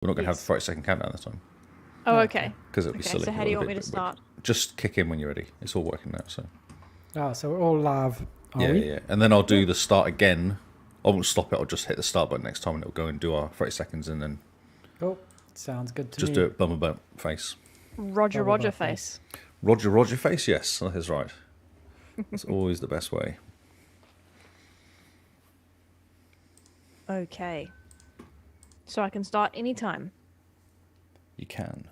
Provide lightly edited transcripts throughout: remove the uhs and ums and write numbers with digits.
We're not going to have the 30-second countdown this time. Oh, okay. Because it'll be silly. So how do you want me to start? Just kick in when you're ready. It's all working now, so. Oh, so we're all live. Yeah. And then I'll do the start again. I won't stop it. I'll just hit the start button next time, and it'll go and do our 30 seconds, and then. Oh, sounds good to me. Just do it bum face. Roger face. Roger face. Yes, that is right. That's always the best way. Okay. So I can start anytime. You can.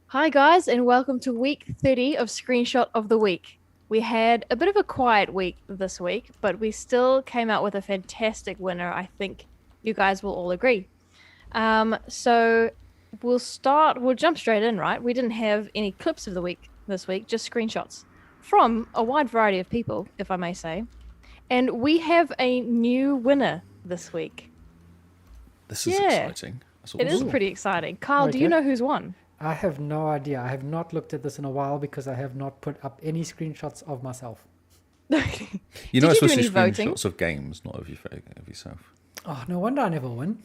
Hi guys, and welcome to week 30 of Screenshot of the Week. We had a bit of a quiet week this week, but we still came out with a fantastic winner. I think you guys will all agree. So we'll jump straight in, right? We didn't have any clips of the week this week, just screenshots from a wide variety of people, if I may say. And we have a new winner this week. This is exciting. That's awesome. It is pretty exciting. Carl, do you know who's won? I have no idea. I have not looked at this in a while because I have not put up any screenshots of myself. You know, it's supposed to be screenshots of games, not of yourself. Oh, no wonder I never win.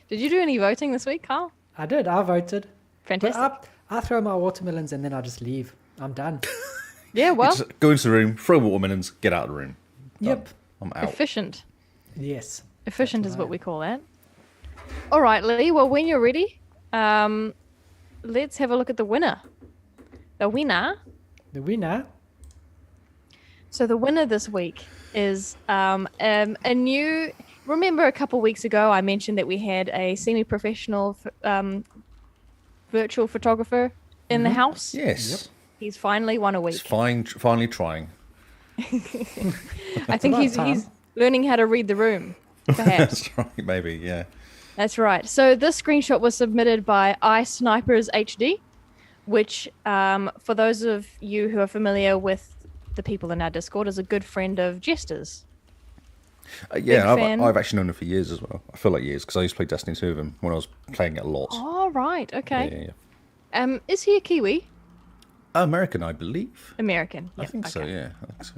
Did you do any voting this week, Carl? I did. I voted. Fantastic. But I throw my watermelons and then I just leave. I'm done. Yeah, well. Just go into the room, throw watermelons, get out of the room. Yep. I'm out. Efficient. Yes. Efficient is what we call that. All right, Lee. Well, when you're ready, let's have a look at the winner. The winner. So the winner this week is a new. Remember, a couple weeks ago, I mentioned that we had a semi-professional virtual photographer in the house. Yes. Yep. He's finally won a week. He's finally trying. I think he's learning how to read the room. Perhaps. That's right. Maybe. Yeah. That's right. So this screenshot was submitted by iSnipers HD, which, for those of you who are familiar with the people in our Discord, is a good friend of Jester's. Yeah, I've actually known him for years as well. I feel like years because I used to play Destiny 2 with him when I was playing it a lot. Oh, right. Okay. Yeah. Is he a Kiwi? American, I believe. American. I think so, yeah. I think so.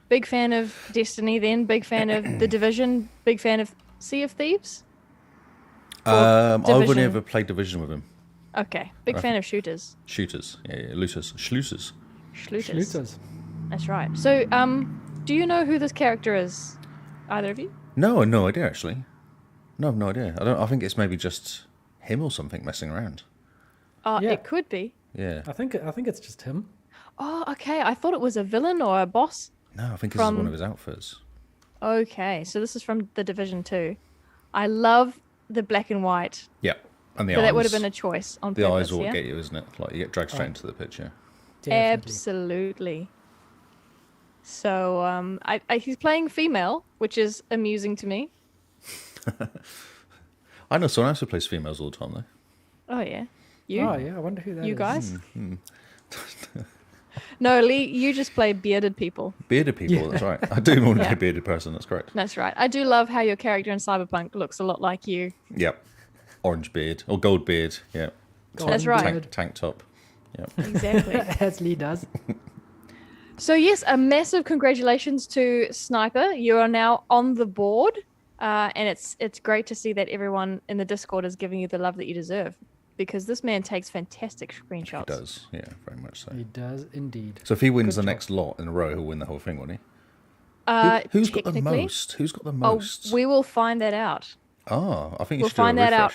Big fan of Destiny then, big fan of The Division, big fan of Sea of Thieves? I've only ever played Division with him. Okay. Big fan of shooters. Shooters. Yeah. Looters. Schlooters. That's right. So, do you know who this character is? Either of you? No, no idea actually. No, I've no idea. I think it's maybe just him or something messing around. Yeah. It could be. Yeah. I think it's just him. Oh, okay. I thought it was a villain or a boss. No, I think this is one of his outfits. Okay, so this is from The Division 2. I love the black and white. Yeah, and the so eyes. that would have been a choice on the purpose, eyes will yeah? get you, isn't it? Like you get dragged straight into the picture. Definitely. Absolutely. So he's playing female, which is amusing to me. I know someone else who plays females all the time though. Oh yeah, you? Oh yeah, I wonder who that is. You guys? No, Lee, you just play bearded people. Bearded people, yeah. That's right. I do want to be a bearded person, that's correct. That's right. I do love how your character in Cyberpunk looks a lot like you. Yep. Orange beard, or gold beard, yeah. That's right. Tank top. Yep. Exactly. As Lee does. So yes, a massive congratulations to Sniper. You are now on the board, and it's great to see that everyone in the Discord is giving you the love that you deserve. Because this man takes fantastic screenshots. He does, yeah, very much so. He does indeed. So if he wins the next lot in a row, he'll win the whole thing, won't he? Who's got the most? Who's got the most? Oh, we will find that out. Oh, I think we'll find that out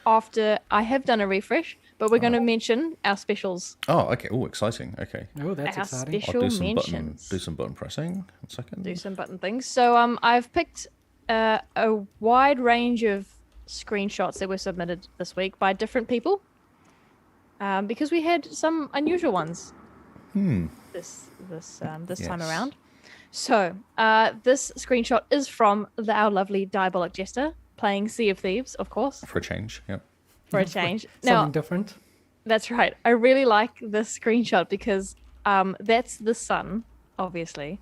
after I have done a refresh, but we're going to mention our specials. Oh, okay. Oh, exciting. Okay. Oh, that's exciting. Special I'll do some mentions. Do some button pressing. 1 second. Do some button things. So I've picked a wide range of screenshots that were submitted this week by different people. Because we had some unusual ones this time around. So this screenshot is from our lovely Diabolic Jester playing Sea of Thieves, of course. For a change, yeah. For a change. Something different. That's right. I really like this screenshot because that's the sun, obviously.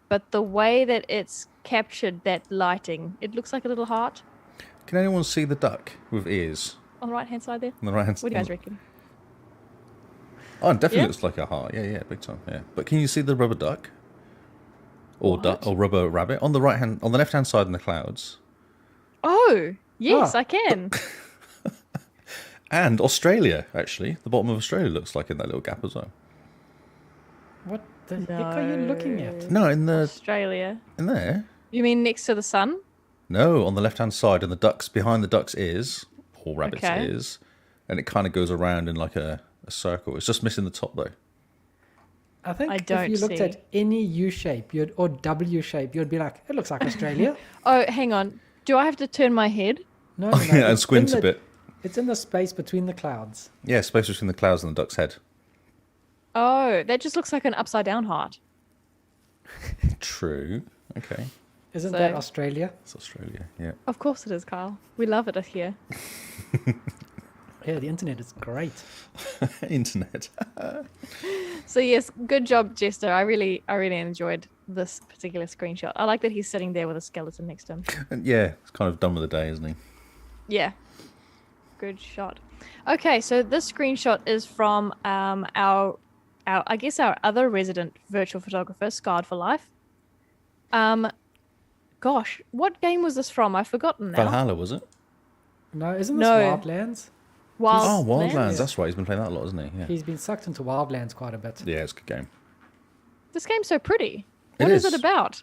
But the way that it's captured that lighting, it looks like a little heart. Can anyone see the duck with ears? On the right-hand side there? On the right-hand side. What do you guys reckon? Oh, it definitely looks like a heart. Yeah, big time. Yeah, but can you see the rubber duck, or rubber rabbit on the left hand side in the clouds? Oh, yes, Ah. I can. And Australia, actually. The bottom of Australia looks like in that little gap as well. What the heck are you looking at? No, in Australia. there. You mean next to the sun? No, on the left-hand side, and the ducks behind the ducks' ears, or rabbits' Okay. ears, and it kind of goes around in like a circle. It's just missing the top though. I think I if don't you looked see. at any U shape or W shape, you'd be like, it looks like Australia. Oh, hang on. Do I have to turn my head? No, And it's squint in a bit. It's in the space between the clouds. Yeah, space between the clouds and the duck's head. Oh, that just looks like an upside down heart. True. Okay. Isn't So- that Australia? It's Australia. Yeah. Of course it is, Kyle. We love it here. Yeah, the internet is great. Internet. So yes, good job, Jester. I really enjoyed this particular screenshot. I like that he's sitting there with a skeleton next to him. And yeah, it's kind of done with the day, isn't he? Yeah. Good shot. Okay, so this screenshot is from our I guess our other resident virtual photographer, Scarred for Life. Gosh, what game was this from? I've forgotten now. Valhalla, was it? No, isn't this No. Wildlands? Oh, Wildlands? Wildlands. That's right. He's been playing that a lot, isn't he? Yeah. He's been sucked into Wildlands quite a bit. Yeah, it's a good game. This game's so pretty. It What is is. it about?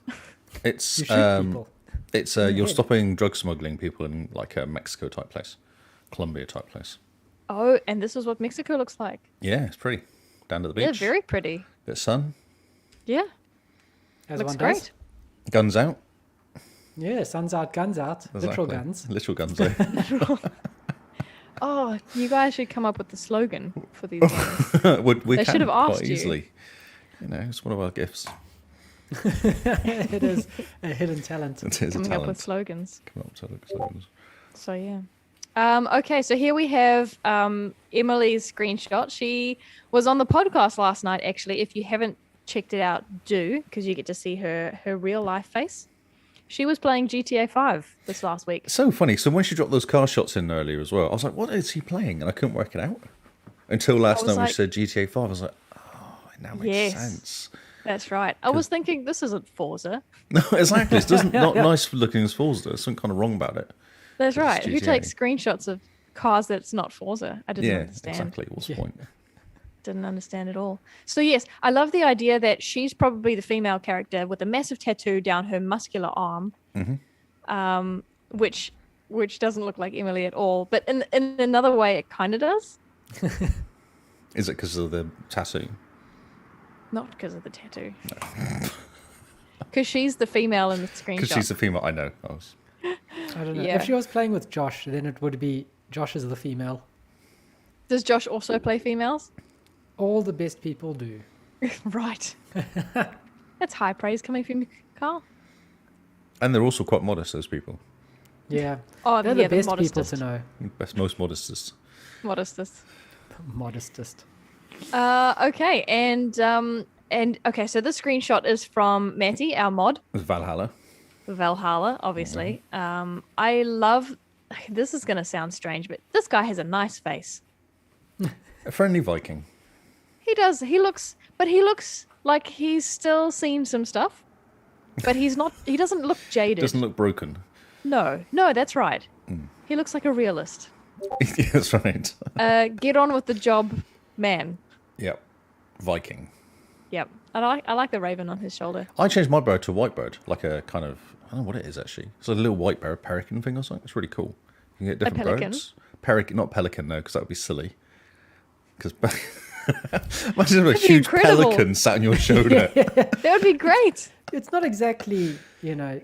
It's You shoot people. it's you're stopping drug smuggling people in like a Mexico type place, Colombia type place. Oh, and this is what Mexico looks like. Yeah, it's pretty. Down to the beach. Yeah, very pretty. Bit of sun. Yeah, As looks one does. great. Guns out. Yeah, suns out, guns out. Literal Exactly. guns. Literal guns out. Oh, you guys should come up with the slogan for these ones. we They can should have asked quite you. easily. You know, it's one of our gifts. It is a hidden talent. It is a Coming up with talent. slogans. Come up with slogans. So yeah. Okay, so here we have Emily's screenshot. She was on the podcast last night, actually. If you haven't checked it out, do, because you get to see her real life face. She was playing GTA 5 this last week. So funny. So when she dropped those car shots in earlier as well, I was like, "What is he playing?" And I couldn't work it out until last was night when like- she said GTA 5. I was like, "Oh, it now makes Yes. sense." That's right. I was thinking this isn't Forza. No, exactly. It doesn't not nice looking as Forza. There's something kind of wrong about it. That's It's right. Who GTA. takes screenshots of cars that's not Forza? I didn't Yeah, understand. exactly. What's the Yeah. point? Didn't understand at all. So yes, I love the idea that she's probably the female character with a massive tattoo down her muscular arm, which doesn't look like Emily at all. But in another way, it kind of does. Is it because of the tattoo? Not because of the tattoo. Because she's the female in the screenshot. Because she's a female. I know. I don't know. Yeah. If she was playing with Josh, then it would be Josh is the female. Does Josh also play females? All the best people do. Right. That's high praise coming from you, Carl. And they're also quite modest, those people. Yeah. Oh, They're yeah, the best people modestest. to know. Most modestest. Modestest. Modestest. Okay, and okay, so this screenshot is from Matty, our mod, Valhalla. Valhalla, obviously. I love. This is gonna sound strange, but this guy has a nice face. A friendly Viking. He does. He looks like he's still seen some stuff, but he's not. He doesn't look jaded. Doesn't look broken. No, that's right. He looks like a realist. Yeah, that's right. Get on with the job, man. Yep. Viking. Yep. I like the raven on his shoulder. I changed my bird to a white bird, like a kind of, I don't know what it is actually. It's like a little white bird, pelican thing or something. It's really cool. You can get different pelican? birds. Pelican, not pelican, no, because that would be silly. Because imagine a be huge incredible. pelican sat on your shoulder. That would be great. It's not exactly,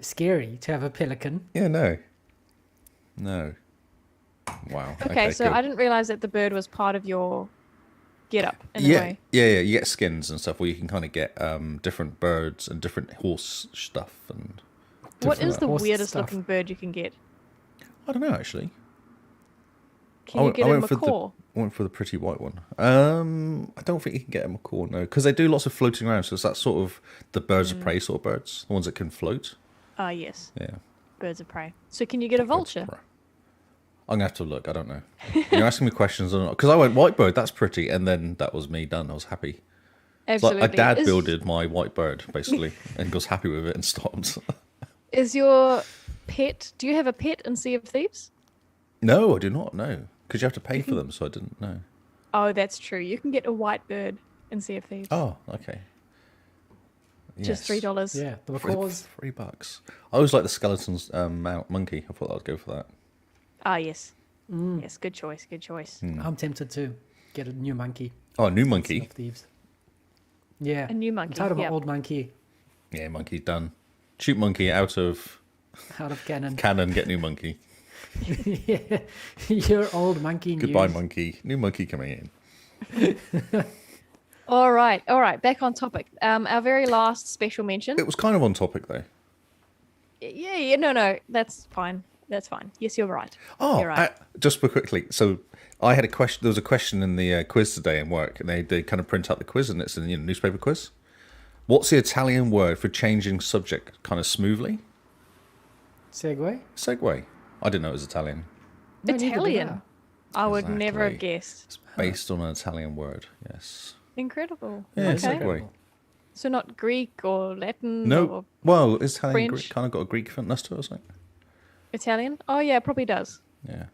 scary to have a pelican. Yeah, no. Wow. Okay, so good. I didn't realize that the bird was part of your get up in a Yeah, way. yeah. You get skins and stuff where you can kind of get different birds and different horse stuff and. What is the horse weirdest stuff. looking bird you can get? I don't know actually. Can you get a for macaw? I went for the pretty white one. I don't think you can get a macaw, no, because they do lots of floating around. So it's that sort of the birds of prey sort of birds, the ones that can float. Ah, yes, Yeah. birds of prey. So can you get a vulture? I'm gonna have to look. I don't know. You're asking me questions or not? Because I went white bird. That's pretty, and then that was me done. I was happy. It's Absolutely. like a dad Is- builded my white bird basically, and was happy with it and stopped. Is your pet. Do you have a pet in Sea of Thieves? No, I do not. No, because you have to pay for them, so I didn't know. Oh, that's true. You can get a white bird in Sea of Thieves. Oh, okay. Just Yes. $3. Yeah, the $3. macaws. $3. I always like the skeleton's monkey. I thought I would go for that. Ah, yes. Yes, good choice. Good choice. I'm tempted to get a new monkey. Oh, new Sea monkey. of Thieves. Yeah. A new I'm monkey. tired of Yeah. my old monkey Yeah, monkey's done. Shoot monkey out of out of cannon. cannon. Get new monkey. Yeah. Your old monkey news. Goodbye, monkey. New monkey coming in. All right. Back on topic. Our very last special mention. It was kind of on topic though. Yeah. No. That's fine. That's fine. Yes, you're right. Oh, You're right. just for quickly. So I had a question. There was a question in the quiz today in work, and they kind of print out the quiz, and it's a newspaper quiz. What's the Italian word for changing subject kind of smoothly? Segway? Segue. I didn't know it was Italian. No, neither did Italian. I would never have Exactly. guessed. It's based on an Italian word. Yes. Incredible. Yeah, okay. segue. So not Greek or Latin No. or Well, is Italian French? kind of got a Greek fitness to it or something? Italian? Oh yeah, it probably does. Yeah.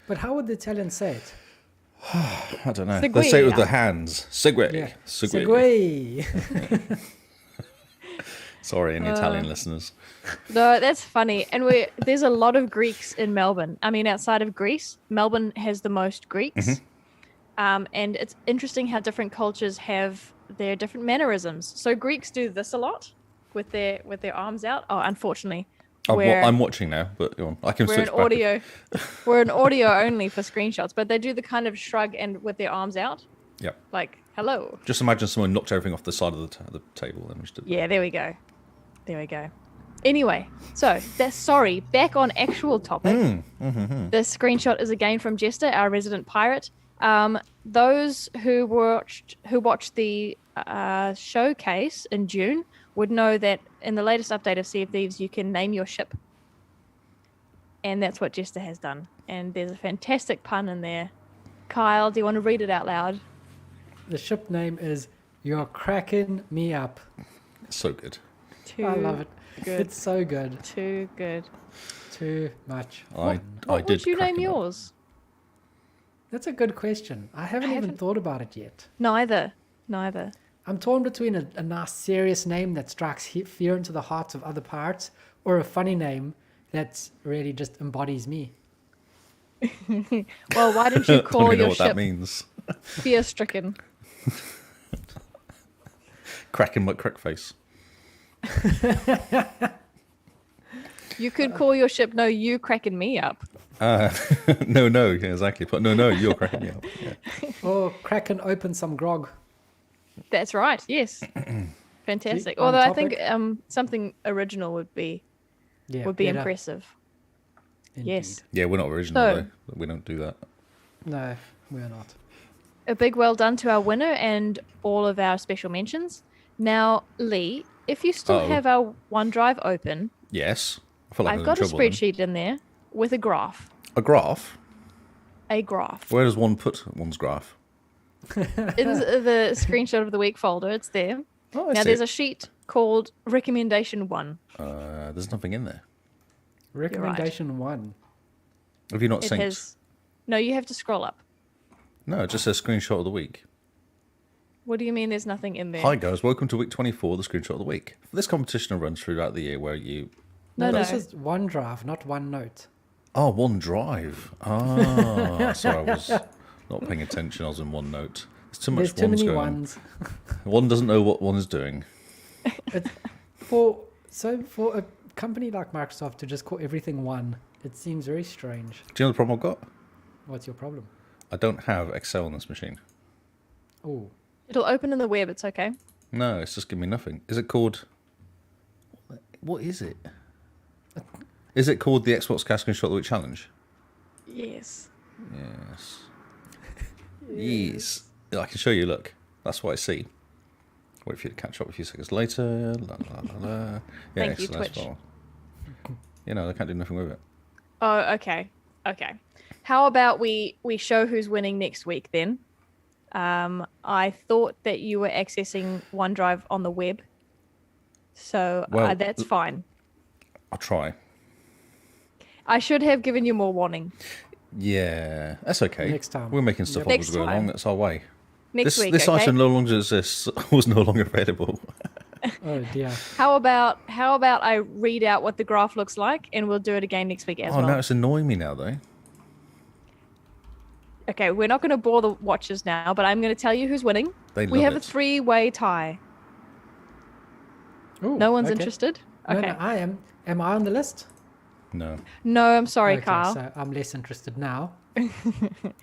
But how would the Italians say it? I don't know. Segue. They say it with the hands. Segue. Yeah. Segue. Segway. Sorry, any Italian listeners. No, that's funny. And there's a lot of Greeks in Melbourne. I mean, outside of Greece, Melbourne has the most Greeks. And it's interesting how different cultures have their different mannerisms. So Greeks do this a lot with their arms out. Oh, unfortunately, I'm watching now, but go on. I can we're switch an back. audio. We're an audio only for screenshots, but they do the kind of shrug and with their arms out, Yep. like hello. Just imagine someone knocked everything off the side of the table. Then we just did that. Yeah, there we go. There we go. Anyway, so back on actual topic. This screenshot is again from Jester, our resident pirate. Those who watched the showcase in June would know that in the latest update of Sea of Thieves, you can name your ship. And that's what Jester has done. And there's a fantastic pun in there. Kyle, do you want to read it out loud? The ship name is You're Cracking Me Up. So good. I love it. Good. It's so good. Too good. Too much. I What did. would you crack name him up. yours? That's a good question. I haven't even thought about it yet. Neither. I'm torn between a nice serious name that strikes fear into the hearts of other pirates or a funny name that really just embodies me. Well, why don't you Don't call even know your what that ship means. Fear Stricken? Cracking my crack face. You could call your ship No, You Cracking Me Up. No, yeah, exactly. But no, you're cracking me up. Yeah. Or cracking open some grog. That's right. Yes. Fantastic. on Although I topic. think something original would be Yeah, would be better. impressive. Indeed. Yes. Yeah, we're not original So- though. We don't do that. No, we're not. A big well done to our winner and all of our special mentions. Now, Lee, if you still Uh-oh. have our OneDrive open, Yes. I feel like I've I'm got in a trouble then. spreadsheet in there with a graph. A graph. A graph. Where does one put one's graph? In the screenshot of the week folder, it's there. Oh, I Now, see there's it. a sheet called Recommendation 1. There's nothing in there. Recommendation 1. Have you not It synced? has. No, you have to scroll up. No, it just says screenshot of the week. What do you mean there's nothing in there? Hi guys, welcome to week 24, the screenshot of the week. This competition runs throughout the year where you... No, This no. is OneDrive, not OneNote. Oh, OneDrive. Ah, sorry, I was not paying attention. I was in OneNote. There's too much There's too ones many going ones. on. One doesn't know what one is doing. For a company like Microsoft to just call everything one, it seems very strange. Do you know the problem I've got? What's your problem? I don't have Excel on this machine. Oh, It'll open in the web. It's okay. No, it's just giving me nothing. Is it called... What is it? Is it called the XboxCast Screenshot of the Week Challenge? Yes. Yes. Yes. I can show you, look. That's what I see. Wait for you to catch up a few seconds later. La, la, la, la. Yeah, Thank you, excellent. Twitch. Well, you know, I can't do nothing with it. Oh, okay. Okay. How about we show who's winning next week then? I thought that you were accessing OneDrive on the web. So Well, that's fine. I'll try. I should have given you more warning. Yeah, that's okay. Next time. We're making stuff Yep. up Next as we go time. along. That's our way. Next week, This okay? item no longer exists. Was no longer available. Oh dear. How about I read out what the graph looks like, and we'll do it again next week as Oh, well. now it's annoying me now, though. Okay, we're not going to bore the watchers now, but I'm going to tell you who's winning. They We love have a it. 3-way tie. Ooh, No one's okay. interested? No, Okay. no, I am. Am I on the list? No. No, I'm sorry, Okay, Carl. so I'm less interested now.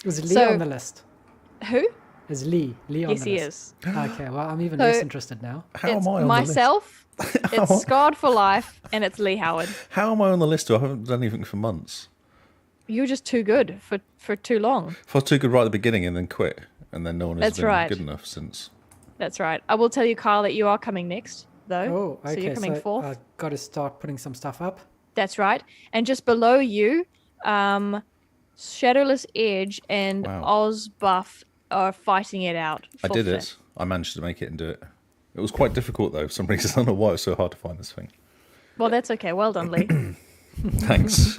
Is Lee So- on the list? Who? Is Lee on Yes, the he list? is. Okay, well, I'm even So- less interested now. How It's am I on myself, the list? it's Scarred for Life, and it's Lee Howard. How am I on the list? I haven't done anything for months. You're just too good for too long. If I was too good right at the beginning and then quit, and then no one has That's been right. good enough since. That's right. I will tell you, Carl, that you are coming next, though. Oh, okay. So you're coming fourth. I've got to start putting some stuff up. That's right. And just below you, Shadowless Edge and Wow. Oz Buff are fighting it out. I for did fifth. it. I managed to make it and do it. It was quite difficult though. For some reason, I don't know why it was so hard to find this thing. Well, that's okay. Well done, Lee. Thanks.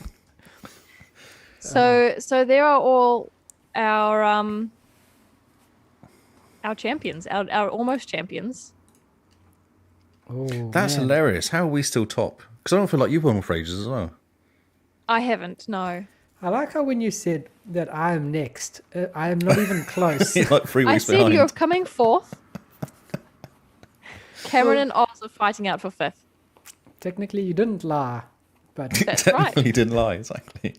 So there are all our champions, our almost champions. Oh, That's man. hilarious. How are we still top? Because I don't feel like you've won for ages as well. I haven't. No. I like how when you said that I am next, I am not even close. You're like 3 I weeks said behind. you're coming fourth. Cameron and Oz are fighting out for fifth. Technically, you didn't lie, but That's right. Technically didn't lie, exactly.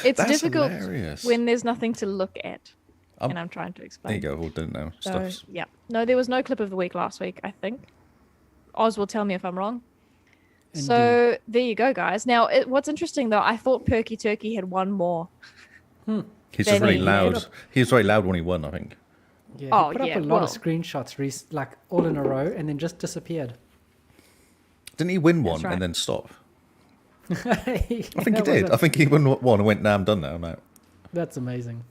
It's That's difficult hilarious. when there's nothing to look at. Um, And I'm trying to There explain. you go. All done now. So, Stuff's yeah. No, there was no clip of the week last week, I think. Oz will tell me if I'm wrong. So there you go, guys. Now, what's interesting though, I thought Perky Turkey had one more. He's just Then really he loud. ended He was very loud when he won, I think. yeah, Oh, he put up yeah, a lot well. of screenshots, like all in a row, and then just disappeared. Didn't he win one right. and then stop? I I think he did. I think he won one and went, nah, I'm done now. I'm out. That's amazing.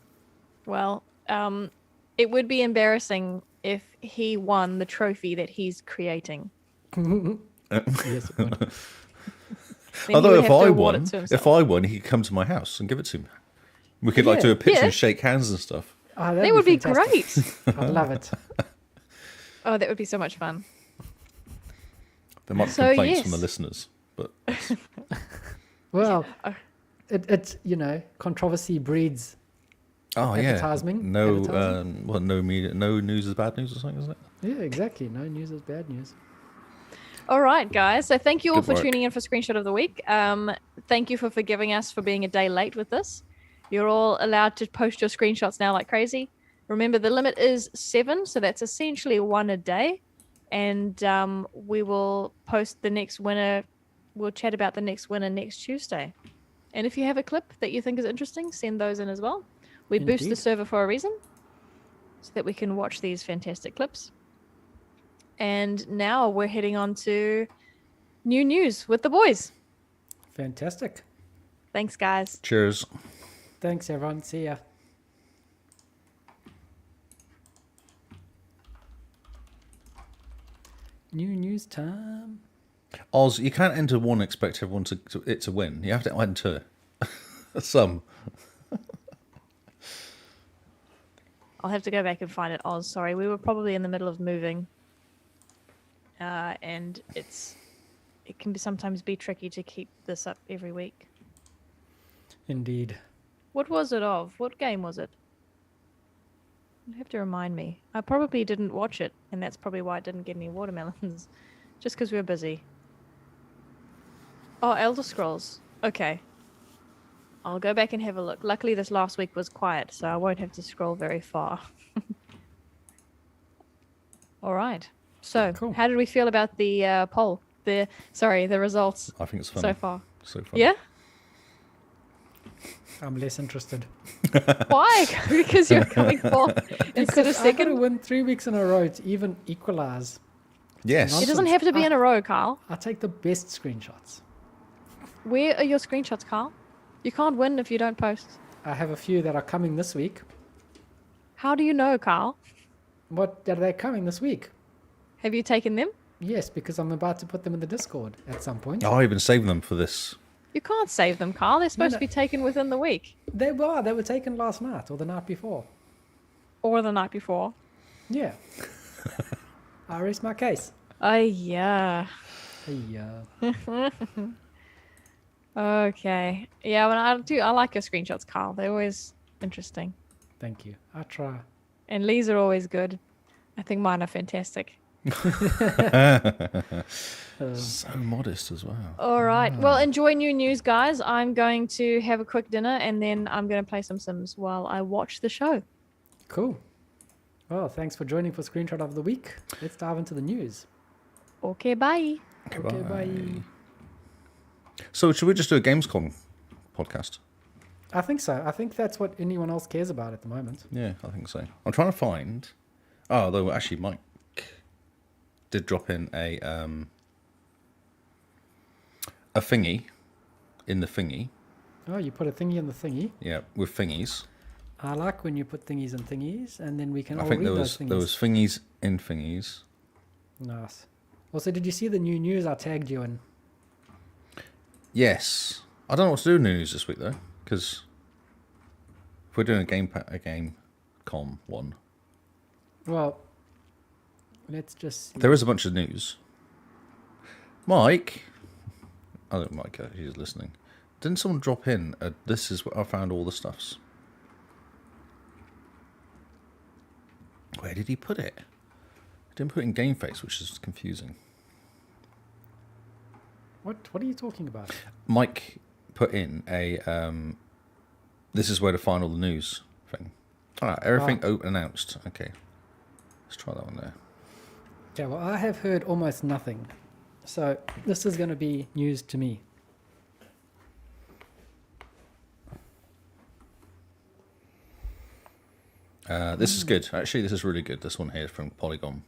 Well, it would be embarrassing if he won the trophy that he's creating. Yes, it would. Then he Although would if have to I award won, it to himself. if I won, he could come to my house and give it to me. We could like Yeah. do a picture Yeah. and shake hands and stuff. Oh, that'd That would be fantastic. great. I'd love it. Oh, that would be so much fun. There might be So, complaints from the yes. listeners, but Well, it's controversy breeds. oh Advertising? yeah, no, Advertising? no media, no news is bad news or something, isn't it? Yeah, exactly. No news is bad news. All right, guys. So thank you all Good for work. tuning in for Screenshot of the Week. Thank you for forgiving us for being a day late with this. You're all allowed to post your screenshots now like crazy. Remember, the limit is 7, so that's essentially 1 a day. And we will post the next winner. We'll chat about the next winner next Tuesday. And if you have a clip that you think is interesting, send those in as well. We boost the Indeed. server for a reason so that we can watch these fantastic clips. And now we're heading on to new news with the boys. Fantastic. Thanks, guys. Cheers. Thanks, everyone. See ya. New news time. Oz, you can't enter one and expect everyone to win. You have to enter some. I'll have to go back and find it. Oz, sorry. We were probably in the middle of moving. And it can sometimes be tricky to keep this up every week. Indeed. What was it of? What game was it? You have to remind me. I probably didn't watch it, and that's probably why I didn't get any watermelons. Just because we were busy. Oh, Elder Scrolls. Okay. I'll go back and have a look. Luckily, this last week was quiet, so I won't have to scroll very far. All right. So, Cool. how did we feel about the poll? The results I think it's fun so far. So fun. Yeah? I'm less interested. Why? Because you're coming fourth instead of Because I gotta second? win 3 weeks in a row to even equalize. Yes. It doesn't Nonsense. have to be in a row, Carl. I take the best screenshots. Where are your screenshots, Carl? You can't win if you don't post. I have a few that are coming this week. How do you know, Carl? What are they coming this week? Have you taken them? Yes, because I'm about to put them in the Discord at some point. Oh, I've been saving them for this. You can't save them, Carl. They're supposed no. to be taken within the week They were taken last night or the night before. or the night before. Yeah. I rest my case. Yeah. Yeah. Okay. Yeah, I like your screenshots, Carl. They're always interesting. Thank you. I try. And Lee's are always good. I think mine are fantastic. So modest as well. All right. Well, enjoy new news, guys. I'm going to have a quick dinner and then I'm going to play some Sims while I watch the show. Cool. Well, thanks for joining for Screenshot of the Week. Let's dive into the news. Okay, bye. Okay, bye. So should we just do a Gamescom podcast? I think so. I think that's what anyone else cares about at the moment. Yeah, I think so. I'm trying to find. Oh, though actually, Mike did drop in a thingy in the thingy. Oh, you put a thingy in the thingy. Yeah, with thingies. I like when you put thingies in thingies, and then we can I all think read there those was thingies. there was thingies in thingies. Nice. Also, did you see the new news I tagged you in? Yes, I don't know what to do in the news this week though, because if we're doing a Gamecom one, Well, let's just see. there is a bunch of news. Mike, I don't know, Mike, he's listening. Didn't someone drop in? This is where I found all the stuffs. Where did he put it? He didn't put it in Game Face, which is confusing. What are you talking about? Mike put in a this is where to find all the news thing. Alright, everything announced. Okay. Let's try that one there. Okay, well, I have heard almost nothing. So this is going to be news to me. This is good. Actually, this is really good. This one here from Polygon.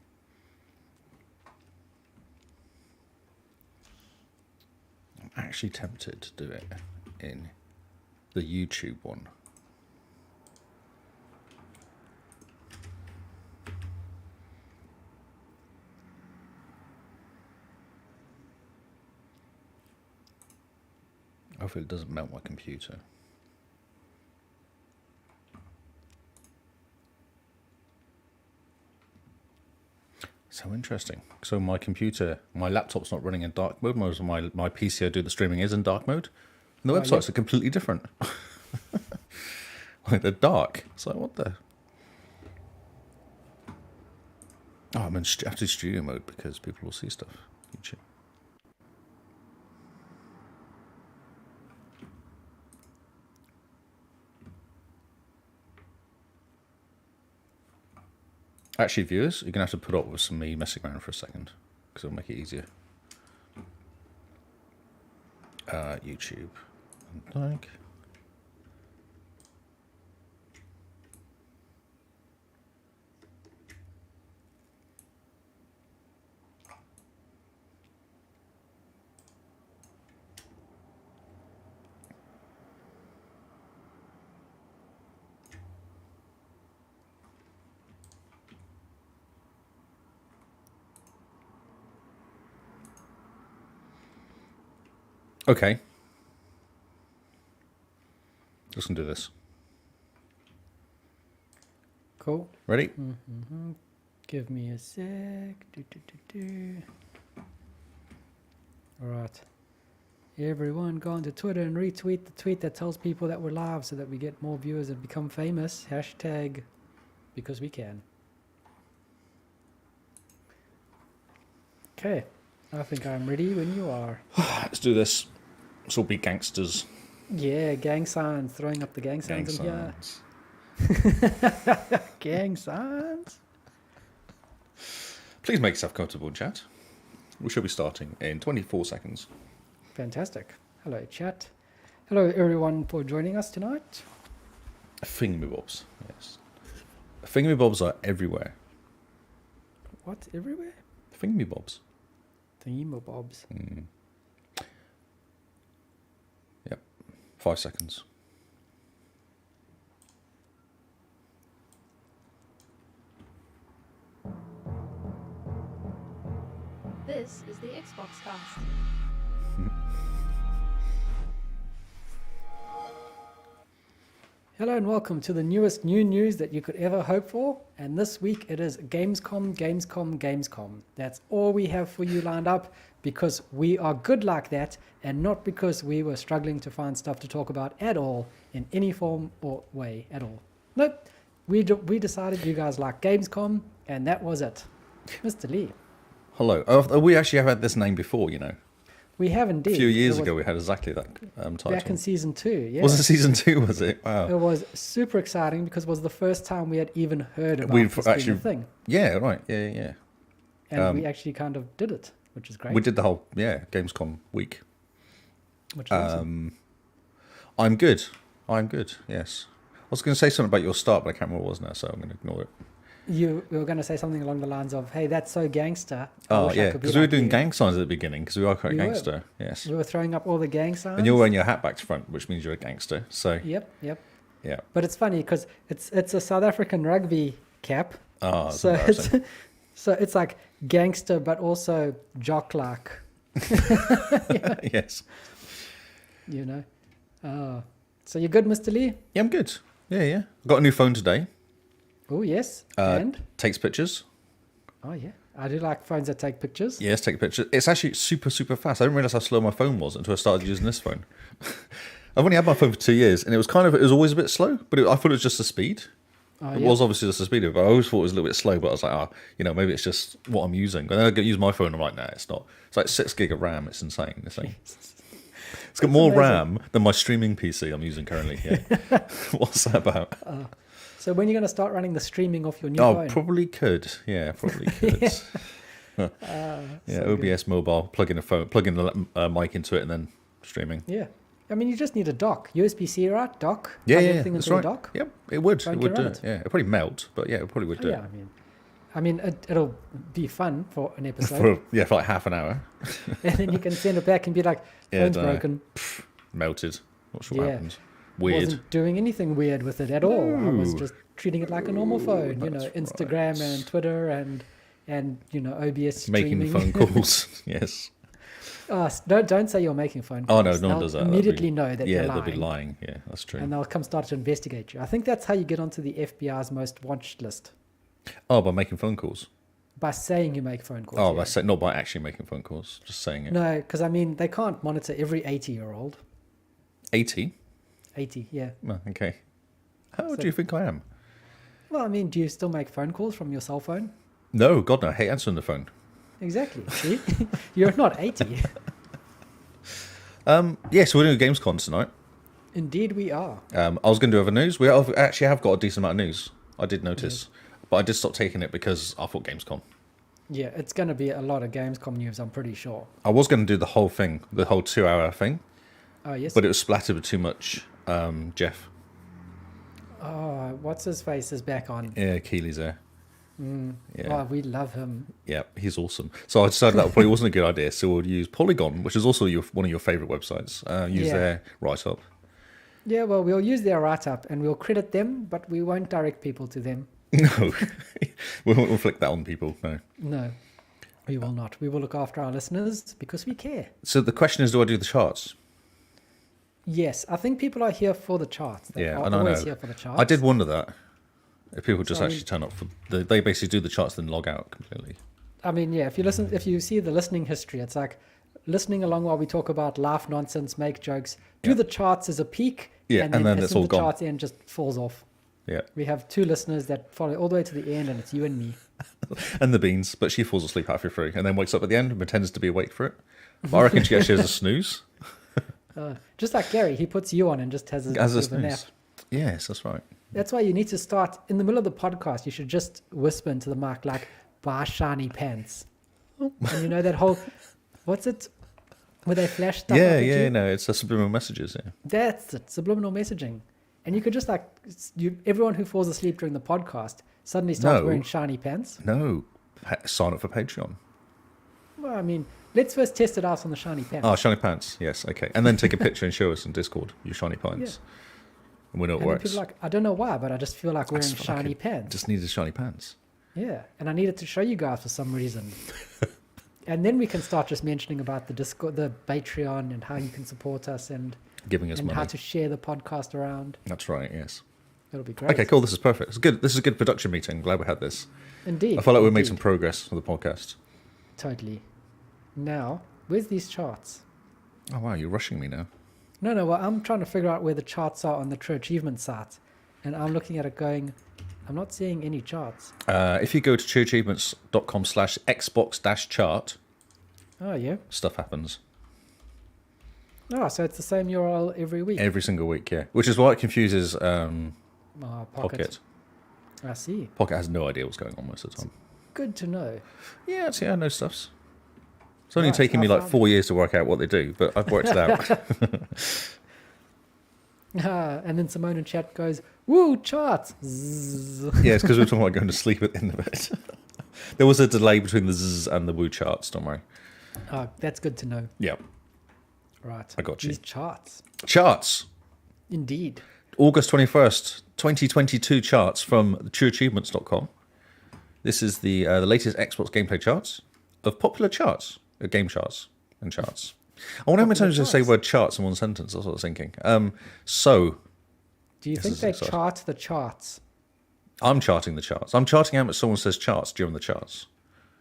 I'm actually tempted to do it in the YouTube one. Hopefully it doesn't melt my computer. So interesting. So my computer, my laptop's not running in dark mode. Most of my PC I do the streaming is in dark mode. And the websites are completely different. Like they're dark. It's like, what the? Oh, I'm in after studio mode because people will see stuff. YouTube. Actually, viewers, you're going to have to put up with some me messing around for a second, because it'll make it easier. YouTube. Like. Okay. Just gonna do this. Cool. Ready? Mm-hmm. Give me a sec. All right. Everyone go onto Twitter and retweet the tweet that tells people that we're live so that we get more viewers and become famous. Hashtag because we can. Okay. I think I'm ready when you are. Let's do this. Let's all be gangsters. Yeah, gang signs. Throwing up the gang signs in here. Gang signs. Please make yourself comfortable, chat. We should be starting in 24 seconds. Fantastic. Hello, chat. Hello, everyone, for joining us tonight. Thingamybobs, yes. Thingamybobs are everywhere. What? Everywhere? Thingamybobs. Thingamybobs. Yep. 5 seconds. This is the XboxCast. Hello and welcome to the newest new news that you could ever hope for. And this week it is Gamescom, Gamescom, Gamescom. That's all we have for you lined up because we are good like that and not because we were struggling to find stuff to talk about at all in any form or way at all. Nope. We decided you guys like Gamescom and that was it. Mr. Lee. Hello. Oh, we actually have had this name before, you know. We have indeed. A few years ago, we had exactly that title. Back in season 2, yeah. Was it season 2, was it? Wow. It was super exciting because it was the first time we had even heard about We've this actually, thing. Yeah, right. Yeah. And we actually kind of did it, which is great. We did the whole, Gamescom week. Which is awesome. I'm good, yes. I was going to say something about your start, but I can't remember what it was now, so I'm going to ignore it. You were going to say something along the lines of, hey, that's so gangster. Oh, yeah, because we were doing gang signs at the beginning, because we are quite gangster, yes. We were throwing up all the gang signs. And you're wearing your hat back to front, which means you're a gangster, so... Yep. Yeah. But it's funny, because it's a South African rugby cap. Oh, that's so embarrassing. it's like gangster, but also jock-like. Yes. You know. So you're good, Mr. Lee? Yeah, I'm good. Yeah. Got a new phone today. Oh, yes. And? Takes pictures. Oh, yeah. I do like phones that take pictures. Yes, take pictures. It's actually super, super fast. I didn't realize how slow my phone was until I started using this phone. I've only had my phone for 2 years, and it was always a bit slow, but I thought it was just the speed. It was obviously just the speed of it, but I always thought it was a little bit slow, but I was like, maybe it's just what I'm using. And then I use my phone, I'm like, nah, it's not. It's like 6 gig of RAM. It's insane, this thing. It's got more RAM than my streaming PC I'm using currently. Yeah. What's that about? So when are you going to start running the streaming off your new phone? Probably could. Yeah, probably could. So OBS good. Mobile, plug in a mic into it and then streaming. Yeah. I mean, you just need a dock. USB-C, right? Dock? Yeah, that's right. Dock. Yep, it would. It would do it. Yeah, it'd probably melt, but yeah, it probably would do it. I mean, it'll be fun for an episode. For like half an hour. And then you can send it back and be like, phone's broken. Melted. Not sure what happened. Weird. I wasn't doing anything weird with it at all. I was just treating it like a normal phone. Instagram and Twitter and OBS streaming. Making phone calls. Yes. Don't say you're making phone calls. Oh no, no one does that. Immediately know that you're lying. Yeah, they'll be lying. Yeah, that's true. And they'll come start to investigate you. I think that's how you get onto the FBI's most watched list. Oh, by making phone calls? By saying you make phone calls. Oh, not by actually making phone calls, just saying it. No, because they can't monitor every 80-year-old. 80? 80, yeah. Oh, okay. How old do you think I am? Well, I mean, do you still make phone calls from your cell phone? No, God no. I hate answering the phone. Exactly. See? You're not 80. So we're doing a Gamescom tonight. Indeed we are. I was going to do other news. We actually have got a decent amount of news. I did notice. Yes. But I did stop taking it because I thought Gamescom. Yeah, it's going to be a lot of Gamescom news, I'm pretty sure. I was going to do the whole thing, the whole 2-hour thing. Oh, yes. But it was splattered with too much Jeff. Oh, what's his face is back on. Yeah, Keely's there. Yeah. Oh, we love him. Yeah, he's awesome. So I decided that probably wasn't a good idea. So we'll use Polygon, which is also one of your favorite websites. Use their write-up. Yeah, well, we'll use their write-up and we'll credit them, but we won't direct people to them. No, we won't inflict that on people. No, we will not. We will look after our listeners because we care. So the question is, do I do the charts? Yes, I think people are here for the charts. They are always here for the charts. I did wonder that. If people just actually turn up they basically do the charts then log out completely. I mean, yeah, if you see the listening history, it's like listening along while we talk about laugh nonsense, make jokes, do the charts as a peak, and then it's all gone. The charts end just falls off. Yeah. We have 2 listeners that follow all the way to the end, and it's you and me. And the beans, but she falls asleep halfway through and then wakes up at the end and pretends to be awake for it. But I reckon she actually has a snooze. Just like Gary, he puts you on and just has a snooze. Nap. Yes, that's right. That's why you need to start in the middle of the podcast. You should just whisper into the mic like, "Buy shiny pants," and you know that whole, what's it, where they flash stuff. No, it's a subliminal messages. Yeah, that's it, subliminal messaging. And you could just everyone who falls asleep during the podcast suddenly starts wearing shiny pants. No, sign up for Patreon. Well, I mean, let's first test it out on the shiny pants. Oh, shiny pants. Yes, okay, and then take a picture and show us on Discord your shiny pants. Yeah. And we know it works. People are like, I don't know why, but I just feel like wearing shiny pants. Just needed shiny pants. Yeah, and I needed to show you guys for some reason. And then we can start just mentioning about the Discord, the Patreon, and how you can support us and giving us money. How to share the podcast around. That's right, yes. It'll be great. Okay, cool. This is perfect. It's good. This is a good production meeting. Glad we had this. Indeed. I felt like we made indeed. some progress with the podcast. Totally. Now, where's these charts? Oh wow, you're rushing me now. No. Well, I'm trying to figure out where the charts are on the True Achievement site, and I'm looking at it going, I'm not seeing any charts. If you go to trueachievements.com/xbox-chart, Oh yeah. stuff happens Oh, so it's the same URL every week. every single week. Yeah, which is why it confuses Pocket. I see. Pocket has no idea what's going on most of the time. Good to know. Yeah, I know stuffs. It's only Right, taken me I like found 4 years to work out what they do, but I've worked it out. And then Simone in chat goes, "Woo, charts!" Zzz. Yeah, it's because we were talking about going to sleep at the end of it. There was a delay between the zzz and the woo charts, don't worry. Oh, that's good to know. Yeah. Right. I got you. These charts. Charts. Indeed. August 21st, 2022 charts from trueachievements.com. This is the latest Xbox gameplay charts of popular charts, game charts and charts. I wonder how many times you say word charts in one sentence. That's what I was thinking. Do you This think is they exciting. chart the charts? I'm charting the charts. I'm charting how much someone says charts during the charts.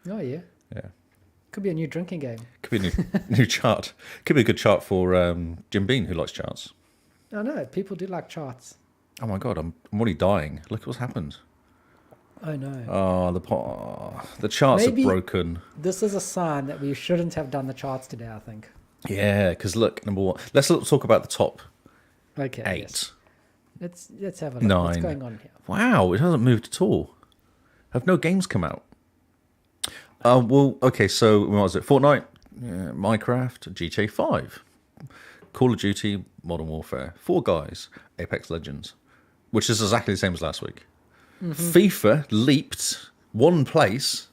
Oh yeah. Yeah. Could be a new drinking game. Could be a new chart. Could be a good chart for Jim Bean, who likes charts. I know people do like charts. Oh my god, I'm already dying. Look what's happened. Oh no. Oh, the charts Maybe- are broken. This is a sign that we shouldn't have done the charts today, I think. Yeah, because look, number one. Let's talk about the top Okay. 8. yes. Let's have a look. What's 9. going on here? Wow, it hasn't moved at all. Have no games come out? Well, okay, so what was it? Fortnite, Minecraft, GTA 5, Call of Duty, Modern Warfare, Four Guys, Apex Legends, which is exactly the same as last week. FIFA leaped one place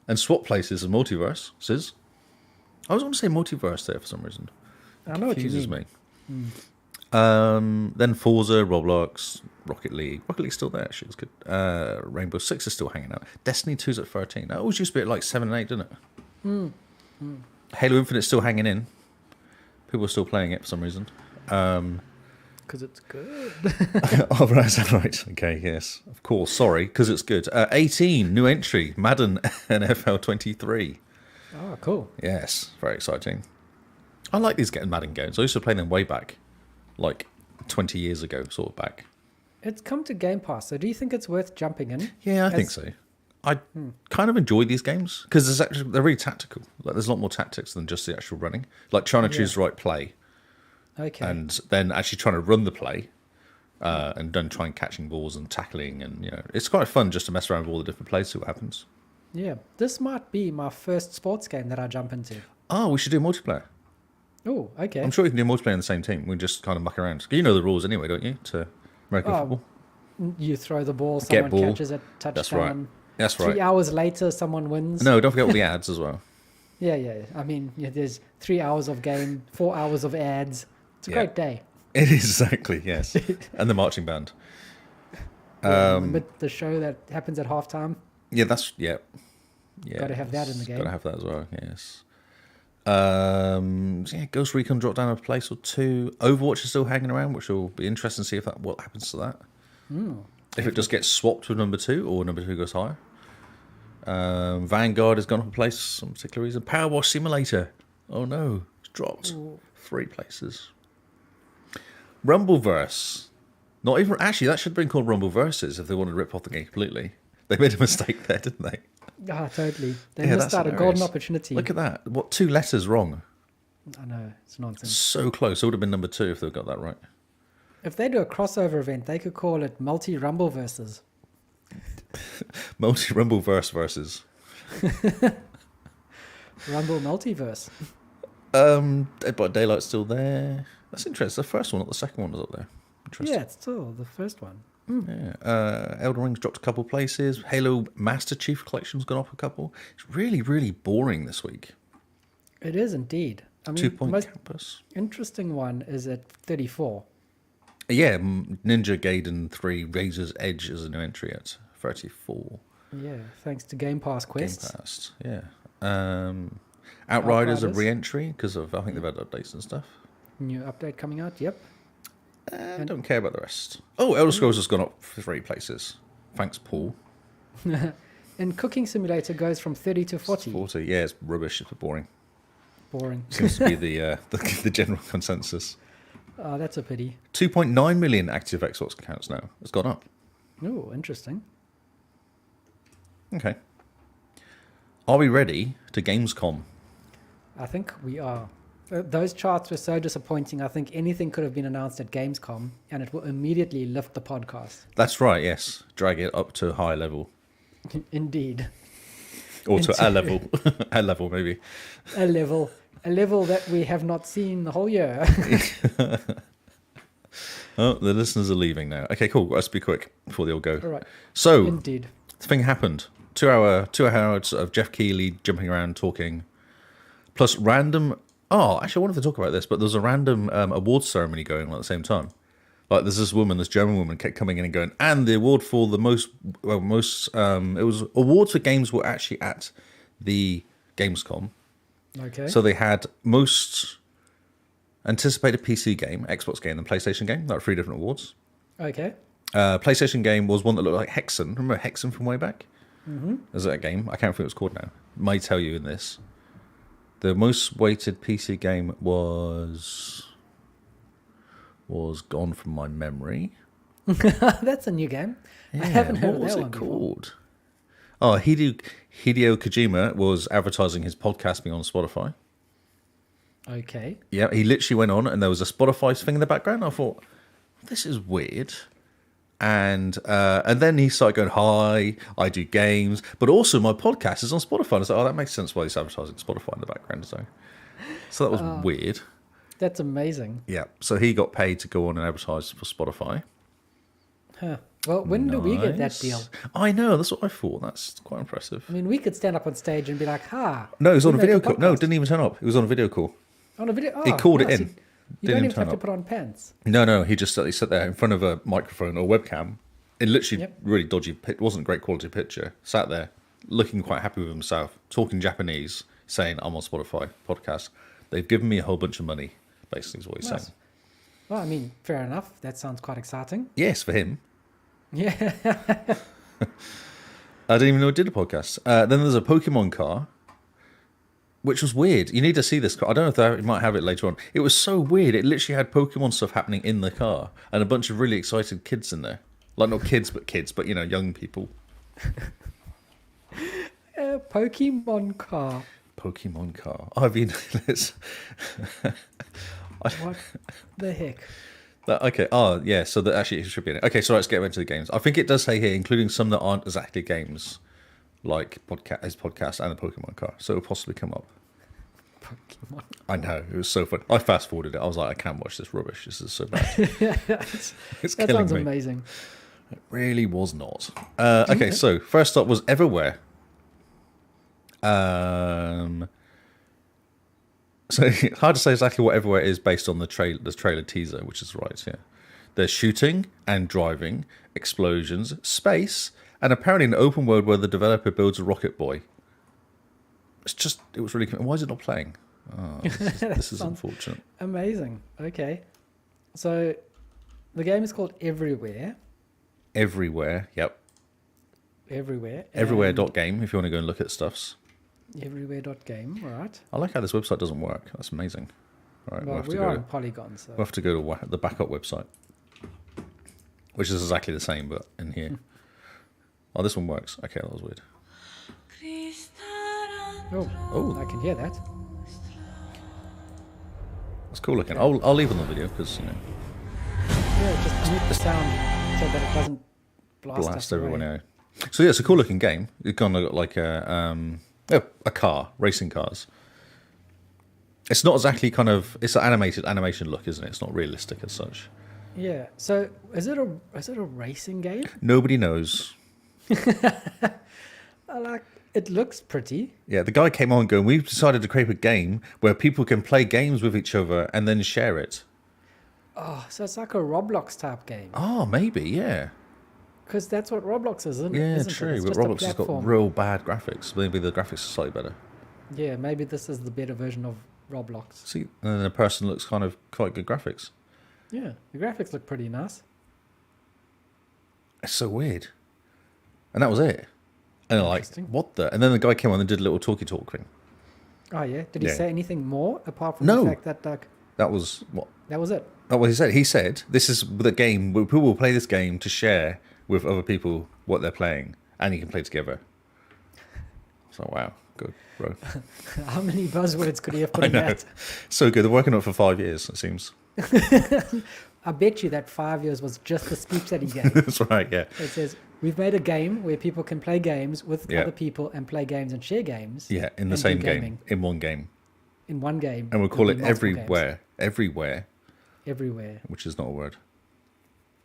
and swapped places in multiverse. I was going to say multiverse there for some reason. I know what you Confuses mean. me. Then Forza, Roblox, Rocket League. Rocket League's still there, actually. It's good. Rainbow Six is still hanging out. Destiny 2's at 13. That always used to be at like 7 and 8, didn't it? Halo Infinite's still hanging in. People are still playing it for some reason. Because it's good. Oh, right, is that right? Okay, yes. Of course, sorry, because it's good. 18, new entry, Madden NFL 23. Oh, cool. Yes, very exciting. I like these getting Madden games. I used to play them way back, like 20 years ago, sort of back. It's come to Game Pass, so do you think it's worth jumping in? Yeah, I think so. I kind of enjoy these games because they're really tactical. Like, there's a lot more tactics than just the actual running. Like trying to choose the right play Okay. and then actually trying to run the play and then trying catching balls and tackling. And, it's quite fun just to mess around with all the different plays, see what happens. Yeah. This might be my first sports game that I jump into. Oh, we should do multiplayer. Oh, okay. I'm sure we can do multiplayer in the same team. We just kind of muck around. You know the rules anyway, don't you, to American football? You throw the ball, Get someone ball. catches it, touchdown. That's right. That's 3 right. hours later, someone wins. No, don't forget all the ads as well. Yeah. I mean, there's 3 hours of game, 4 hours of ads. It's a Yeah. great day. It is exactly, yes. And the marching band. Remember the show that happens at halftime? Yeah, yeah. Gotta have that in the game. Gotta have that as well, yes. So yeah, Ghost Recon dropped down a place or 2. Overwatch is still hanging around, which will be interesting to see what happens to that. If it just gets swapped with number 2 or number 2 goes higher. Vanguard has gone up a place for some particular reason. Power Wash Simulator. Oh no, it's dropped 3 places. Rumbleverse. Not even actually. That should have been called Rumble Versus if they wanted to rip off the game completely. They made a mistake there, didn't they? Ah, totally. They Yeah, missed that's out a golden hilarious. opportunity. Look at that. What, 2 letters wrong? I know, it's nonsense. So close. It would have been number 2 if they got that right. If they do a crossover event, they could call it Multi-Rumble Versus. Rumbleverse versus. Rumble Multiverse. Dead by Daylight's still there. That's interesting. The first one, not the second one, was up there. Interesting. Yeah, it's still the first one. Yeah. Elden Ring's dropped a couple places. Halo Master Chief Collection's gone up a couple. It's really, really boring this week. It is indeed. I mean, 2 the Point most Campus. interesting one is at 34. Yeah, Ninja Gaiden 3 Razor's Edge is a new entry at 34. Yeah, thanks to Game Pass Game quests. Pass, yeah. Outriders a Outriders. re-entry because of I think they've had updates and stuff. New update coming out. Yep. And don't care about the rest. Oh, Elder Scrolls has gone up 3 places. Thanks, Paul. And Cooking Simulator goes from 30 to 40. 40, yeah, it's rubbish. It's boring. Boring. Seems to be the general consensus. Oh, that's a pity. 2.9 million active Xbox accounts now. It's gone up. Oh, interesting. Okay. Are we ready to Gamescom? I think we are. Those charts were so disappointing. I think anything could have been announced at Gamescom, and it will immediately lift the podcast. That's right, yes. Drag it up to a high level. Indeed. Or to a level. A level, maybe. A level that we have not seen the whole year. Oh, the listeners are leaving now. Okay, cool. Let's be quick before they all go. All right. So, Indeed. the thing happened. 2 hours of Jeff Keighley jumping around talking, plus random... Oh, actually, I wanted to talk about this, but there's a random awards ceremony going on at the same time. Like, there's this German woman, kept coming in and going, and the award for the most, it was awards for games were actually at the Gamescom. Okay. So they had most anticipated PC game, Xbox game, and PlayStation game. There were 3 different awards. Okay. PlayStation game was one that looked like Hexen. Remember Hexen from way back? Mm-hmm. Is that a game? I can't think what it's called now. May tell you in this. The most weighted PC game was gone from my memory. That's a new game. Yeah, I haven't heard of what that was one it before. called? Oh, Hideo Kojima was advertising his podcast being on Spotify. Okay. Yeah, he literally went on and there was a Spotify thing in the background. I thought, this is weird. And then he started going, hi, I do games, but also my podcast is on Spotify. And I was like, oh, that makes sense why he's advertising Spotify in the background. So that was weird. That's amazing. Yeah, so he got paid to go on and advertise for Spotify. Huh. Well, when do we get that Nice. deal? I know, that's what I thought. That's quite impressive. I mean, we could stand up on stage and be like, ha. No, it was on a we make video call. No, podcast. it didn't even turn up. It was on a video call. On a video? Oh, He called it nice. in. You Didn't don't even even have turn to up. put on pants. No, he just sat there in front of a microphone or webcam. It literally Yep. really dodgy. It wasn't a great quality picture. Sat there, looking quite happy with himself, talking Japanese, saying, I'm on Spotify podcast. They've given me a whole bunch of money, basically is what he's Nice. saying. Well, I mean, fair enough. That sounds quite exciting. Yes, for him. Yeah. I didn't even know he did a podcast. Then there's a Pokemon car, which was weird. You need to see this car. I don't know if you might have it later on. It was so weird. It literally had Pokemon stuff happening in the car and a bunch of really excited kids in there. Like, not kids, but young people. Pokemon car. Pokemon car. I mean, let's... What the heck? Okay. Oh, yeah. So that actually it should be in it. Okay. So let's get into the games. I think it does say here, including some that aren't exactly games, like his podcast and the Pokemon car. So it'll possibly come up. Pokemon. I know. It was so fun. I fast forwarded it. I was like, I can't watch this rubbish. This is so bad. It's That killing sounds me. amazing. It really was not. Okay. So first up was Everywhere. So hard to say exactly what Everywhere is based on the trailer teaser, which is right, yeah. There's shooting and driving, explosions, space, and apparently an open world where the developer builds a rocket boy. It was really... Why is it not playing? Oh, this is sounds unfortunate. Amazing. Okay. So the game is called Everywhere. Everywhere, yep. Everywhere. Everywhere.game if you want to go and look at stuffs. Everywhere.game, all right. I like how this website doesn't work. That's amazing. All right, Well, we are on Polygon, so... we'll have to go to the backup website, which is exactly the same, but in here. Oh, this one works. Okay, that was weird. Oh, I can hear that. It's cool looking. I'll leave it on the video because Yeah, just mute the sound so that it doesn't blast blast us everyone away. out. So yeah, it's a cool looking game. It's kind of got like a car, racing cars. It's not exactly it's an animation look, isn't it? It's not realistic as such. Yeah. So is it a racing game? Nobody knows. It looks pretty. Yeah, the guy came on going, we've decided to create a game where people can play games with each other and then share it. Oh, so it's like a Roblox type game. Oh, maybe, yeah. Because that's what Roblox is, isn't Yeah, it? true. It's But just a Roblox has got platform. real bad graphics. Maybe the graphics are slightly better. Yeah, maybe this is the better version of Roblox. See, and then the person looks kind of quite good graphics. Yeah, the graphics look pretty nice. It's so weird. And that was it. And like, Interesting. what the? And then the guy came on and did a little talky talk thing. Oh yeah, did he Yeah. say anything more apart from No. the fact that like That was what? that was it? Oh, what he said. He said, this is the game, people will play this game to share with other people what they're playing, and you can play together. So, wow. Good, bro. How many buzzwords could he have put I in know. that? So good. They're working on it for 5 years, it seems. I bet you that 5 years was just the speech that he gave. That's right, yeah. It says, we've made a game where people can play games with Yeah. other people and play games and share games. Yeah, in the and same do game, gaming in one game. In one game. And we'll There'll call be it multiple games. everywhere, Everywhere. which is not a word.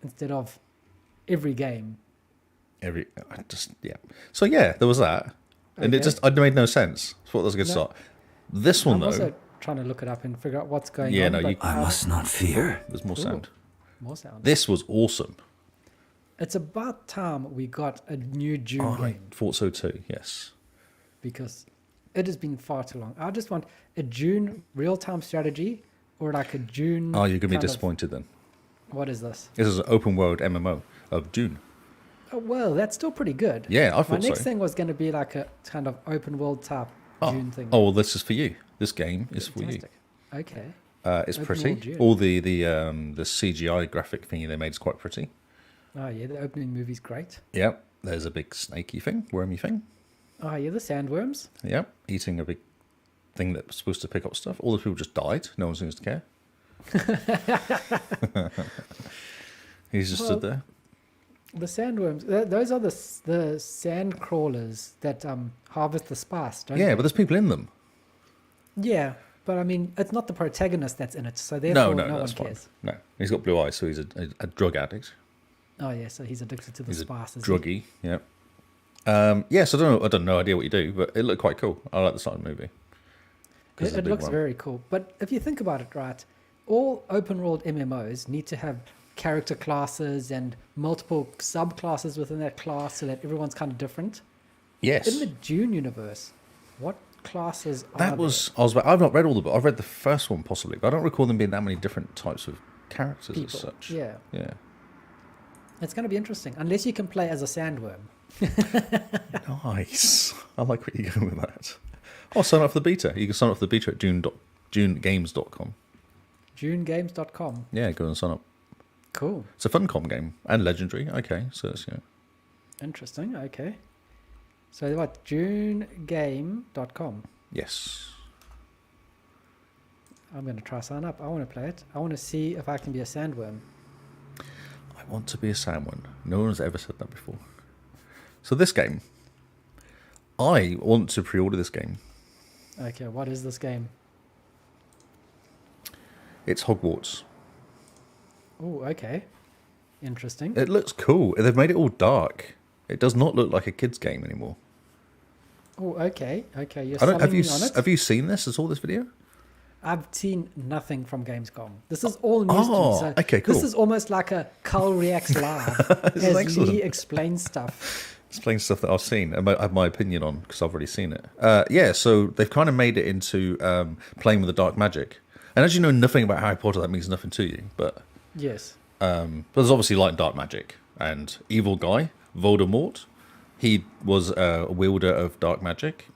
Instead of every game. Yeah. So, yeah, there was that. And it made no sense. I thought that was a good No. start. This one, I'm though, also trying to look it up and figure out what's going Yeah, on. no, but you- I must not fear. there's more Ooh. sound. More sound. This was awesome. It's about time we got a new June I game thought so too, yes. because it has been far too long. I just want a June real-time strategy or like a June. Oh, you're going to be kind of- disappointed then. What is this? This is an open world MMO of Dune. Oh, well, that's still pretty good. Yeah, I My thought next so. thing was going to be like a kind of open world type June thing. Oh, well, this is for you. This game is for you. Fantastic. Okay. It's Open pretty. world Dune. All the CGI graphic thingy they made is quite pretty. Oh yeah, the opening movie's great. Yep. There's a big snaky thing, wormy thing. Oh yeah, the sandworms. Yep. Eating a big thing that's supposed to pick up stuff. All the people just died. No one seems to care. He's just stood there. The sandworms. Those are the sand crawlers that harvest the spice, don't Yeah, they? but there's people in them. Yeah, but I mean, it's not the protagonist that's in it, so therefore No, no one that's fine. cares. No, he's got blue eyes, so he's a drug addict. Oh yeah, so he's addicted to the He's spice. a is he? druggie. Yeah. Yes, I don't know idea what you do, but it looked quite cool. I like the start of the movie. 'Cause it's a It big looks one. very cool. But if you think about it, right, all open world MMOs need to have character classes and multiple subclasses within that class so that everyone's kind of different. Yes. In the Dune universe, what classes are That was I've not read all the books. I've read the first one possibly, but I don't recall them being that many different types of characters people? as such. Yeah, Yeah. it's going to be interesting. Unless you can play as a sandworm. Nice. I like where you're going with that. Oh, sign up for the beta. You can sign up for the beta at junegames.com. JuneGames.com. Yeah, go and sign up. Cool. It's a Funcom game and legendary. Okay, so it's Interesting. Okay. So what? JuneGame.com. yes. I'm going to try sign up. I want to play it. I want to see if I can be a sandworm. I want to be a salmon. No one's ever said that before. So this game, I want to pre-order this game. Okay, what is this game? It's Hogwarts. Oh, okay. Interesting. It looks cool. They've made it all dark. It does not look like a kid's game anymore. Oh, okay. Okay, you're I don't. selling Have you me on it. have you seen this? Is all this video? I've seen nothing from Gamescom. This is all news to me. Oh, So okay, cool. This is almost like a Carl Reacts Live This is as excellent. Lee explains stuff. It's playing stuff that I've seen and I have my opinion on because I've already seen it. Yeah, so they've kind of made it into playing with the dark magic. And as you know nothing about Harry Potter, that means nothing to you. But Yes. there's obviously light and dark magic. And evil guy, Voldemort, he was a wielder of dark magic.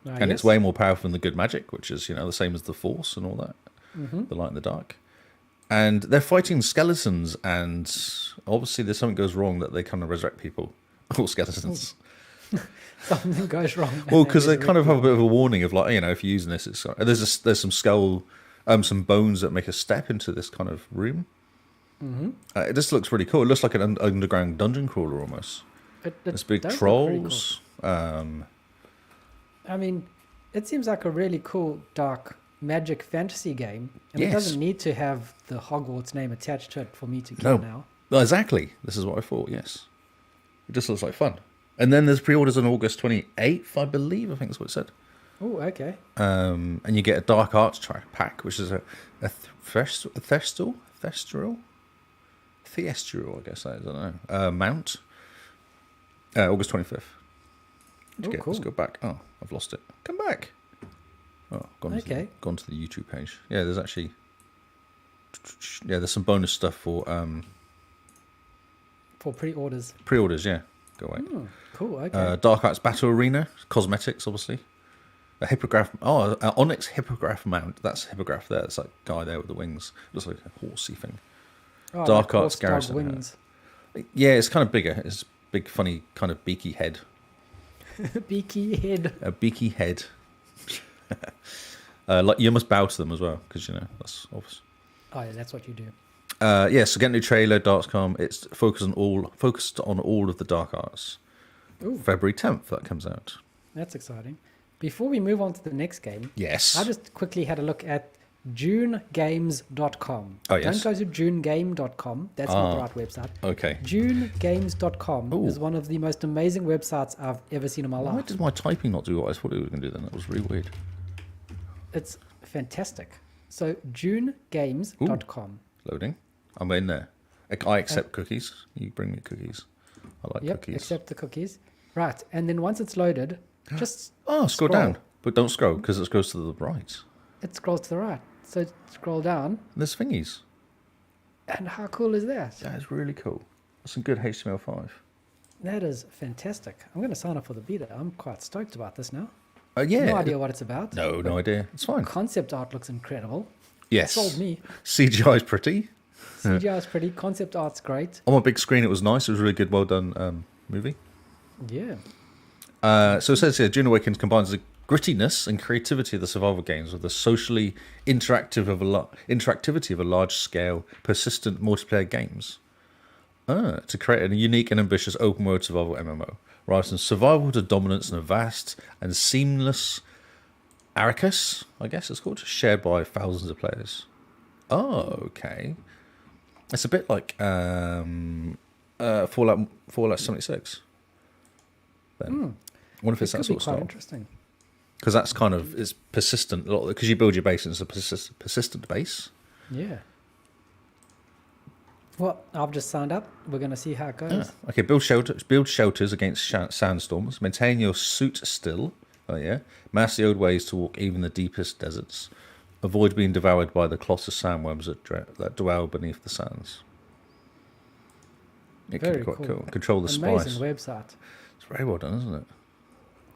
And it's way more powerful than the good magic, which is, the same as the Force and all that. The light and the dark. And they're fighting skeletons, and obviously there's something goes wrong that they kind of resurrect people. All skeletons. Something goes wrong. Well, because they kind of have a bit of a warning of like, if you're using this, it's there's some skull, some bones that make a step into this kind of room. It just looks really cool. It looks like an underground dungeon crawler almost. There's big does look pretty trolls. I mean, it seems like a really cool dark magic fantasy game, and it Yes. doesn't need to have the Hogwarts name attached to it for me to No. care now. Well, exactly. This is what I thought. Yes, it just looks like fun. And then there's pre-orders on August 28th, I believe. I think that's what it said. Oh, okay. And you get a Dark Arts pack, which is a thestral, I guess that is. I don't know. Mount. August 25th. Oh, cool. Let's go back. Oh, I've lost it. Come back. Oh, gone Okay. to the YouTube page. Yeah, there's actually Yeah, there's some bonus stuff for pre-orders. pre-orders. Yeah, go away. Cool. Okay. Dark Arts Battle Arena, cosmetics, obviously. A hippogriff. Oh, an Onyx hippogriff mount. That's a hippogriff there. It's like guy there with the wings. Looks like a horsey thing. Oh, Dark like Arts horse dog Garrison. wings. Yeah, it's kind of bigger. It's big, funny, kind of beaky head. Beaky head. A beaky head. Like you must bow to them as well, because that's obvious. Oh yeah, that's what you do. Yeah, so get a new trailer, Darkscom. It's focused on all of the Dark Arts. Ooh. February 10th that comes out. That's exciting. Before we move on to the next game, Yes. I just quickly had a look at junegames.com. Oh, yes. Don't go to junegame.com. That's not the right website. Okay. Junegames.com Ooh. is one of the most amazing websites I've ever seen in my Why life. did my typing not do what I thought it was going to do then? That was really weird. It's fantastic. So junegames.com. Loading. I'm in there. I accept cookies. You bring me cookies. I like Yep, cookies. accept the cookies. Right, and then once it's loaded, just Scroll down. But don't scroll, because it goes to the right. it scrolls to the right. So scroll down, There's thingies. and how cool is that? That is really cool. That's some good HTML5. That is fantastic. I'm going to sign up for the beta. I'm quite stoked about this now. Yeah. No idea what it's about. No idea. It's fine. Concept art looks incredible. Yes. Sold me. CGI is pretty. CGI is pretty. Concept art's great. On my big screen, it was nice. It was a really good, well done movie. Yeah. So it says here, Dune Awakens combines the grittiness and creativity of the survival games with the socially interactivity of a large-scale, persistent multiplayer games to create a unique and ambitious open-world survival MMO. Right, from survival to dominance in a vast and seamless Arrakis, I guess it's called, shared by thousands of players. Oh, okay. It's a bit like Fallout 76. Then. I wonder if it's It that could be sort of quite style. interesting. Because that's kind of, it's persistent a lot, because you build your base and it's a persistent base. Yeah. Well, I've just signed up. We're going to see how it goes. Yeah. Okay, build shelters against sandstorms. Maintain your suit still. Oh yeah. Master the old ways to walk even the deepest deserts. Avoid being devoured by the colossal sandworms that dwell beneath the sands. It Very can be quite cool. cool. Control the Amazing spice. website. It's very well done, isn't it?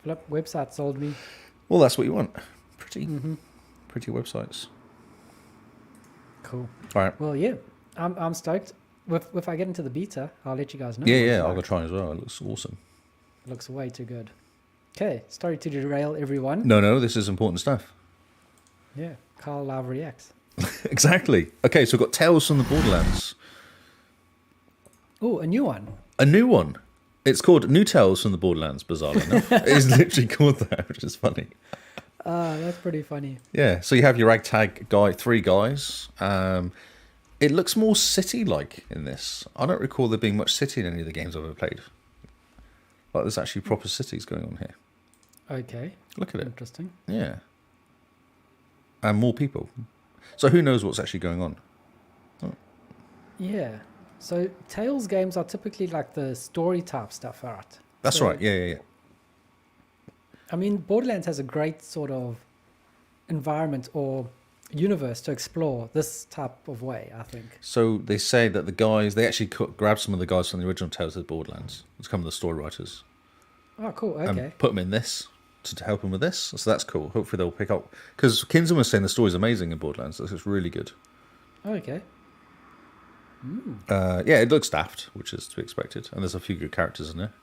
Flip, website sold me. Well, that's what you want. Pretty Mm-hmm. websites. Cool. All right. Well, yeah. I'm stoked. If I get into the beta, I'll let you guys know. Yeah, what I'll it's go like. try as well. It looks awesome. It looks way too good. Okay, sorry to derail everyone. No, this is important stuff. Yeah, Carl Live reacts. Exactly. Okay, so we've got Tales from the Borderlands. Oh, a new one. A new one. It's called New Tales from the Borderlands, bizarrely enough. It is literally called that, which is funny. That's pretty funny. Yeah, so you have your ragtag three guys. It looks more city-like in this. I don't recall there being much city in any of the games I've ever played. Like, there's actually proper cities going on here. Okay. Look at it. Interesting. Yeah. And more people. So who knows what's actually going on? Yeah. So Tales games are typically like the story type stuff, right? That's So, right. Yeah. I mean, Borderlands has a great sort of environment or universe to explore this type of way, I think. So they say that the guys, they actually grabbed some of the guys from the original Tales of the Borderlands. It's come the story writers. Oh, cool. Okay. And put them in this to help them with this. So that's cool. Hopefully they'll pick up. Because Kinsman was saying the story's amazing in Borderlands. It's really good. Okay. Yeah, it looks daft, which is to be expected. And there's a few good characters in there.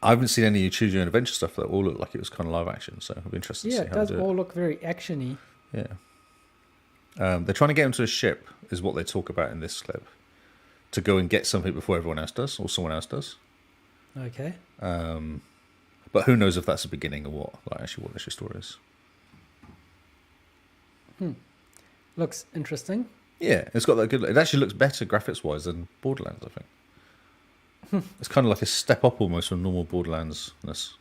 I haven't seen any choose your own adventure stuff that all look like it was kind of live action. So I'll be interested to Yeah, see it how does they do all look very actiony. it. Yeah. They're trying to get into a ship, is what they talk about in this clip. To go and get something before everyone else does, or someone else does. Okay. But who knows if that's the beginning or what, like actually what the story is. Looks interesting. Yeah, it's got that good. It actually looks better graphics wise than Borderlands, I think. It's kind of like a step up almost from normal Borderlands-ness.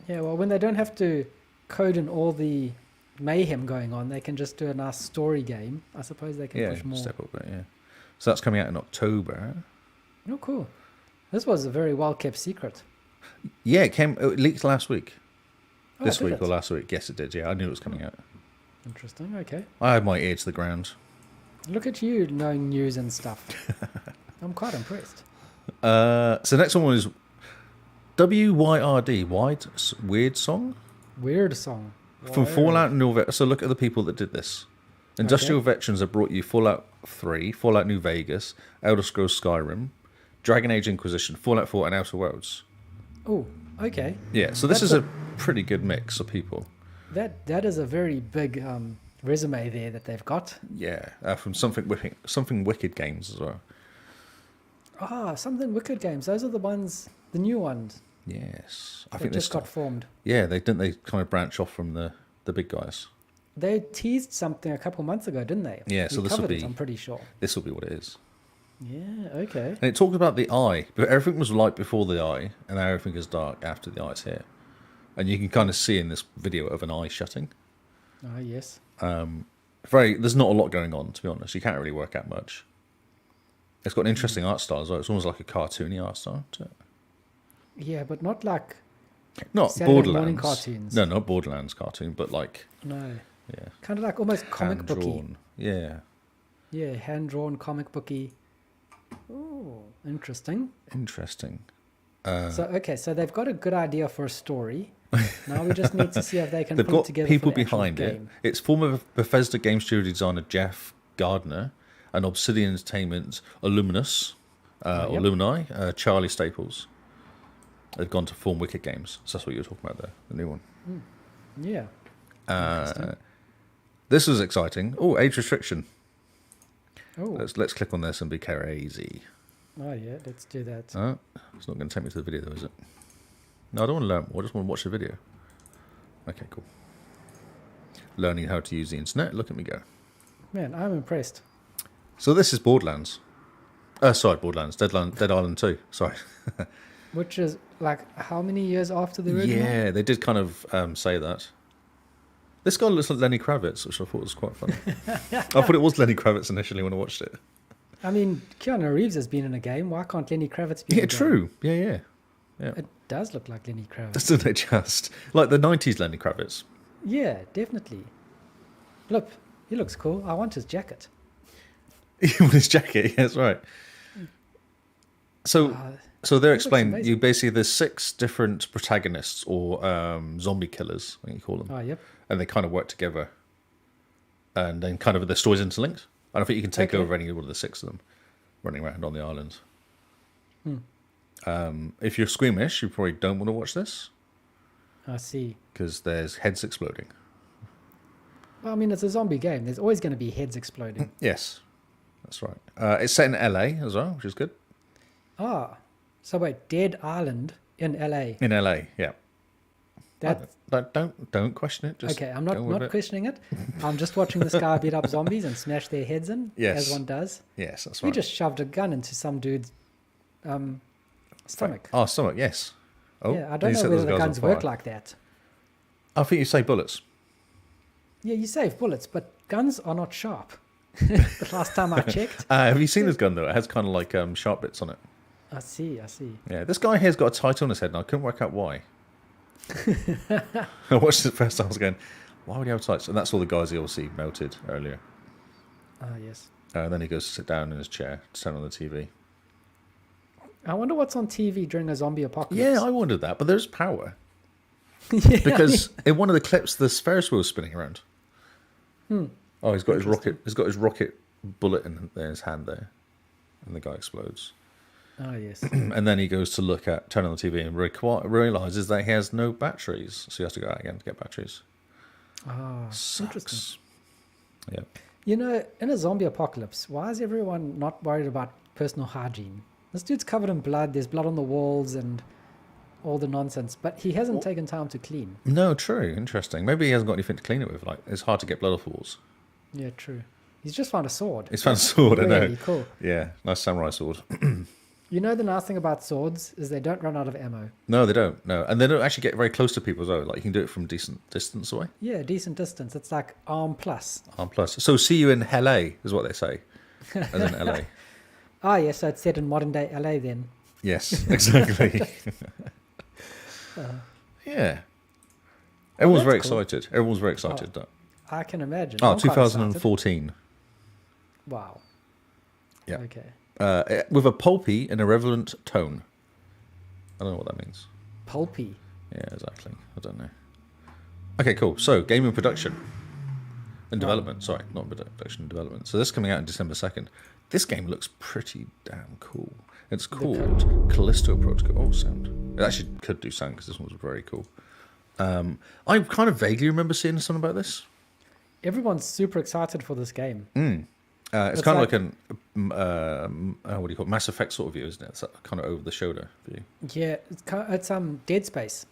Yeah, well, when they don't have to code in all the mayhem going on, they can just do a nice story game. I suppose they can Yeah, push more. step up a bit, yeah. So that's coming out in October. Oh, cool. This was a very well-kept secret. Yeah, it leaked last week. Oh, This did week it? or last week. Yes, it did. Yeah, I knew it was coming out. Interesting. Okay. I had my ear to the ground. Look at you knowing news and stuff. I'm quite impressed. So the next one is WYRD, Weird Song? Weird song. From Weird. Fallout New Vegas. So look at the people that did this. Industrial Veterans have brought you Fallout 3, Fallout New Vegas, Elder Scrolls Skyrim, Dragon Age Inquisition, Fallout 4, and Outer Worlds. Oh, okay. Yeah, so this That's is a pretty good mix of people. That is a very big resume there that they've got. Yeah, from Something Wicked Games as well. Ah, Something Wicked Games. Those are the new ones. Yes, I That think just got formed. Yeah, they kind of branch off from the big guys. They teased something a couple months ago, didn't they? Yeah, so we this will covered be. it, I'm pretty sure. This will be what it is. Yeah. Okay. And it talked about the eye, but everything was light before the eye, and now everything is dark after the eye's here. And you can kind of see in this video of an eye shutting. Ah, yes. There's not a lot going on, to be honest. You can't really work out much. It's got an interesting art style as well. It's almost like a cartoony art style to it. Yeah, but not like Not Saturday Borderlands. morning cartoons. No, not Borderlands cartoon, but like, no. yeah. Kind of like almost comic booky. Hand-drawn. Yeah. Yeah, hand-drawn comic booky. Oh, interesting. Interesting. So they've got a good idea for a story. Now we just need to see if they can They've put it got together people for the actual behind it. game. It's former Bethesda game studio designer Jeff Gardner and Obsidian Entertainment Illuminus, or Yep. Lumini, Charlie Staples. They've gone to form Wicked Games. So that's what you were talking about there, the new one. Yeah. This is exciting. Oh, age restriction. Oh. Let's click on this and be crazy. Oh yeah, let's do that. It's not going to take me to the video though, is it? No, I don't want to learn more. I just want to watch the video. Okay, cool. Learning how to use the internet. Look at me go. Man, I'm impressed. So this is Borderlands. Borderlands. Dead Island 2. Sorry. Which is like how many years after the original? Yeah, they did kind of say that. This guy looks like Lenny Kravitz, which I thought was quite funny. I thought it was Lenny Kravitz initially when I watched it. I mean, Keanu Reeves has been in a game. Why can't Lenny Kravitz be in Yeah, a game? true. Yeah. It does look like Lenny Kravitz. Doesn't it just? Like the 90s Lenny Kravitz. Yeah, definitely. Look, he looks cool. I want his jacket. With his jacket, yeah, that's right. So they're explaining, amazing. you basically, there's 6 different protagonists or zombie killers, I think you call them. Oh, yep. And they kind of work together. And then kind of the story's interlinked. And I think you can take Okay. over any one of the 6 of them running around on the island. If you're squeamish, you probably don't want to watch this I see. because there's heads exploding. Well, I mean, it's a zombie game. There's always going to be heads exploding. Yes, that's right. It's set in LA as well, which is good. Ah, so wait, Dead Island in LA. In LA, yeah. That Don't question it. Just okay? I'm go with not it. questioning it. I'm just watching this guy beat up zombies and smash their heads in, Yes. as one does. Yes, that's He right. just shoved a gun into some dude's stomach. Oh, stomach, yes. Oh, Yeah, I don't you know set whether those the guys on guns work fire. like that. I think you say bullets. Yeah, you save bullets, but guns are not sharp. The last time I checked. Have you seen this gun though? It has kind of like sharp bits on it. I see. Yeah, this guy here's got a title on his head, and I couldn't work out why. I watched it first time. I was going, why would he have tights? And that's all the guys he obviously melted earlier. Ah, yes. And then he goes to sit down in his chair to turn on the TV. I wonder what's on TV during a zombie apocalypse. Yeah, I wondered that, but there's power Yeah, because in one of the clips, this Ferris wheel is spinning around. Oh, he's got his rocket. He's got his rocket bullet in his hand there, and the guy explodes. Ah, yes. And then he goes to turn on the TV and realizes that he has no batteries, so he has to go out again to get batteries. Ah, interesting. Sucks. Yeah. You know, in a zombie apocalypse, why is everyone not worried about personal hygiene? This dude's covered in blood. There's blood on the walls and all the nonsense, but he hasn't taken time to clean. No, true. Interesting. Maybe he hasn't got anything to clean it with. Like, it's hard to get blood off the walls. Yeah, true. He's just found a sword. He's found a sword, I know. Really cool. Yeah, nice samurai sword. You know, the nice thing about swords is they don't run out of ammo. No, they don't. No, and they don't actually get very close to people as well. Like, you can do it from decent distance away. Yeah, decent distance. It's like arm plus. Arm plus. So, see you in LA is what they say. As in LA. Ah, yes, so it's set in modern day LA then. Yes, exactly. Yeah. Everyone's very that's cool. excited. Everyone's very excited. I can imagine. Oh, I'm quite excited. 2014. Wow. Yeah. Okay. With a pulpy and irreverent tone. I don't know what that means. Pulpy. Yeah, exactly. I don't know. Okay, cool. So, game in production and development. Sorry, not production and development. So this is coming out on December 2nd. This game looks pretty damn cool. It's called Callisto Protocol. Oh, sound. It actually could do sound because this one was very cool. I kind of vaguely remember seeing something about this. Everyone's super excited for this game. It's kind of like an what do you call it? Mass Effect sort of view, isn't it? It's kind of over the shoulder view. Yeah, it's Dead Space.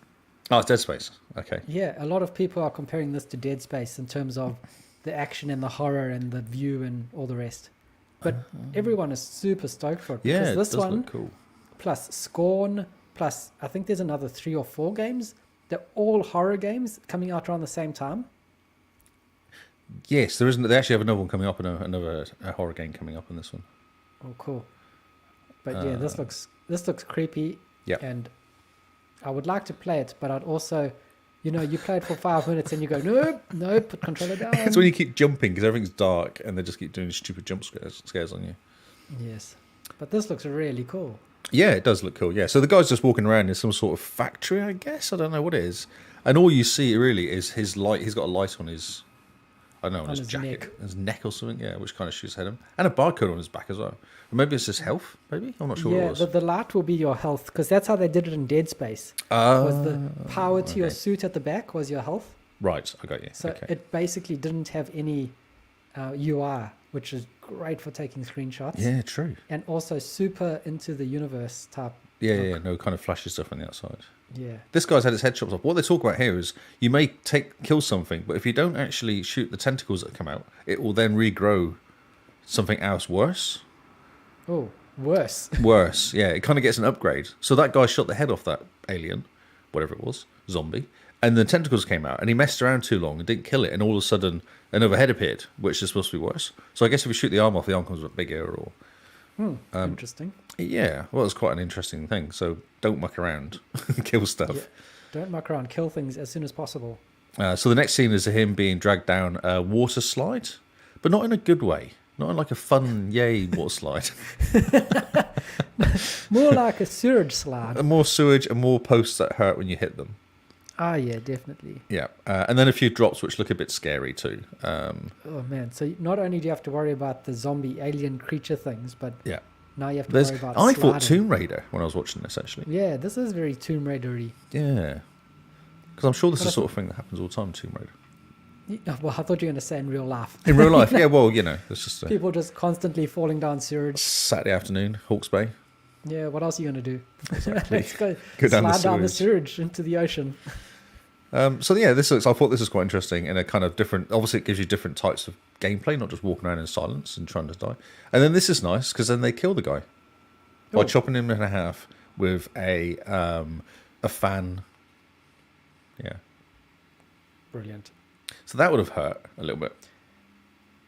Oh, it's Dead Space. Okay. Yeah, a lot of people are comparing this to Dead Space in terms of the action and the horror and the view and all the rest. But everyone is super stoked for it. Yeah, because it this does one, look cool. plus Scorn, plus I think there's another 3 or 4 games. They're all horror games coming out around the same time. Yes, there isn't. They actually have another one coming up and another horror game coming up in this one. Oh, cool. But yeah, this looks creepy. Yeah. And I would like to play it, but I'd also, you play it for 5 minutes and you go, no, put controller down. It's when you keep jumping because everything's dark and they just keep doing stupid jump scares on you. Yes. But this looks really cool. Yeah, it does look cool. Yeah, so the guy's just walking around in some sort of factory, I guess. I don't know what it is. And all you see really is his light. He's got a light on his, I don't know, on his jacket, his neck or something. Yeah, which kind of shoots at him, and a barcode on his back as well. Or maybe it's his health. Maybe I'm not sure. Yeah, what it was. the light will be your health because that's how they did it in Dead Space. Was the power to your suit at the back was your health. Right, I got you. So it basically didn't have any UI, which is great for taking screenshots. Yeah, true. And also super into the universe type. Yeah, no kind of flashy stuff on the outside. Yeah. This guy's had his head chopped off. What they talk about here is you may kill something, but if you don't actually shoot the tentacles that come out, it will then regrow something else worse. Oh, worse. Worse, yeah. It kind of gets an upgrade. So that guy shot the head off that alien, whatever it was, zombie, and the tentacles came out, and he messed around too long and didn't kill it, and all of a sudden another head appeared, which is supposed to be worse. So I guess if you shoot the arm off, the arm comes a bit bigger, or... Interesting. Yeah, well, it's quite an interesting thing. So don't muck around, kill stuff. Yeah. Don't muck around, kill things as soon as possible. So the next scene is him being dragged down a water slide, but not in a good way. Not in like a fun, yay water slide. More like a sewage slide. More sewage and more posts that hurt when you hit them. Ah, yeah, definitely. Yeah, and then a few drops which look a bit scary too. Oh man! So not only do you have to worry about the zombie alien creature things, but yeah, now you have to worry about. I thought Tomb Raider when I was watching this actually. Yeah, this is very Tomb Raider-y. Yeah, because I'm sure this is the sort of thing that happens all the time in Tomb Raider. Well, I thought you were going to say in real life. In real life, yeah. Well, it's just people just constantly falling down sewage. Saturday afternoon, Hawke's Bay. Yeah, what else are you going to do? Exactly. Let's go down down the sewage into the ocean. So yeah, I thought this was quite interesting and a kind of different. Obviously, it gives you different types of gameplay, not just walking around in silence and trying to die. And then this is nice because then they kill the guy by chopping him in half with a fan. Yeah, brilliant. So that would have hurt a little bit.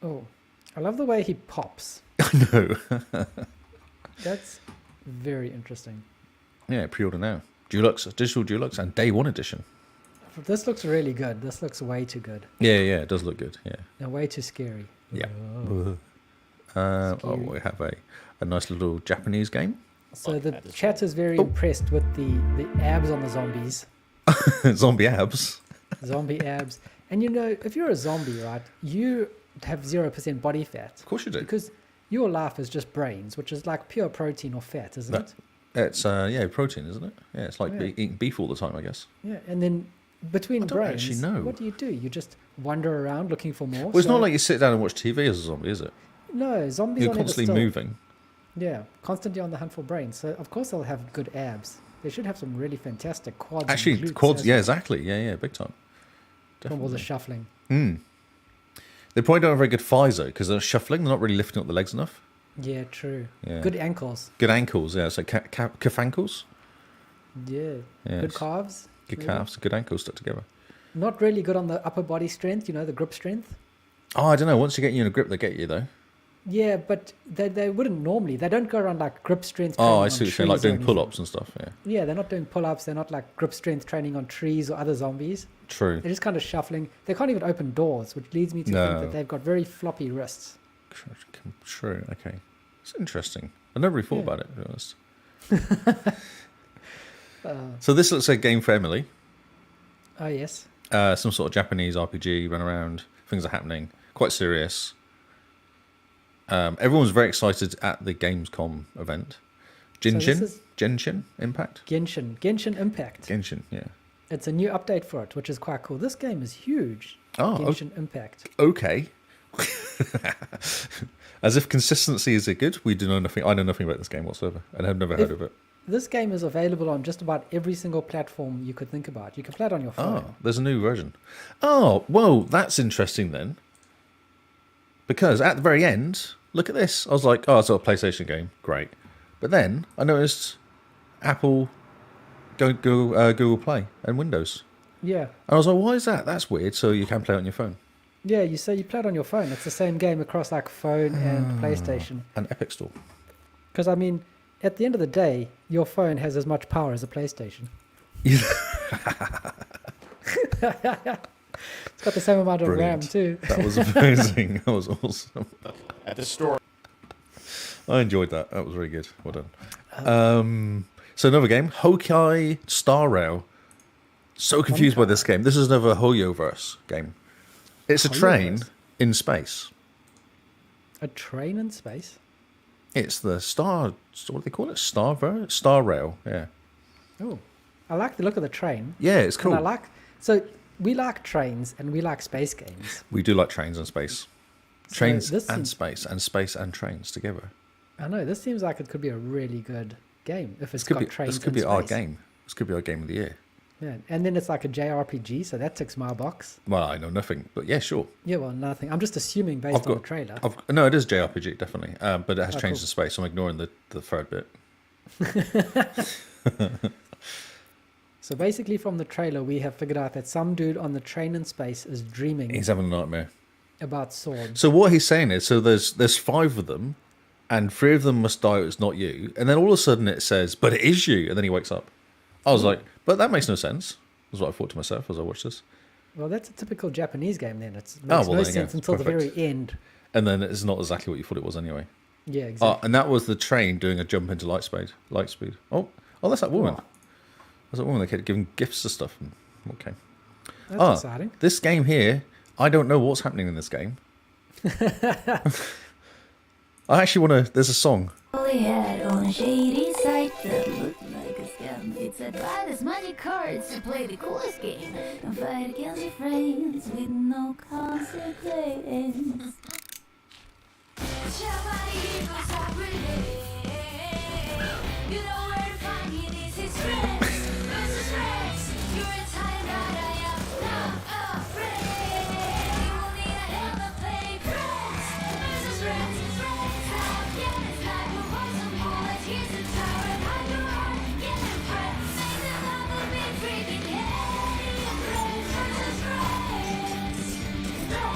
Oh, I love the way he pops. I know. That's very interesting. Yeah, pre-order now. Digital Deluxe, and Day 1 edition. This looks really good. This looks way too good. Yeah, it does look good. Yeah. And way too scary. Yeah. We have a nice little Japanese game. So the chat is very impressed with the abs on the zombies. Zombie abs. Zombie abs. And if you're a zombie, right, you have 0% body fat. Of course you do. Because your life is just brains, which is like pure protein or fat, isn't it? It's protein, isn't it? Yeah, it's like eating beef all the time, I guess. Yeah, and then between brains, actually know. What do? You just wander around looking for more. Well, it's not like you sit down and watch TV as a zombie, is it? No, zombies You're are constantly moving. Yeah, constantly on the hunt for brains. So of course they'll have good abs. They should have some really fantastic quads. Actually, and glutes quads. as Yeah, well. exactly. Yeah, big time. From all the shuffling. They probably don't have very good thighs though, because they're shuffling. They're not really lifting up the legs enough. Yeah, true. Yeah. Good ankles. Good ankles. Yeah, so calf ankles. Yeah. Good calves. Good calves. Good ankles stuck together. Not really good on the upper body strength. The grip strength. Oh, I don't know. Once you get you in a grip, they get you though. Yeah, but they wouldn't normally. They don't go around like grip strength training Oh, I on see what you're saying, like trees or doing anything. pull-ups and stuff, yeah. Yeah, they're not doing pull-ups. They're not like grip strength training on trees or other zombies. True. They're just kind of shuffling. They can't even open doors, which leads me to think No. that they've got very floppy wrists. True, okay. It's interesting. I never really thought about it, to be honest. So this looks like a game for Emily. Oh, yes. Some sort of Japanese RPG, run around, things are happening, quite serious. Everyone's very excited at the Gamescom event. Genshin Impact? Genshin Impact. Genshin, yeah. It's a new update for it, which is quite cool. This game is huge. Oh, Genshin Impact. Okay. As if consistency is good. We do know nothing. I know nothing about this game whatsoever, and have never heard of it. This game is available on just about every single platform you could think about. You can play it on your phone. Oh, there's a new version. Oh, well, that's interesting then. Because at the very end, look at this. I was like, oh, it's a PlayStation game. Great. But then I noticed Apple, Google Play and Windows. Yeah. And I was like, why is that? That's weird. So you can play it on your phone. Yeah, you say you play it on your phone. It's the same game across like phone and PlayStation. And Epic Store. Because, I mean, at the end of the day, your phone has as much power as a PlayStation. Yeah. It's got the same amount of RAM Brilliant. too. That was amazing. That was awesome. At the store. I enjoyed that. That was very good. Well done. So another game, Hokai Star Rail. So confused by this game. This is another Hoyoverse game. It's a train Hoyoverse? in space. A train in space? It's the Star. What do they call it? Star Rail. Yeah. Oh, I like the look of the train. Yeah, it's cool. And so we like trains and we like space games. We do like trains and space. Trains this and seems- space and trains together. I know, this seems like it could be a really good game if This it's could got be. trains This could in be our space. game. This could be our game of the year. Yeah, and then it's like a JRPG, so that ticks my box. Well, I know nothing, but yeah, sure. Yeah, well, nothing. I'm just assuming based on the trailer. No, it is JRPG definitely, but it has Oh, changed cool. the space. I'm ignoring the third bit. So basically, from the trailer, we have figured out that some dude on the train in space is dreaming He's having a nightmare. about swords. So what he's saying is, so there's 5 of them, and 3 of them must die. It's not you, and then all of a sudden it says, "But it is you," and then he wakes up. I was like, "But that makes no sense." Was what I thought to myself as I watched this. Well, that's a typical Japanese game then. It makes well, no there you sense go. until Perfect. the very end. And then it's not exactly what you thought it was anyway. Yeah, exactly. And that was the train doing a jump into light speed. Oh, that's that woman. Oh. That's that woman that kept giving gifts to stuff. Okay. That's exciting. This game here, I don't know what's happening in this game. I actually want to. There's a song. Only had on a shady site that looked like a scam. It said buy this magic cards to play the coolest game and fight against your friends with no consequence. You know where to find me, this is Rex. This is Rex. You're a time that I am not afraid. You will need a hand to play Rex. This is Rex. Rex. Yeah, it's like a poison bullet. Here's the tower. Hide your heart. Get it press. Make the love of me freaking yeah. Rex versus Rex. Rex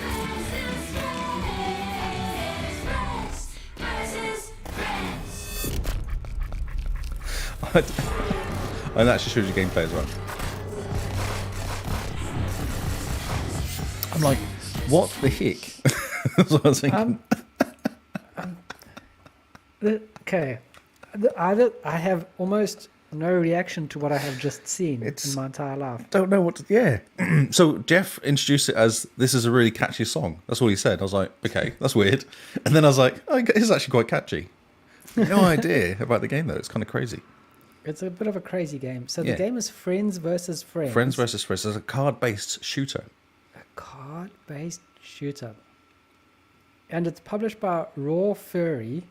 versus Rex. Rex versus Rex. And that actually shows you gameplay as well. I'm like, what the heck? That's what I was thinking. Okay. I have almost no reaction to what I have just seen in my entire life. Don't know what to. Yeah. So Jeff introduced it as this is a really catchy song. That's all he said. I was like, okay, that's weird. And then I was like, oh, it's actually quite catchy. No idea about the game though. It's kind of crazy. It's a bit of a crazy game. So Yeah. the game is Friends versus Friends. Friends versus Friends. It's a card-based shooter. A card-based shooter. And it's published by Raw Fury.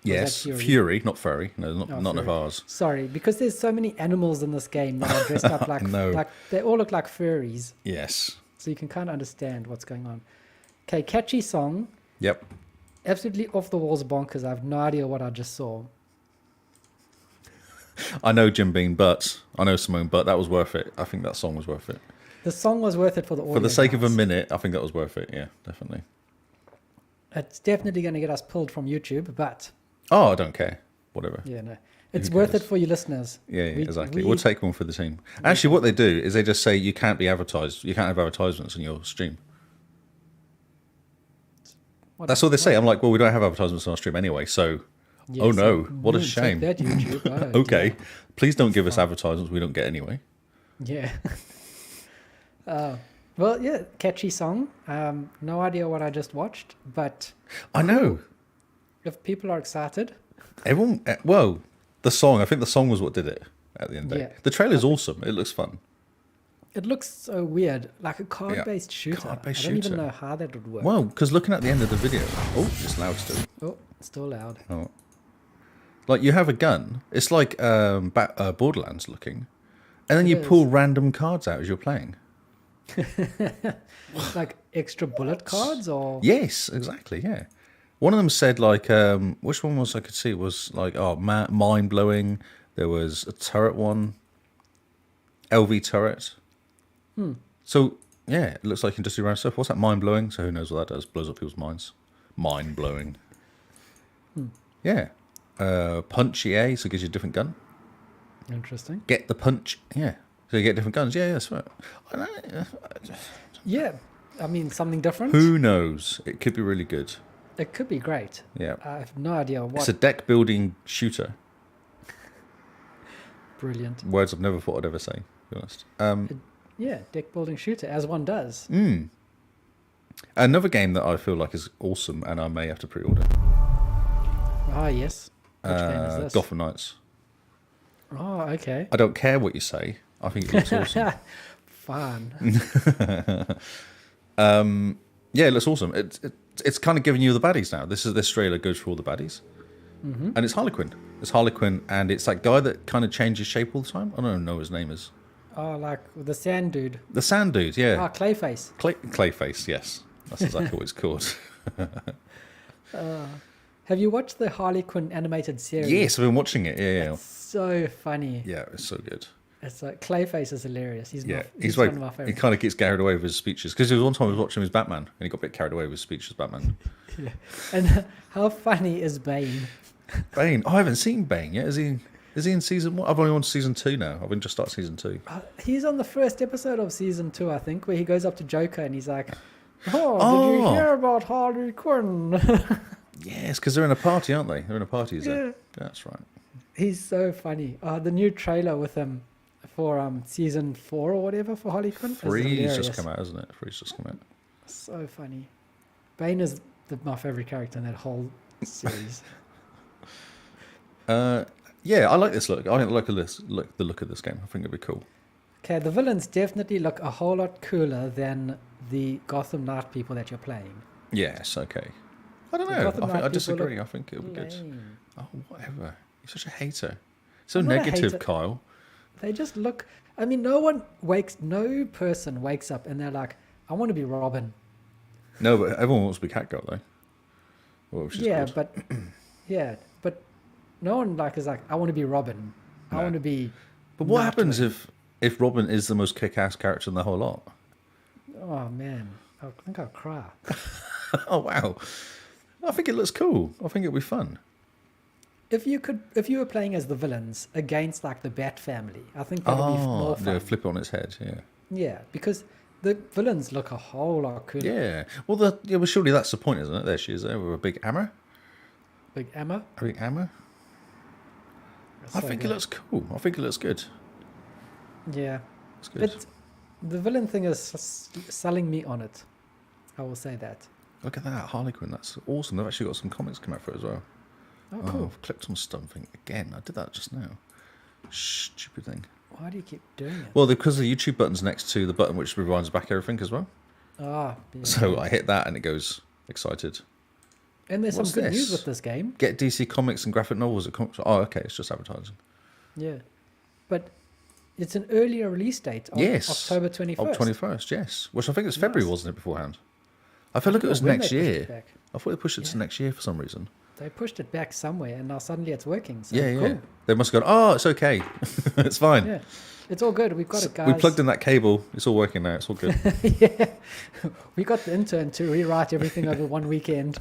Yes, that Fury? Fury, not Furry. No, not Oh, none of Fury. ours. Sorry, because there's so many animals in this game that are dressed up like, know. like they all look like furries. Yes. So you can kind of understand what's going on. Okay, catchy song. Yep. Absolutely off the walls bonkers. I have no idea what I just saw. I know Jim Beam, but I know Simone, but that was worth it. I think that song was worth it. The song was worth it for the audio. For the sake of a guys. minute, I think that was worth it. Yeah, definitely. It's definitely going to get us pulled from YouTube, but Oh, I don't care. Whatever. yeah, no. It's worth it for you listeners. Yeah, exactly. We'll take one for the team. Actually, what they do is they just say you can't be advertised. You can't have advertisements on your stream. That's all they say. I'm like, well, we don't have advertisements on our stream anyway, so... Yeah, oh so no, what a take shame. that, YouTube. Oh, Okay, dear. please don't give us advertisements we don't get anyway. Yeah. Well, yeah, catchy song. No idea what I just watched, but I know. if people are excited, Everyone, well, the song, I think the song was what did it at the end of the day. Yeah. The trailer's awesome. It looks fun. it looks so weird, like a card-based shooter. Card-based I don't even shooter. know how that would work. Well, because looking at the end of the video, oh, it's loud still. Oh, it's still loud. Oh. Like you have a gun. It's like Borderlands looking. And then It you is. pull random cards out as you're playing. Like extra bullet cards, or Yes, exactly, yeah. One of them said like, which one was I could see? It was like, oh, mind-blowing. There was a turret one. LV turret. So, yeah, it looks like you can just do random stuff. What's that? Mind-blowing. So who knows what that does? Blows up people's minds. Mind-blowing. Yeah. Punchy A, so it gives you a different gun. interesting. Get the punch. Yeah. So you get different guns. Yeah, that's right. I don't know. Yeah, I mean something different. Who knows? It could be really good. It could be great. Yeah. I have no idea what. It's a deck-building shooter. Brilliant. Words I've never thought I'd ever say, to be honest. Yeah, deck building shooter, as one does. Another game that I feel like is awesome and I may have to pre-order. Ah, yes. Which game is this? Gotham Knights. Oh, okay. I don't care what you say. I think it looks awesome. Fun. Yeah, it looks awesome. It's kind of giving you the baddies now. This trailer goes for all the baddies. And it's Harlequin. It's Harlequin, and it's that guy that kind of changes shape all the time. I don't even know what his name is. Oh, like the sand dude. The Sand Dude, yeah. Ah, Clayface. Clayface, yes. That's exactly what it's called. Have you watched the Harlequin animated series? Yes, I've been watching it. Yeah. So funny. Yeah, it's so good. It's like Clayface is hilarious. Yeah, he's like, one of my he favorites. kind of gets carried away with his speeches. Because there was one time I was watching his Batman, and he got a bit carried away with his speech as Batman. Yeah. And how funny is Bane? Bane. Oh, I haven't seen Bane yet. Is he in season 1? I've only on season 2 now. I've only just started season 2. He's on the first episode of season 2, I think, where he goes up to Joker and he's like, "Oh, did you hear about Harley Quinn?" Yes, because they're in a party, aren't they? They're in a party, is it? Yeah. That's right. He's so funny. The new trailer with him for season 4 or whatever for Harley Quinn. is 3's just hilarious. come out, hasn't it? 3's just come out. So funny. Bane is my favorite character in that whole series. Yeah, I like this look. I like the look of this game. I think it'd be cool. Okay, the villains definitely look a whole lot cooler than the Gotham Knight people that you're playing. Yes, okay. I don't The know. Gotham Knight I people disagree. look I think it'll be good. lame. Oh, whatever. You're such a hater. So I'm not a negative, hater. Kyle. They just look. I mean, no person wakes up and they're like, "I want to be Robin." No, but everyone wants to be Catgirl, though. Well, she's Yeah, good. but but no one is like, "I want to be Robin." I No. want to be. But what Nightwing." happens if Robin is the most kick-ass character in the whole lot? Oh man, I think I'll cry. Oh, wow. I think it looks cool. I think it'll be fun. If you were playing as the villains against like the Bat family, I think that would be more fun. yeah, flip it on its head, yeah. Yeah, because the villains look a whole lot cooler. Yeah. Well, well, surely that's the point, isn't it? There she is there with a big hammer. Big Emma. A big hammer. I So think good. it looks cool. I think it looks good. Yeah, It's good. but the villain thing is selling me on it. I will say that. Look at that, Harlequin. That's awesome. They've actually got some comics come out for it as well. Oh, Oh, cool. I've clicked on something again. I did that just now. Stupid thing. Why do you keep doing it? Well, because the YouTube button's next to the button which rewinds back everything as well. Ah, yeah. So I hit that and it goes excited. And there's some What's good news this? with this game. Get DC Comics and graphic novels. Oh, okay. It's just advertising. Yeah, but it's an earlier release date of Yes. October 21st. Oh, 21st, yes. Which I think it's February, Nice. wasn't it, beforehand? I feel like it was when next they pushed it year. back. I thought they pushed it to Yeah. next year for some reason. They pushed it back somewhere, and now suddenly it's working. So Yeah, cool. yeah. They must have gone, oh, it's okay. It's fine. Yeah, it's all good. We've got it, guys. We plugged in that cable. It's all working now. It's all good. Yeah, We got the intern to rewrite everything over one weekend.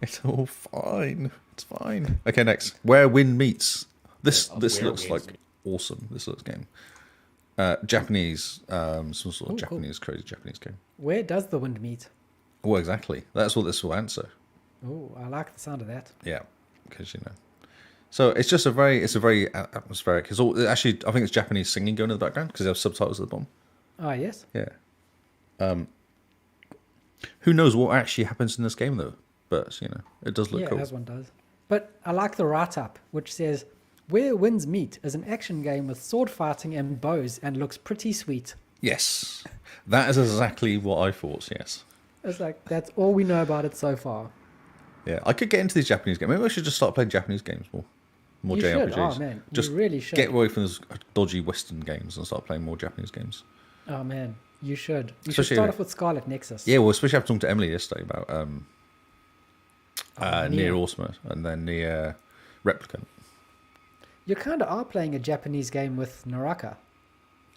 It's all fine. It's fine. Okay, next. Where Wind Meets. This Where looks Winds like Meet. awesome. This looks game. Japanese, some sort of Cool, cool. Japanese, crazy Japanese game. Where does the wind meet? Well, exactly. That's what this will answer. Oh, I like the sound of that. Yeah, because you know. So it's just a very atmospheric. It's all actually. I think it's Japanese singing going in the background because they have subtitles at the bottom. Oh, yes. Yeah. Who knows what actually happens in this game though? But you know, it does look Yeah, cool. as one does. But I like the write-up, which says, Where Winds Meet is an action game with sword fighting and bows and looks pretty sweet. Yes, that is exactly what I thought. Yes. It's like, that's all we know about it so far. Yeah, I could get into these Japanese games. Maybe I should just start playing Japanese games more You JRPGs. should. Oh, man. Just you really should. get away from those dodgy Western games and start playing more Japanese games. Oh, man. You should. You should Especially start if- off with Scarlet Nexus. Yeah, well, especially after talking to Emily yesterday about Nier. Near Automa and then Near Replicant. You kind of are playing a Japanese game with Naraka.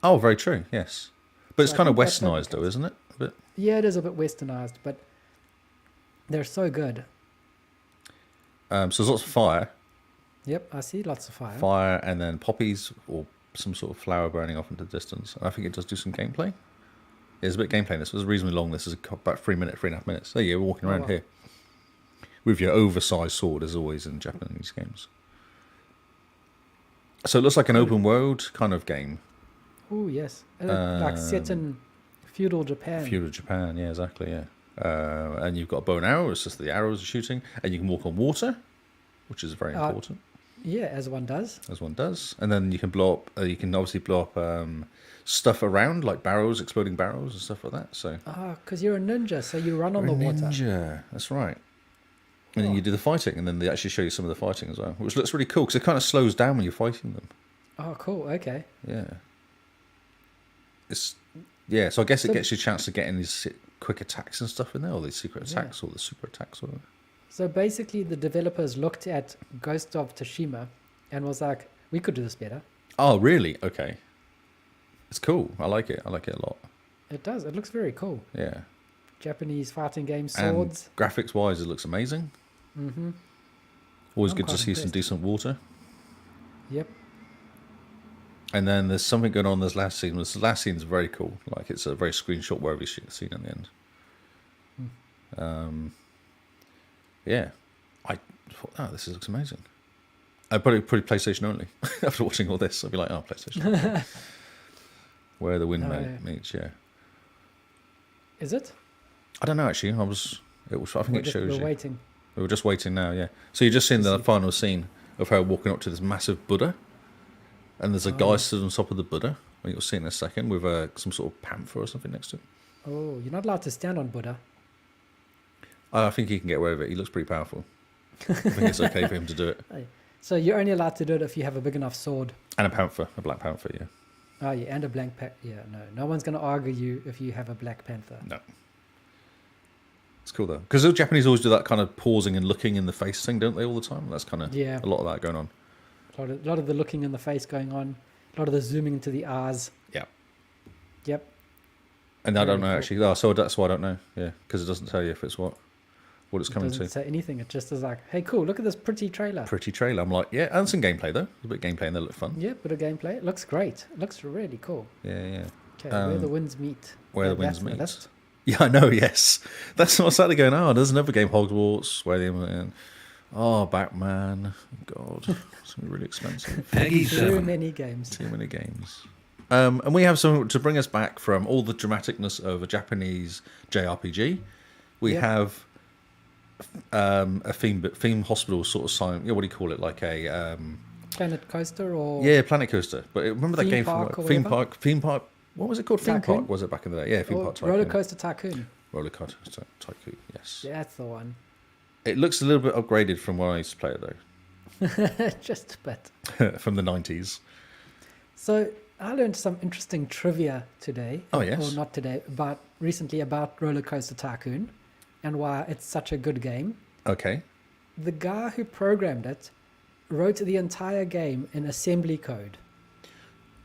Oh, very true. Yes, but it's So I kind of think that's westernized though, replicates. isn't it? A bit. Yeah, it is a bit westernized, but they're so good. So there's lots of fire, Yep, I see lots of fire. and then poppies or some sort of flower burning off into the distance. And I think it does do some gameplay. There's a bit of gameplay in this. It was reasonably long. This is about 3.5 minutes. There you go, walking Oh, around wow. here with your oversized sword, as always in Japanese games. So it looks like an open world kind of game. Oh, yes. Like set in feudal Japan. Feudal Japan, yeah, exactly, yeah. And you've got a bow and arrow. It's just the arrows are shooting, and you can walk on water, which is very important, Yeah, as one does. as one does. And then you can blow up. You can obviously blow up stuff around, like barrels, exploding barrels, and stuff like that. So Ah, because you're a ninja, so you run on You're the a water. ninja, that's right. And then Oh. you do the fighting, and then they actually show you some of the fighting as well, which looks really cool because it kind of slows down when you're fighting them. Oh, cool. Okay. Yeah. So I guess it So- gets you a chance to get in these quick attacks and stuff in there, or these secret Yeah. attacks, or the super attacks, or whatever. So basically, the developers looked at Ghost of Tsushima and was like, we could do this better. Oh, really? Okay. It's cool. I like it. I like it a lot. It does. It looks very cool. Yeah. Japanese fighting game, And swords. graphics-wise, it looks amazing. Mm-hmm. Always I'm good to quite see some impressed. decent water. Yep. And then there's something going on in this last scene. This last scene is very cool. Like, it's a very screenshot where we seen in the end. Yeah. I thought, oh, this looks amazing. I'd probably PlayStation only. After watching all this, I'd be like, oh, PlayStation. Where the wind Oh, yeah. meets, yeah. Is it? I don't know, actually. I think it shows we're you. waiting. We were just waiting now, yeah. So you're just seeing the final scene of her walking up to this massive Buddha, and there's a guy stood on top of the Buddha. I think you'll see in a second with some sort of panther or something next to him. Oh, you're not allowed to stand on Buddha. I think he can get away with it. He looks pretty powerful. I think it's okay for him to do it. So you're only allowed to do it if you have a big enough sword. And a panther, a black panther, yeah. Oh, yeah, and a blank Yeah, no one's going to argue you if you have a Black Panther. No. It's cool though, because the Japanese always do that kind of pausing and looking in the face thing, don't they? All the time. That's kind of Yeah. a lot of that going on. A lot of the looking in the face going on. A lot of the zooming into the eyes. Yeah. Yep. And I don't know Very cool. actually. Oh, so that's why I don't know. Yeah, because it doesn't tell you if it's what it's It coming doesn't to. say anything. It just is like, hey, cool, look at this pretty trailer. Pretty trailer. I'm like, yeah, and some gameplay though. There's a bit of gameplay and they look fun. Yeah, bit of gameplay. It looks great. It looks really cool. Yeah, yeah. Okay, where the Um, winds meet. Where the That's winds meet. list. Yeah, I know. Yes, that's what I started going. Oh, there's another game, Hogwarts, where they. Oh, Batman. God, it's gonna be really expensive. Peggy Too 7. many games. Too many games. And we have some to bring us back from all the dramaticness of a Japanese JRPG. We Yeah. have a theme hospital sort of sign. Yeah, what do you call it? Like a Planet Coaster or yeah, Planet Coaster. But remember that Theme game park from or theme whatever? park. What was it called? Theme Tycoon? park was it back in the day? Yeah, theme or park. Tycoon. Roller Coaster Tycoon. Roller Coaster Tycoon. Yes. That's the one. It looks a little bit upgraded from when I used to play it though, Just a bit. from the 90s. So I learned some interesting trivia today. Oh, yes. Or not today, but recently about Roller Coaster Tycoon and why it's such a good game. Okay. The guy who programmed it wrote the entire game in assembly code.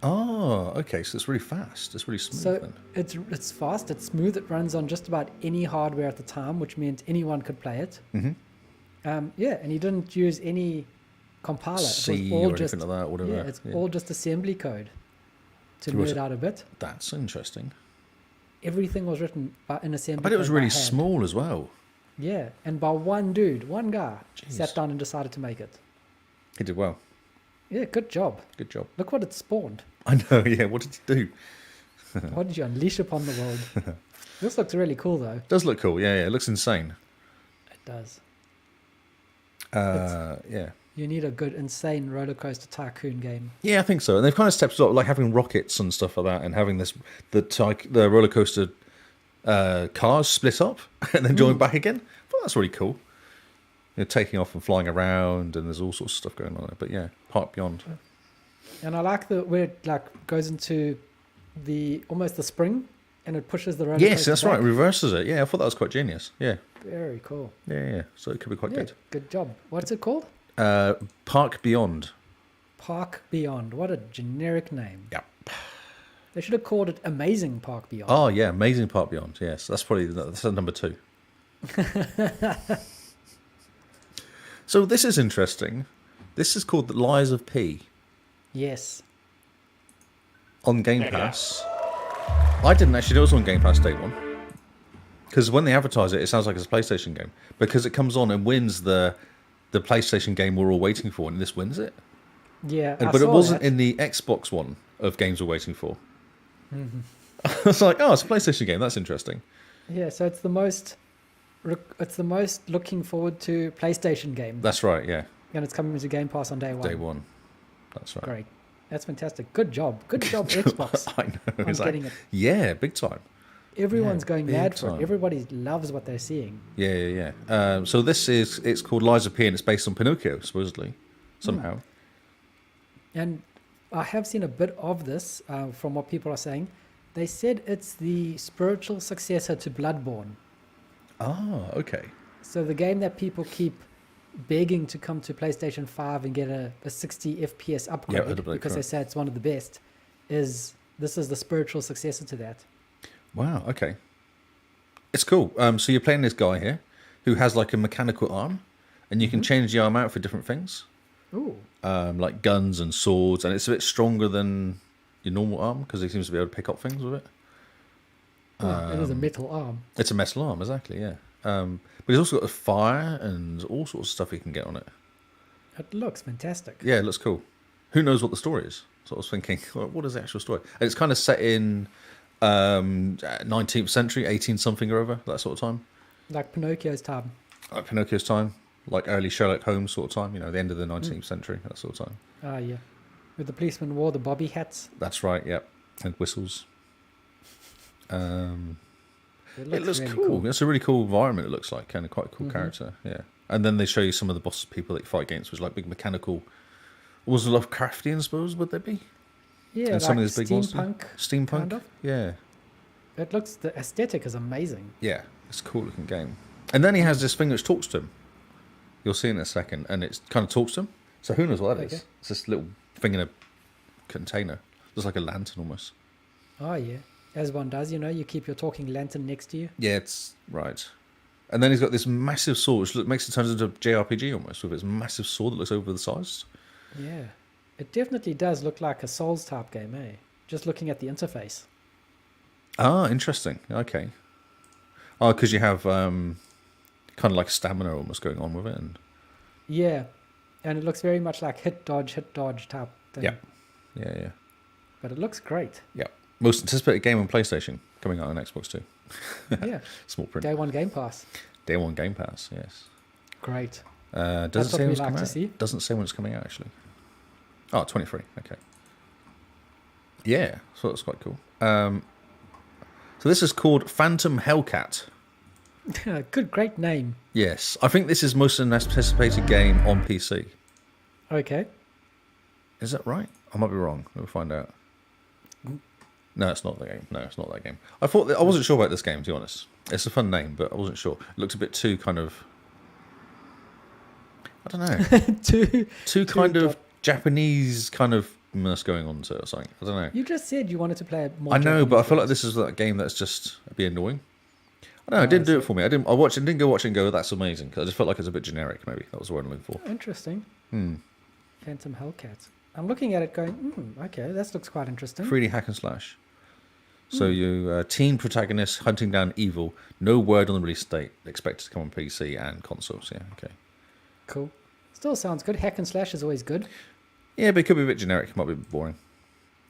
Oh, okay. So it's really fast. It's really smooth. So Then. it's fast, it's smooth, it runs on just about any hardware at the time, which meant anyone could play it. Yeah, and he didn't use any compiler. C it was all or just anything like that. Whatever. yeah, it's all just assembly code. To Was nerd it- out a bit, That's interesting. everything was written in assembly. I bet it was code by really hand. small as well. Yeah, and by one dude, one guy, Jeez. sat down and decided to make it. He did well. Yeah, good job. Good job. Look what it spawned. I know. Yeah. What did he do? What did you unleash upon the world? This looks really cool, though. Does look cool. Yeah. Yeah. It looks insane. It does. Yeah. You need a good, insane roller coaster tycoon game. Yeah, I think so. And they've kind of stepped it up, like having rockets and stuff like that, and having the roller coaster cars split up and then join back again. Well, that's really cool. You're taking off and flying around, and there's all sorts of stuff going on there. But yeah, Park Beyond. And I like where it goes into almost the spring, and it pushes the roller coaster. Yes, that's right. back. It reverses it. Yeah, I thought that was quite genius. Yeah, Very cool. yeah. So it could be quite Yeah, good job. What's it called? good. Park Beyond. Park Beyond. What a generic name. Yeah. They should have called it Amazing Park Beyond. Oh yeah, Amazing Park Beyond. Yes, that's number 2. So this is interesting. This is called The Lies of P. Yes. On Game Pass. I didn't actually know it was on Game Pass day one. Because when they advertise it, it sounds like it's a PlayStation game. Because it comes on and wins the PlayStation game we're all waiting for, and this wins it. Yeah. But it saw wasn't that. in the Xbox one of games we're waiting for. I was like, oh, it's a PlayStation game. That's interesting. Yeah, so it's the most looking forward to PlayStation game, That's right, yeah. and it's coming to Game Pass on day one. Day one. That's right. Great, that's fantastic. Good job, Xbox. I know. on It's like, getting it. yeah, big time. Everyone's Yeah, going big mad for time. it. Everybody loves what they're seeing. Yeah. So it's called Lies of P, and it's based on Pinocchio, supposedly, somehow. And I have seen a bit of this from what people are saying. They said it's the spiritual successor to Bloodborne. Oh, okay. So the game that people keep begging to come to PlayStation 5 and get a 60 FPS upgrade heard of that, because they correct. say it's one of the best, this is the spiritual successor to that. Wow, okay. It's cool. So you're playing this guy here who has like a mechanical arm, and you can change the arm out for different things, Ooh. like guns and swords, and it's a bit stronger than your normal arm because he seems to be able to pick up things with it. Well, it is a metal arm. It's a metal arm, exactly, yeah. But he's also got a fire and all sorts of stuff he can get on it. It looks fantastic. Yeah, it looks cool. Who knows what the story is? So I was thinking, well, what is the actual story? And it's kind of set in 19th century, 18 something or other, that sort of time. Like Pinocchio's time. Like Pinocchio's time, like early Sherlock Holmes sort of time, the end of the 19th century, that sort of time. Ah, yeah. With the policeman wore the bobby hats. That's right, yep. And whistles. It looks really cool. It's a really cool environment, it looks like, and quite a cool character, yeah. And then they show you some of the boss people that you fight against, which like big mechanical. Was it Lovecraftian, I suppose, would they be? Yeah, And like some of these big monsters? steampunk. Steampunk? kind of. Yeah. The aesthetic is amazing. Yeah, it's a cool looking game. And then he has this thing which talks to him. You'll see in a second, and it kind of talks to him. So who knows what that is? Okay. It's this little thing in a container. Looks like a lantern almost. Oh, yeah. As one does, you keep your talking lantern next to you. Yeah, it's right. And then he's got this massive sword, which makes it turn into a JRPG almost, with its massive sword that looks over the sides. Yeah. It definitely does look like a Souls type game, eh? Just looking at the interface. Ah, interesting. Okay. Oh, because you have kind of like stamina almost going on with it. And Yeah. And it looks very much like hit dodge type thing. yeah. But it looks great. Yeah. Most anticipated game on PlayStation, coming out on Xbox too. Yeah. Small print. Day one Game Pass. Day one Game Pass, yes. Great. Doesn't That's say what when we it's like coming to out. see. Doesn't say when it's coming out actually. Oh, 23. Okay. Yeah, so that's quite cool. So this is called Phantom Hellcat. Great name. Yes, I think this is most anticipated game on PC. Okay. Is that right? I might be wrong. We'll find out. No, it's not the game. No, it's not that game. I wasn't sure about this game, to be honest. It's a fun name, but I wasn't sure. It looked a bit too kind of, I don't know, too kind of Japanese kind of mess going on to it or something. I don't know. You just said you wanted to play more. I know, JRPG but I feel like games. this is that game that's just a bit annoying. I don't know. It didn't do it for me. I didn't. I watched it. Didn't go watch it and go, "That's amazing." 'Cause I just felt like it's a bit generic. Maybe that was what I'm looking for. Interesting. Hmm. Phantom Hellcat. I'm looking at it going, okay, that looks quite interesting. 3D hack and slash. So you teen protagonist hunting down evil. No word on the release date. Expected to come on PC and consoles. Yeah. Okay. Cool. Still sounds good. Hack and slash is always good. Yeah, but it could be a bit generic. It might be boring.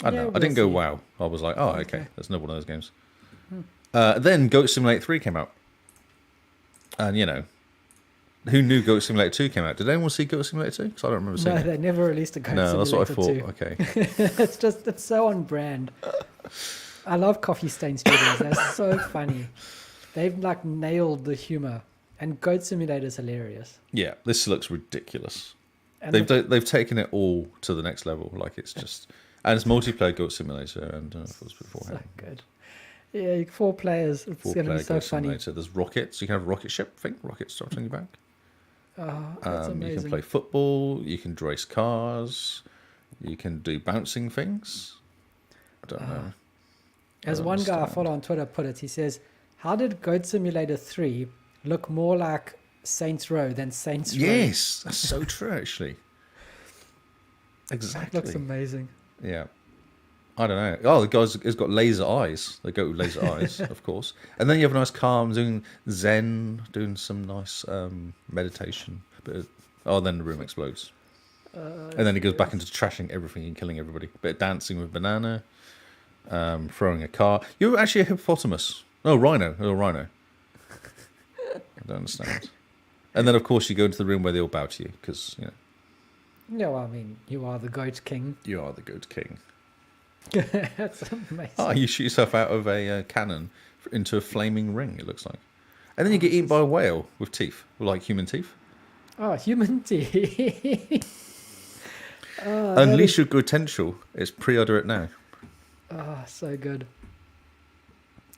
I don't Yeah, know. I we'll didn't go see. wow. I was like, oh, okay. Okay. There's no one of those games. Then Goat Simulator 3 came out. And, you know, who knew Goat Simulator 2 came out? Did anyone see Goat Simulator 2? Because I don't remember seeing No, it. they never released a Goat No, that's what I Simulator thought. 2. Okay. It's so on brand. I love Coffee Stain Studios. That's so funny. They've like nailed the humor, and Goat Simulator is hilarious. Yeah, this looks ridiculous. And They've taken it all to the next level. Like, it's just... And it's multiplayer Goat Simulator, and of course so beforehand. good. Yeah, 4 players. It's going to Four-player be so Goat funny. Simulator. There's rockets. You can have a rocket ship thing. Rockets dropped on your back. That's You amazing. can play football. You can race cars. You can do bouncing things. I don't know. As I one guy I understand. follow on Twitter put it, he says, "How did Goat Simulator 3 look more like Saints Row than Saints Row?" Yes, that's so true, actually. That Exactly. looks amazing. Yeah. I don't know. Oh, the guy's has got laser eyes. They go with laser eyes, of course. And then you have a nice calm, doing Zen, doing some nice meditation. Then the room explodes. And then he goes back into trashing everything and killing everybody. Bit of dancing with banana, throwing a car. You're actually a hippopotamus. Oh, rhino. Oh, rhino. I don't understand. And then, of course, you go into the room where they all bow to you because, you know, No, I mean, you are the Goat King. you are the goat king. That's amazing. Oh, you shoot yourself out of a cannon into a flaming ring, it looks like. And then you get eaten by a whale with teeth, like human teeth. Oh, human teeth. Oh, that Unleash is- your potential. It's pre-order it now. Oh, so good.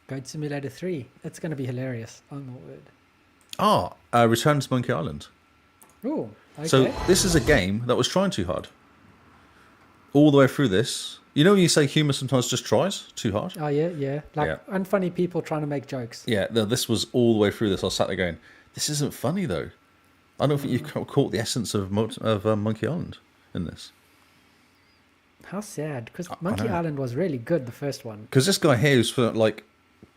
Goat Simulator 3. It's going to be hilarious. Oh, my word. Return to Monkey Island. Oh, okay. So this is a game that was trying too hard. All the way through this. You know when you say humour sometimes just tries too hard? Oh, yeah. Like Yeah. unfunny people trying to make jokes. Yeah, this was all the way through this. I was sat there going, this isn't funny though. I don't think you've caught the essence of Monkey Island in this. How sad. Because I Monkey know. Island was really good, the first one. Because this guy here who's like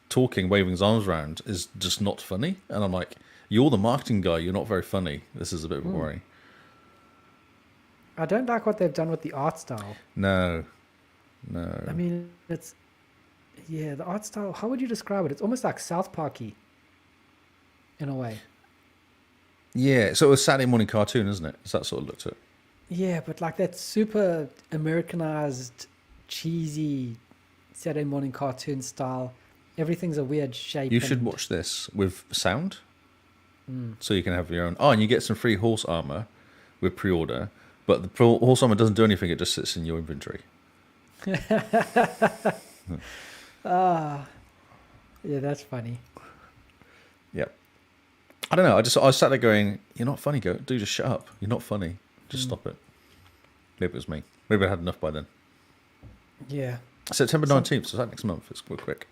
talking, waving his arms around is just not funny. And I'm like, you're the marketing guy. You're not very funny. This is a bit of a worry. I don't like what they've done with the art style. No. I mean, it's... Yeah, the art style, how would you describe it? It's almost like South Parky, in a way. Yeah, so it was Saturday morning cartoon, isn't it? Is that sort of looked at? Yeah, but like that super Americanized, cheesy Saturday morning cartoon style. Everything's a weird shape. You should and- watch this with sound. So you can have your own. Oh, and you get some free horse armor with pre-order. But the horse armor doesn't do anything. It just sits in your inventory. Yeah, that's funny. Yep. I don't know. I was sat there going, "You're not funny, Goat. Do just shut up. You're not funny. Just stop it." Maybe it was me. Maybe I had enough by then. Yeah, September 19th. So that next month. It's quick.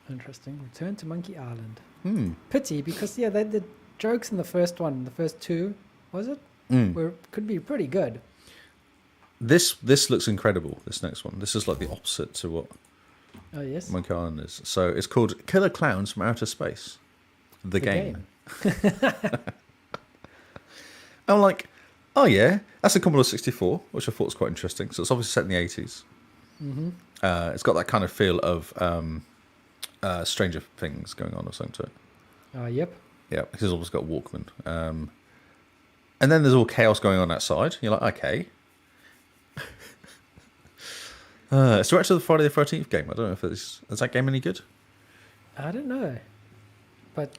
interesting. Return to Monkey Island. Hmm. Pity, because yeah, the jokes in the first one, the first two, was it? Could be pretty good. This looks incredible. This next one. This is like the opposite to what Oh yes. Monkey Island is. So it's called Killer Clowns from Outer Space. The game. I'm like, oh yeah, that's a Commodore 64, which I thought was quite interesting. So it's obviously set in the 80s. Mm-hmm. It's got that kind of feel of Stranger Things going on or something to it. Oh yep. Yeah, because it's always got Walkman. And then there's all chaos going on outside. You're like, okay. It's directed the Friday the 13th game. I don't know if is that game any good? I don't know, but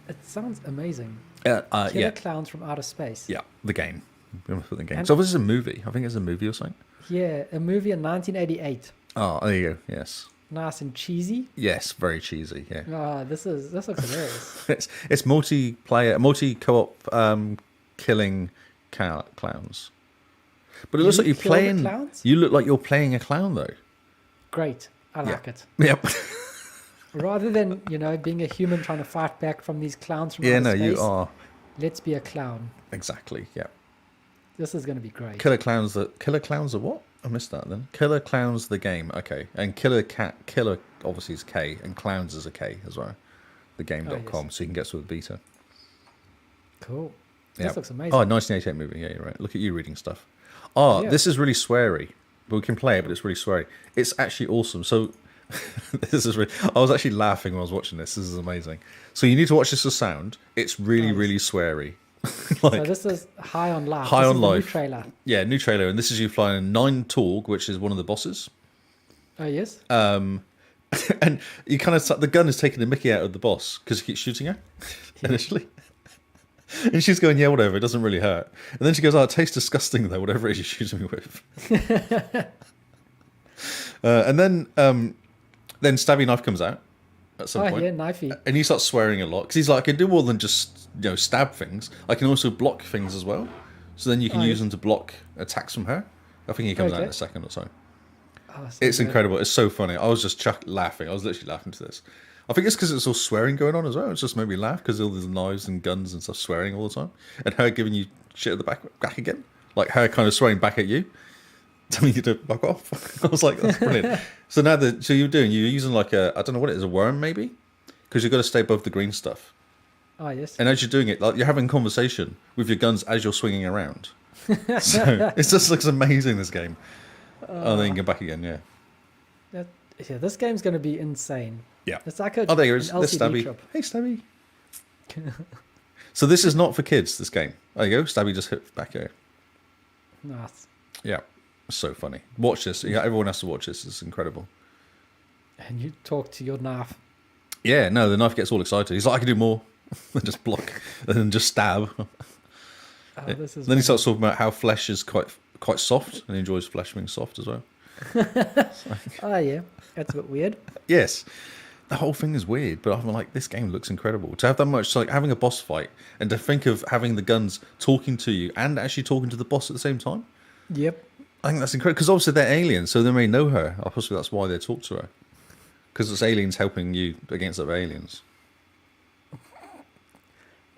it sounds amazing. Killer Killer Clowns from Outer Space. Yeah, the game. We're gonna put the game. And- So this is a movie. I think it's a movie or something. Yeah, a movie in 1988. Oh, there you go. Yes. Nice and cheesy. Yes, very cheesy. Yeah. Oh, this looks hilarious. It's multiplayer, multi co-op killing clowns. But it looks like you're kill the playing. clowns? You look like you're playing a clown though. Great. I like it. Yep. Rather than, being a human trying to fight back from these clowns from Yeah, outer no, space, you are. let's be a clown. Exactly. Yeah. This is going to be great. Killer Clowns the what? I missed that then. Killer Clowns the game. Okay. And Killer obviously is K and Clowns is a K as well. The game.com, so you can get to the beta. Cool. Yeah. This looks amazing. Oh, 1988 movie. Yeah, you're right. Look at you reading stuff. Oh, Yeah. this is really sweary. But we can play it, but it's really sweary. It's actually awesome. So this is really. I was actually laughing when I was watching this. This is amazing. So you need to watch this with sound. It's really, Nice. really sweary. So this is High on Life. High This on is the new Life. trailer. Yeah, new trailer, and this is you flying a 9 Torg, which is one of the bosses. Oh, yes? And you kind of the gun is taking the mickey out of the boss because he keeps shooting her initially. And she's going, yeah, whatever, it doesn't really hurt. And then she goes, oh, it tastes disgusting though, whatever it is you're shooting me with. And then stabby knife comes out at some point. Yeah, knifey. And he starts swearing a lot because he's like, I can do more than just stab things. I can also block things as well. So then you can use them to block attacks from her. I think he comes out in a second or so. Oh, so It's good. incredible. It's so funny. I was just laughing. I was literally laughing to this. I think it's because it's all swearing going on as well. It's just made me laugh because all these knives and guns and stuff swearing all the time, and her giving you shit at the back again, like her kind of swearing back at you, telling you to fuck off. I was like, that's brilliant. So now you're using like I don't know what it is, a worm maybe, because you've got to stay above the green stuff. Oh, yes. And as you're doing it, like you're having conversation with your guns as you're swinging around. So it just looks amazing. This game. Oh, then you can go back again. Yeah. Yeah, this game's going to be insane. Yeah. It's like a Oh, there is. an There's LCD Stabby. trip. Hey, Stabby. So this is not for kids, this game. There you go. Stabby just hit back here. Nice. Yeah. So funny. Watch this. Yeah, everyone has to watch this. It's incredible. And you talk to your knife. Yeah, no, the knife gets all excited. He's like, I can do more than just block and then just stab. Oh, this is Then he starts talking about how flesh is quite soft and he enjoys flesh being soft as well. Oh, yeah. That's a bit weird. Yes. The whole thing is weird, but I'm like, this game looks incredible. To have that much, like having a boss fight, and to think of having the guns talking to you and actually talking to the boss at the same time. Yep. I think that's incredible, because obviously they're aliens, so they may know her. Possibly that's why they talk to her. Because it's aliens helping you against other aliens.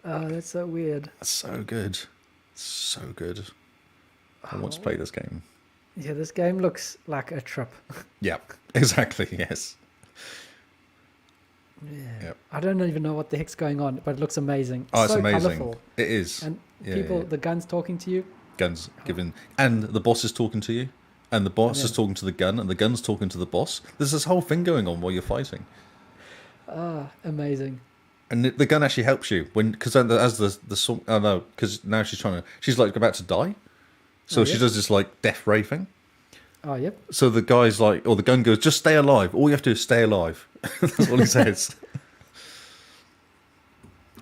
Oh, that's so weird. That's so good. So good. I want to play this game. Yeah, this game looks like a trip. Yeah, exactly, yes. Yeah. Yep. I don't even know what the heck's going on, but it looks amazing. Oh, it's so amazing. colourful. It is. And Yeah, people, yeah. the guns talking to you. Guns given, and the boss is talking to you, and the boss is talking to the gun, and the gun's talking to the boss. There's this whole thing going on while you're fighting, Ah, amazing. and the gun actually helps you because as the song. Oh no, because now she's like about to die, so Oh, she yeah? does this like death ray thing. Oh, yep. So the guy's like, or the gun goes, just stay alive. All you have to do is stay alive. That's what he says.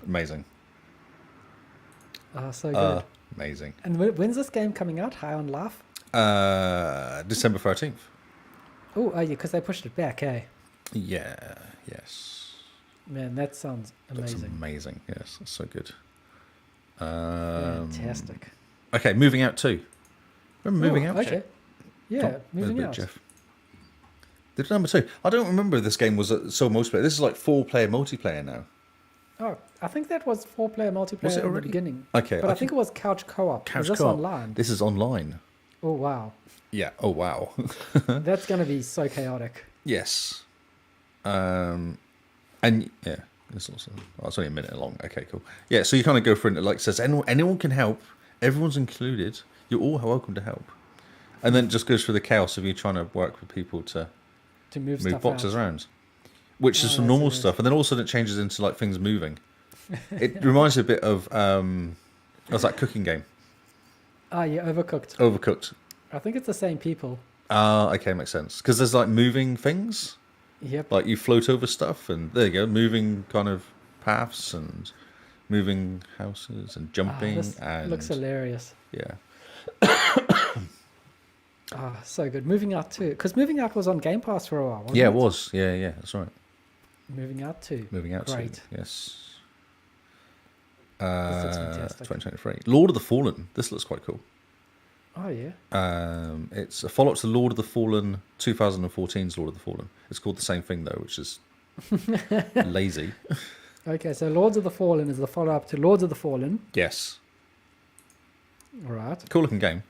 Amazing. Oh, so good. Amazing. And when's this game coming out? High on Life? December 13th. Oh, yeah, because they pushed it back, eh? Yeah. Yes. Man, that sounds That's amazing. amazing. Yes, that's so good. Fantastic. Okay, moving out too. Remember moving out? Okay. Yeah, Tom, moving there's a bit, out. Jeff. Did number 2? I don't remember if this game was sole multiplayer. This is like 4-player multiplayer now. Oh, I think that was 4-player multiplayer Was it in the already? beginning. Okay, But I think it was couch co-op. Couch Is this co-op. online? This is online. Oh, wow. Yeah. Oh wow. That's going to be so chaotic. Yes. And yeah, it's also it's only a minute long. Okay, cool. Yeah, so you kind of go through and it like says anyone can help. Everyone's included. You're all welcome to help. And then it just goes through the chaos of you trying to work with people to Move move stuff boxes out. around, which is Oh, some that's normal amazing. stuff. And then all of a sudden it changes into like things moving. It reminds me a bit of what's that cooking game? Ah, yeah, Overcooked. Overcooked. I think it's the same people. Ah, okay, makes sense. Because there's like moving things. Yep. Like you float over stuff, and there you go, moving kind of paths and moving houses and jumping This and looks hilarious. yeah. Ah, so good. Moving Out 2. Because Moving Out was on Game Pass for a while, wasn't Yeah, it? it was. Yeah, that's right. Moving Out 2. Moving out Great. to yes. This looks fantastic. 2023. Lord of the Fallen. This looks quite cool. Oh yeah. It's a follow-up to Lord of the Fallen, 2014's Lord of the Fallen. It's called the same thing though, which is lazy. Okay, so Lords of the Fallen is the follow-up to Lords of the Fallen. Yes, All right. cool looking game.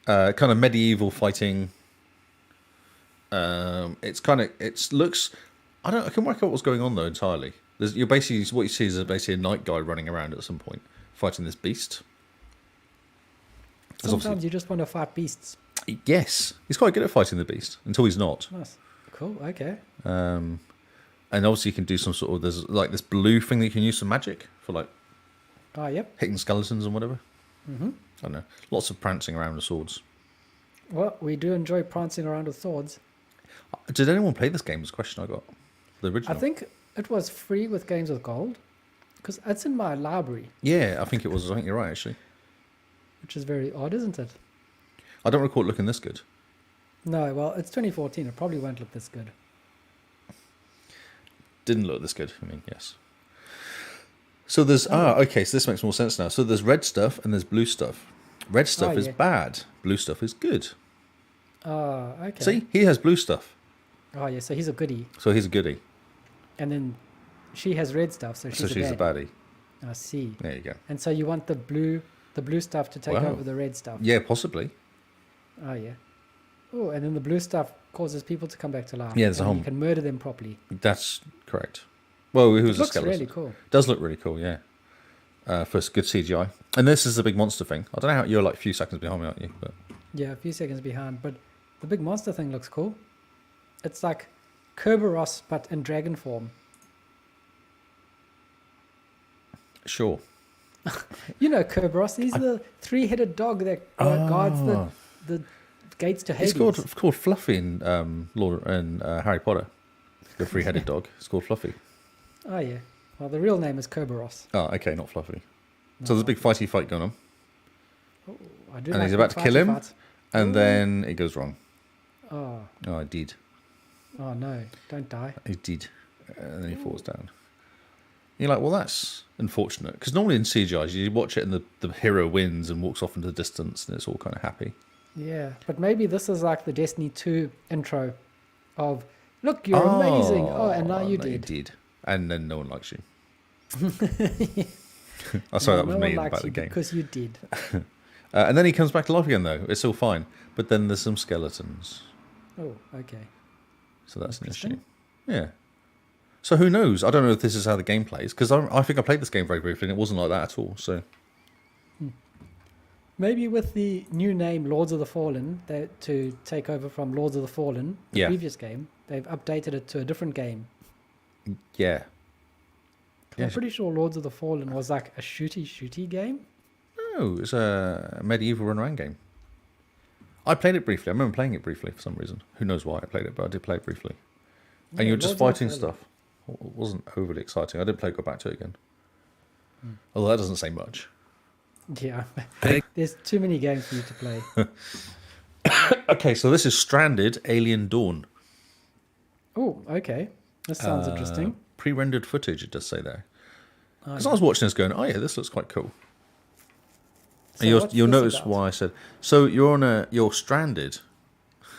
Kind of medieval fighting. It looks. I can work out what's going on though entirely. You're basically what you see is basically a night guy running around at some point fighting this beast. There's Sometimes you just want to fight beasts. Yes, he's quite good at fighting the beast until he's not. Nice. Cool. Okay. And obviously you can do some sort of there's like this blue thing that you can use for magic for like Oh yep. hitting skeletons and whatever. Mm-hmm. I don't know. Lots of prancing around with swords. Well, we do enjoy prancing around with swords. Did anyone play this game? Was the question I got. The original. I think it was free with Games with Gold because it's in my library, Yeah, I think it was. I think you're right actually. which is very odd, isn't it? I don't recall it looking this good. No, well, it's 2014. It probably won't look this good. Didn't look this good. I mean, yes. So there's okay. So this makes more sense now. So there's red stuff and there's blue stuff. Red stuff is yeah. bad. Blue stuff is good. Oh, okay. See, he has blue stuff, Oh, yeah. So he's a goodie, so he's a goodie. and then she has red stuff, so she's, So she's a a baddie. baddie. I see. There you go. And so you want the blue stuff to take Wow. over the red stuff. Yeah, possibly. Oh yeah. Oh, and then the blue stuff causes people to come back to life. Yeah, there's a and whole- you can murder them properly. That's correct. Well, he was It a looks skeleton. really cool. Does look really cool, yeah. For good CGI. And this is the big monster thing. I don't know how you're like a few seconds behind me, aren't you? But Yeah, a few seconds behind, but the big monster thing looks cool. It's like Kerberos, but in dragon form. sure. You know Kerberos. He's the three-headed dog that guards the gates to Hades. It's called Fluffy in Harry Potter. The three-headed dog. It's called Fluffy. Oh yeah. Well, the real name is Kerberos. Oh, okay, not Fluffy. So there's a big fighty fight going on, Oh, I do and like he's about big to kill fighty him, fights. and Ooh. then it goes wrong. Oh, Oh, I did. oh no! Don't die. He did. And then he falls down. You're like, well, that's unfortunate. Because normally in CGI, you watch it and the hero wins and walks off into the distance and it's all kind of happy. Yeah, but maybe this is like the Destiny 2 intro of, look, you're amazing. Oh, and now you no, did. You did. And then no one likes you. Oh, sorry, that was No one me likes about the you game. because you did. And then he comes back to life again, though. It's all fine. But then there's some skeletons. Oh, okay. So that's an issue. Interesting. Yeah. So who knows? I don't know if this is how the game plays. Because I think I played this game very briefly and it wasn't like that at all. So Maybe with the new name Lords of the Fallen, to take over from Lords of the Fallen, the Yeah. previous game, they've updated it to a different game. yeah. I'm pretty sure Lords of the Fallen was like a shooty game. No, it's a medieval run around game. I played it briefly. I remember playing it briefly for some reason. Who knows why I played it, but I did play it briefly. And Yeah, you're just Lords fighting of the Fallen. stuff. It wasn't overly exciting. I did go back to it again. Although that doesn't say much. Yeah. There's too many games for you to play. Okay, so this is Stranded Alien Dawn. Oh, okay. This sounds interesting. Pre-rendered footage, it does say there. Oh, Because I was watching this going, oh yeah, this looks quite cool. So And what's you'll this notice about? why I said, so you're stranded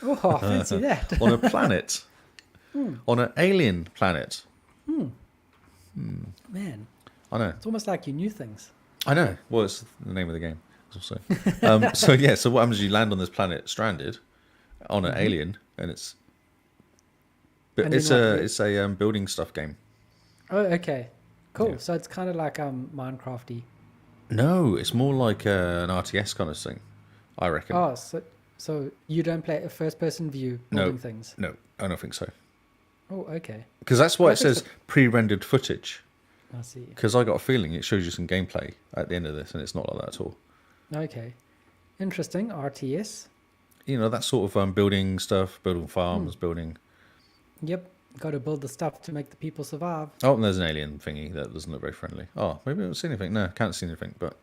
Oh, fancy that. on a planet, on an alien planet. Man, I know. it's almost like you knew things. I know. Well, it's the name of the game. Also. So yeah. So what happens? Is you land on this planet, stranded, on an alien, and it's. But And it's then a building stuff game. Oh, okay. Cool. Yeah. So it's kind of like Minecrafty. No, it's more like an RTS kind of thing, I reckon. Oh, so you don't play a first-person view building things. No, I don't think so. Oh, okay. Because that's why it think says pre-rendered footage. I see. Because I got a feeling it shows you some gameplay at the end of this, and it's not like that at all. Okay. Interesting. RTS. You know, that sort of building stuff, building farms, building. Yep. Got to build the stuff to make the people survive. Oh, and there's an alien thingy that doesn't look very friendly. Oh, maybe I haven't seen anything. No, can't see anything. But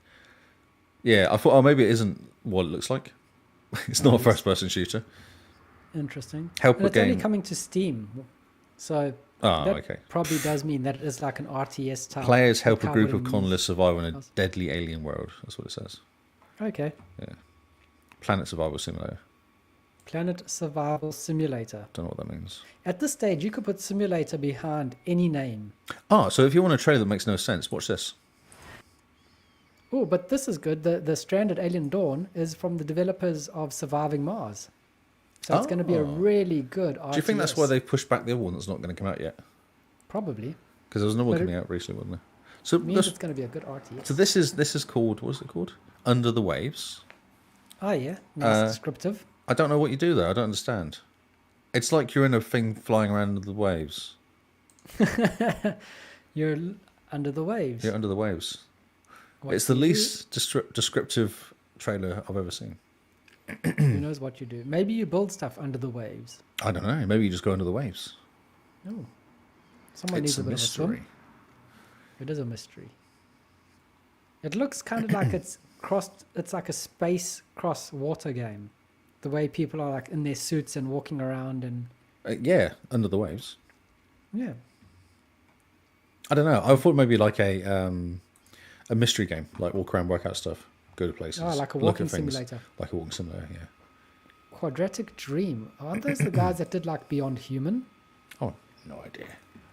yeah, I thought, oh, maybe it isn't what it looks like. It's not a first-person shooter. Interesting. Help And a it's only game. coming to Steam. So Oh, that okay. probably does mean that it is like an RTS type. Players help a Covered group of in- colonists survive in a deadly alien world. That's what it says. Okay. Yeah. Planet Survival Simulator. Planet Survival Simulator. Don't know what that means. At this stage, you could put simulator behind any name. Oh, so if you want a trailer that makes no sense, watch this. Oh, but this is good. The Stranded Alien Dawn is from the developers of Surviving Mars. So it's going to be a Oh. really good RTS. Do you think that's why they pushed back the other one that's not going to come out yet? Probably. Because there was another one But coming out recently, wasn't there? So, Means it's going to be a good RTS. so this is called, what is it called? Under the Waves. Oh, yeah. Nice descriptive. I don't know what you do there. I don't understand. It's like you're in a thing flying around under the waves. You're under the waves. You're under the waves. What It's the do you least descriptive trailer I've ever seen. do? Who knows what you do? Maybe you build stuff under the waves. I don't know. Maybe you just go under the waves. Oh. Someone It's needs a a bit of a swim. mystery. It is a mystery. It looks kind of like it's like a space cross water game. The way people are like in their suits and walking around and Yeah, under the waves. yeah. I don't know. I thought maybe like a mystery game, like walk around, work out stuff, go to places. Oh, like a look walking at things. simulator. Like a walking simulator, yeah. Quadratic Dream. Aren't those the guys that did like Beyond Human? Oh, no idea.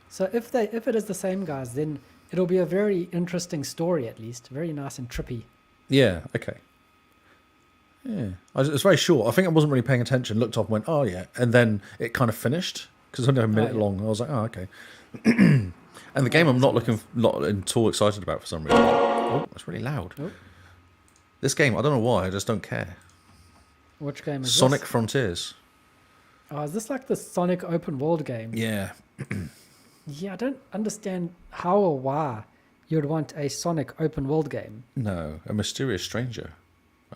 So if it is the same guys, then it'll be a very interesting story at least. Very nice and trippy. Yeah, okay. Yeah. It's very short. I think I wasn't really paying attention, looked up and went, oh, yeah. And then it kind of finished because it's only a minute yeah. long. I was like, oh, okay. And the game I'm not at all excited about for some reason. Oh, it's really loud. Oh. This game, I don't know why, I just don't care. Which game is Sonic this? Frontiers. Oh, is this like the Sonic open world game? Yeah. Yeah, I don't understand how or why you'd want a Sonic open world game. No, a mysterious stranger.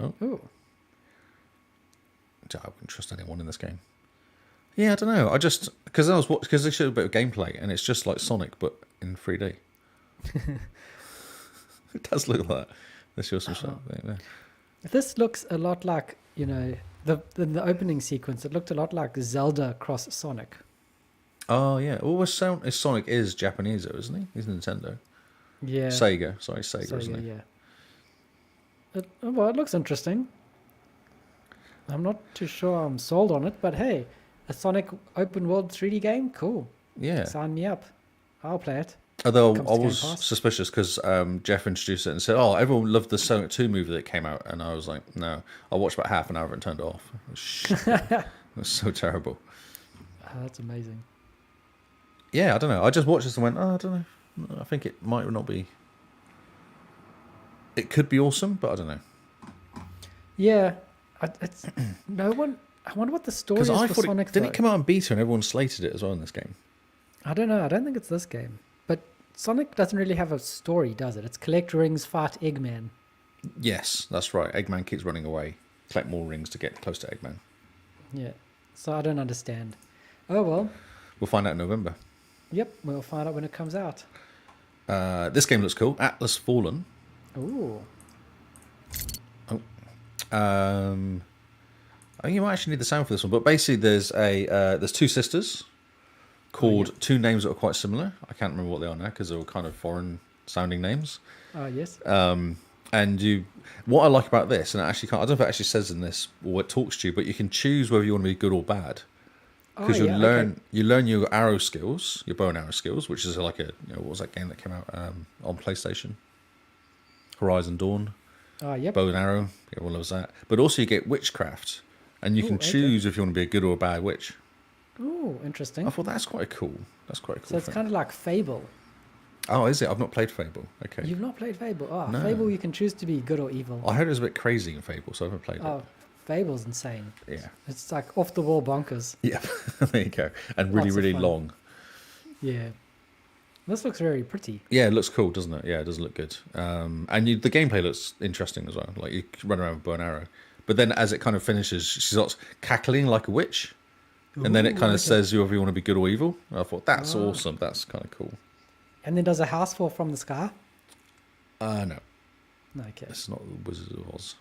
Ooh. I wouldn't trust anyone in this game. Yeah, I don't know. I just because they showed a bit of gameplay and it's just like Sonic but in 3D. It does look like that. Let's show some stuff. Yeah. This looks a lot like, in the opening sequence, it looked a lot like Zelda cross Sonic. Oh yeah. Well, Sonic is Japanese though, isn't he? He's Nintendo. Yeah. Sega. Sorry, Sega, isn't he? Yeah. Well, it looks interesting. I'm not too sure I'm sold on it, but hey, a Sonic open world 3D game? Cool. Yeah. Sign me up. I'll play it. Although Comes I to Game was Pass. suspicious because Jeff introduced it and said, "Oh, everyone loved the Sonic 2 movie that came out," and I was like, "No, I watched about half an hour and turned it off. It was so terrible." Oh, that's amazing. Yeah, I don't know. I just watched this and went, "Oh, I don't know. I think it might not be. It could be awesome, but I don't know." Yeah, it's no one. I wonder what the story is Because I for thought Sonic. didn't it though. come out in beta and everyone slated it as well in this game? I don't know. I don't think it's this game. But Sonic doesn't really have a story, does it? It's collect rings, fight Eggman. Yes, that's right. Eggman keeps running away. Collect more rings to get close to Eggman. Yeah. So I don't understand. Oh well. We'll find out in November. Yep. We'll find out when it comes out. This game looks cool. Atlas Fallen. Ooh. I think you might actually need the sound for this one, but basically there's two sisters called two names that are quite similar. I can't remember what they are now because they're all kind of foreign sounding names. Yes. And what I like about this, and I don't know if it actually says in this or it talks to you, but you can choose whether you want to be good or bad. Because you learn your arrow skills, your bow and arrow skills, which is like what was that game that came out on PlayStation? Horizon Dawn. Yep. Bow and arrow, everyone loves that. But also you get witchcraft, and you can choose if you want to be a good or a bad witch. Ooh, interesting. I thought that's quite cool. That's quite a cool. So it's thing. kind of like Fable. Oh, is it? I've not played Fable. Okay. You've not played Fable? Oh, No. Fable you can choose to be good or evil. I heard it was a bit crazy in Fable, so I haven't played Oh, Fable's insane. it. Yeah. It's like off the wall bonkers. Yeah. There you go. And really, Lots of really fun. long. Yeah. This looks very pretty. Yeah, it looks cool, doesn't it? Yeah, it does look good. And the gameplay looks interesting as well. Like you can run around with bow and arrow. But then as it kind of finishes, she starts cackling like a witch. And then it kind of says whether you want to be good or evil. And I thought, that's awesome. That's kind of cool. And then does a house fall from the sky? No. Okay. It's not the Wizard of Oz.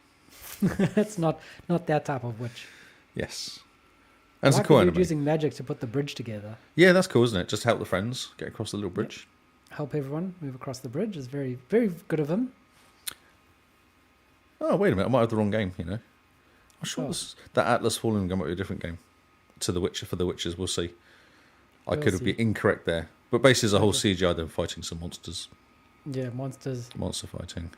It's not that type of witch. Yes. That's I a like cool that you're anime. using magic to put the bridge together. Yeah, that's cool, isn't it? Just help the friends get across the little bridge. Help everyone move across the bridge is very, very good of him. Oh, wait a minute. I might have the wrong game, I'm sure Oh. that Atlas Fallen might be a different game to The Witcher for The Witchers. We'll see. I We'll could be see. incorrect there. But basically, there's a whole Okay. CGI them fighting some monsters. Yeah, monsters. Monster fighting.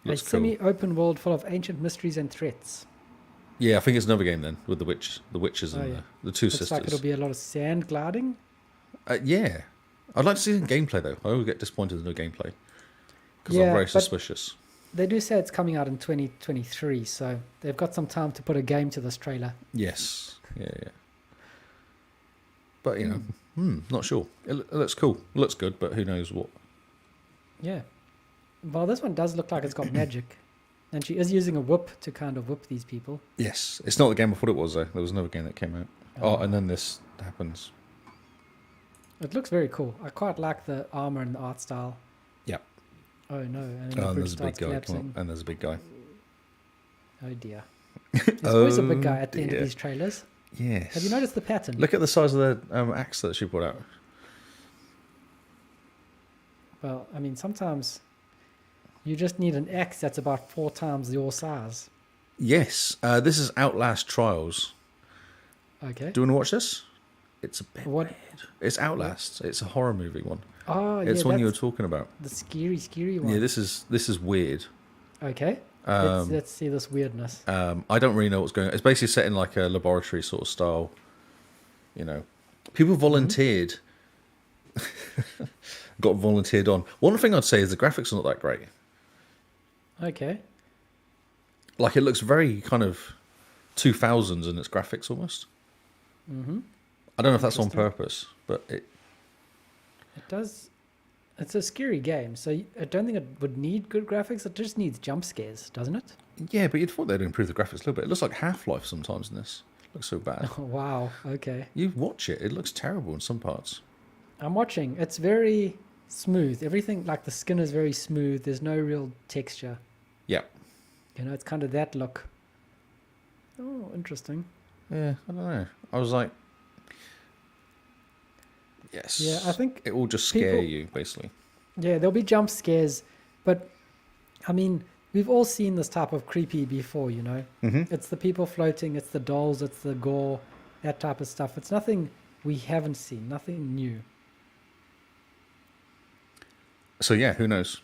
A Looks cool. semi-open world full of ancient mysteries and threats. Yeah, I think it's another game then with the witches Oh, and yeah. the two Looks sisters. like it'll be a lot of sand gliding. Yeah, I'd like to see some gameplay though. I always get disappointed with no gameplay because Yeah, I'm very but- suspicious. They do say it's coming out in 2023, so they've got some time to put a game to this trailer. Yes, yeah. But you know, not sure. It looks cool. It looks good, but who knows what? Yeah. Well, this one does look like it's got magic. And she is using a whip to kind of whip these people. Yes, it's not the game I thought it was though. There was another game that came out. Oh, and then this happens. It looks very cool. I quite like the armor and the art style. Yep. Oh no, and then Oh, the and bridge there's a big starts guy. Come on. collapsing. And there's a big guy. Oh dear. There's always a big Oh, guy at the end of dear. these trailers. Yes. Have you noticed the pattern? Look at the size of the axe that she brought out. Well, I mean, sometimes you just need an axe that's about 4 times your size. Yes, this is Outlast Trials. Okay. Do you want to watch this? It's a bit What? weird. It's Outlast. It's a horror movie one. Oh, It's yeah, one you were that's talking about. the scary one. Yeah, this is weird. Okay. Um, Let's see this weirdness. I don't really know what's going on. It's basically set in like a laboratory sort of style. You know, people volunteered. Got volunteered on. One thing I'd say is the graphics are not that great. Okay. Like it looks very kind of 2000s in its graphics almost. Mm-hmm. I don't know if that's on Interesting. purpose, but it. It does. It's a scary game, so I don't think it would need good graphics. It just needs jump scares, doesn't it? Yeah, but you'd thought they'd improve the graphics a little bit. It looks like Half-Life sometimes in this. It looks so bad. Oh, wow. Okay. You watch it, it looks terrible in some parts. I'm watching. It's very smooth. Everything, like the skin is very smooth. There's no real texture. Yeah. You know, it's kind of that look. Oh, interesting. Yeah, I don't know. I was like, yes. Yeah, I think it will just scare people- you, basically. Yeah, there'll be jump scares, but I mean, we've all seen this type of creepy before, you know? Mm-hmm. It's the people floating, it's the dolls, it's the gore, that type of stuff. It's nothing we haven't seen, nothing new. So yeah, who knows?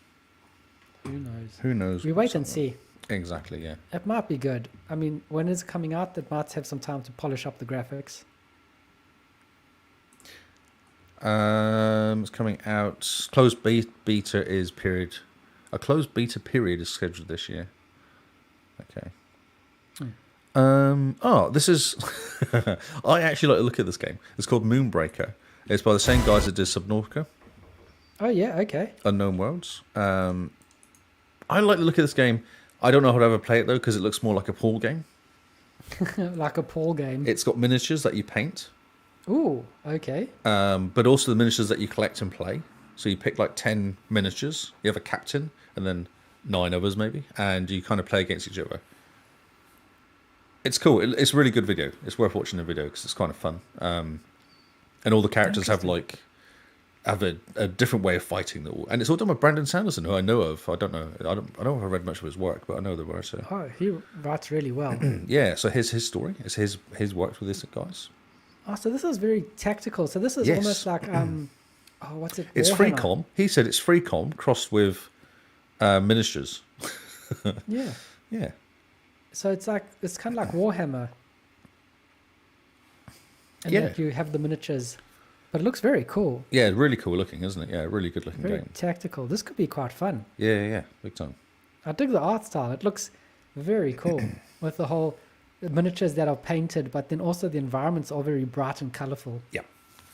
Who knows? Who knows? We wait and see. Exactly, yeah. It might be good. I mean, when it's coming out, it might have some time to polish up the graphics. It's coming out. Beta is period. A closed beta period is scheduled this year. Okay. This is. I actually like to look at this game. It's called Moonbreaker. It's by the same guys that did Subnautica, Oh, yeah, okay. Unknown Worlds. I like the look of this game. I don't know how to ever play it though because it looks more like a pool game. Like a Paul game. It's got miniatures that you paint, Ooh, okay. but also the miniatures that you collect and play. So you pick like 10 miniatures. You have a captain and then 9 others maybe, and you kind of play against each other. It's cool. It's a really good video. It's worth watching the video because it's kind of fun. And all the characters have a different way of fighting. And it's all done by Brandon Sanderson, who I know of. I don't know if I've read much of his work, but I know the writer. Oh, he writes really well. Yeah, so here's his story. It's his work with these guys. Oh, so this is very tactical. So this is Yes. almost like what's it? It's Warhammer. Freecom. He said it's Freecom crossed with miniatures. Yeah. Yeah. So it's kind of like Warhammer. And Yeah. that you have the miniatures, but it looks very cool. Yeah, really cool looking, isn't it? Yeah, really good looking Very game. tactical. This could be quite fun. Yeah, big time. I dig the art style. It looks very cool with the whole miniatures that are painted, but then also the environments are very bright and colorful. Yeah,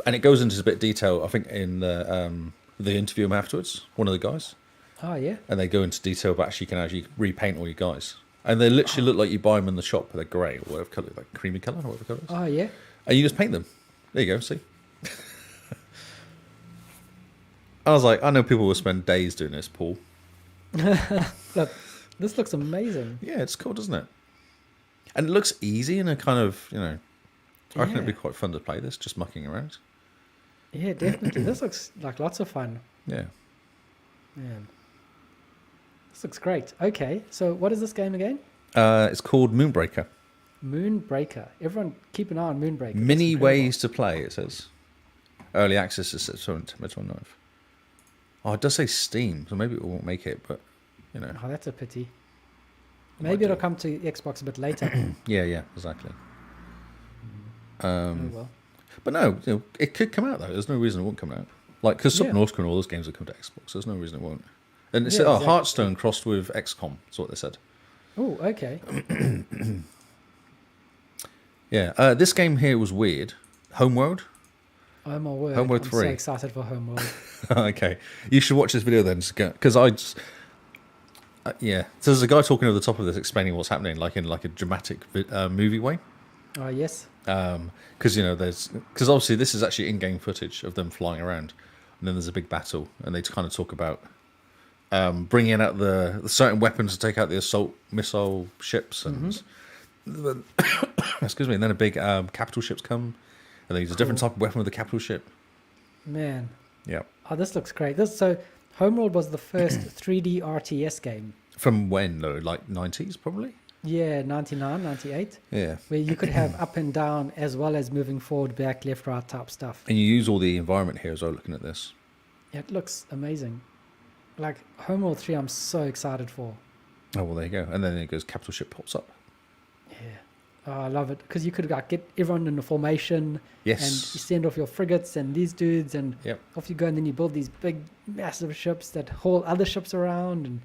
and it goes into a bit of detail. I think in the interview him afterwards, one of the guys, Oh yeah. and they go into detail about you can actually repaint all your guys, and they literally look like you buy them in the shop, but they're grey or whatever color, like creamy color or whatever color it is. Oh yeah. And you just paint them. There you go. See. I was like, I know people will spend days doing this, Paul. Look, this looks amazing. Yeah, it's cool, doesn't it? And it looks easy and a kind of, I reckon it'd be Yeah. quite fun to play this, just mucking around. Yeah, definitely. This looks like lots of fun. Yeah. Man. This looks great. Okay, so what is this game again? It's called Moonbreaker. Moonbreaker. Everyone keep an eye on Moonbreaker. That's Many incredible. ways to play, it says. Early access is September 29th. Oh, it does say Steam, so maybe it won't make it, but, you know. Oh, that's a pity. Might Maybe it'll do. come to Xbox a bit later. Yeah, exactly. Oh, well. But no, you know, it could come out, though. There's no reason it won't come out. Like, because Yeah. Subnautica and all those games will come to Xbox. There's no reason it won't. And it Yeah, said, oh, exactly. Hearthstone crossed with XCOM. That's what they said. Oh, okay. Yeah, this game here was weird. Homeworld? Oh my word. Homeworld I'm 3. so excited for Homeworld. Okay. You should watch this video then, because I just... yeah. So there's a guy talking over the top of this explaining what's happening, like in like a dramatic movie way. Oh, yes. Because, you know, because obviously this is actually in-game footage of them flying around. And then there's a big battle. And they kind of talk about bringing out the certain weapons to take out the assault missile ships. And excuse me. And then a big capital ships come. And they use a different type of weapon with the capital ship. Man. Yeah. Oh, this looks great. So Homeworld was the first 3D RTS game. From when, though? Like 90s, probably? Yeah, 99, 98. Yeah. Where you could have up and down as well as moving forward, back, left, right type stuff. And you use all the environment here as well, looking at this. Yeah, it looks amazing. Like Homeworld 3, I'm so excited for. Oh, well, there you go. And then it goes, capital ship pops up. Yeah. Oh, I love it. Because you could like get everyone in a formation. Yes. And you send off your frigates and these dudes. And Yep. off you go. And then you build these big, massive ships that haul other ships around. And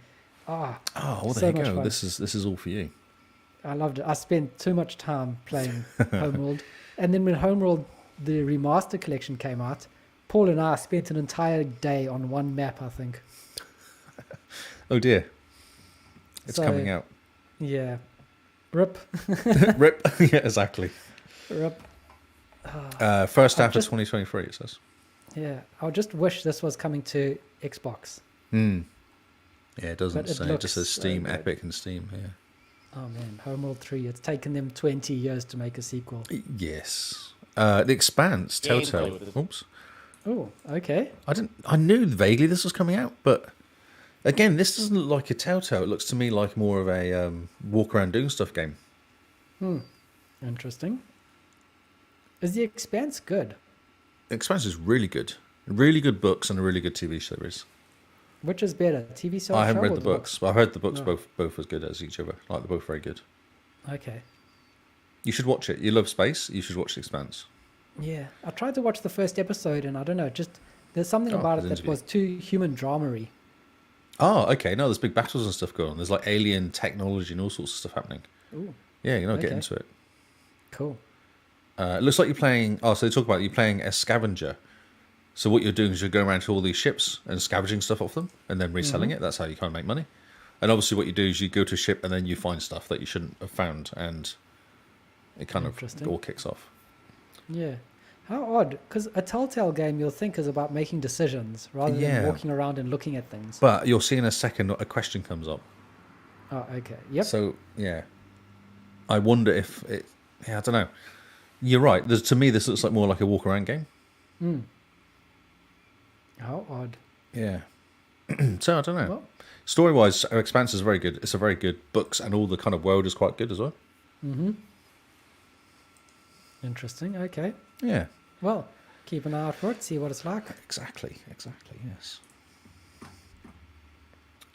Oh, well, so there you much go. fun. This is all for you. I loved it. I spent too much time playing Homeworld. And then when Homeworld, the remaster collection came out, Paul and I spent an entire day on one map, I think. Oh, dear. It's So- coming out. Yeah. Rip. Rip. Yeah, exactly. Rip. First I half of just- 2023, it says. Yeah. I just wish this was coming to Xbox. Yeah, it doesn't But it say. It just says looks so Steam, good. Epic, and Steam. Yeah. Oh man, Homeworld 3. It's taken them 20 years to make a sequel. Yes. The Expanse, Telltale. Oops. Oh, okay. I knew vaguely this was coming out, but again, this doesn't look like a Telltale. It looks to me like more of a walk around doing stuff game. Interesting. Is the Expanse good? Expanse is really good. Really good books and a really good TV series. Which is better, TV show? I haven't read or the books, but I heard the books No. both as good as each other. Like they're both very good. Okay. You should watch it. You love space. You should watch The Expanse. Yeah, I tried to watch the first episode, and I don't know, just there's something Oh, about it the that interview. was too human drama-y. Oh, okay. No, there's big battles and stuff going on. There's like alien technology and all sorts of stuff happening. Ooh, Yeah, you know, get Okay. into it. cool. It looks like you're playing. Oh, so they talk about you playing a scavenger. So what you're doing is you're going around to all these ships and scavenging stuff off them and then reselling it. That's how you kind of make money. And obviously, what you do is you go to a ship and then you find stuff that you shouldn't have found, and it kind of Interesting. all kicks off. Yeah. How odd, because a Telltale game you'll think is about making decisions rather than Yeah. walking around and looking at things. But you'll see in a second a question comes up. Oh, okay. Yep. So yeah, I wonder if it. Yeah, I don't know. You're right. To me, this looks like more like a walk around game. How odd. Yeah. So I don't know. Well, Story wise, Expanse is very good. It's a very good books, and all the kind of world is quite good as well. interesting. Okay. Yeah. Well, keep an eye out for it, see what it's like. Exactly. Yes.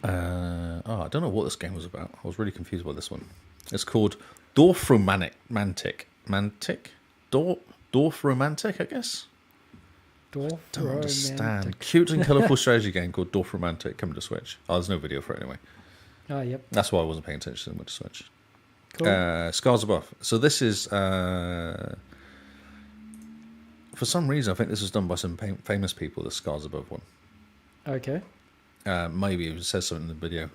I don't know what this game was about. I was really confused by this one. It's called Dorfromantic. Dorfromantic, I guess. Dwarf Don't understand. romantic. Cute and colourful strategy game called Dorfromantic coming to Switch. Oh, there's no video for it anyway. Oh, yep. That's why I wasn't paying attention to Switch. Cool. Scars Above. So this is, for some reason, I think this was done by some famous people, the Scars Above one. Okay. Maybe it says something in the video.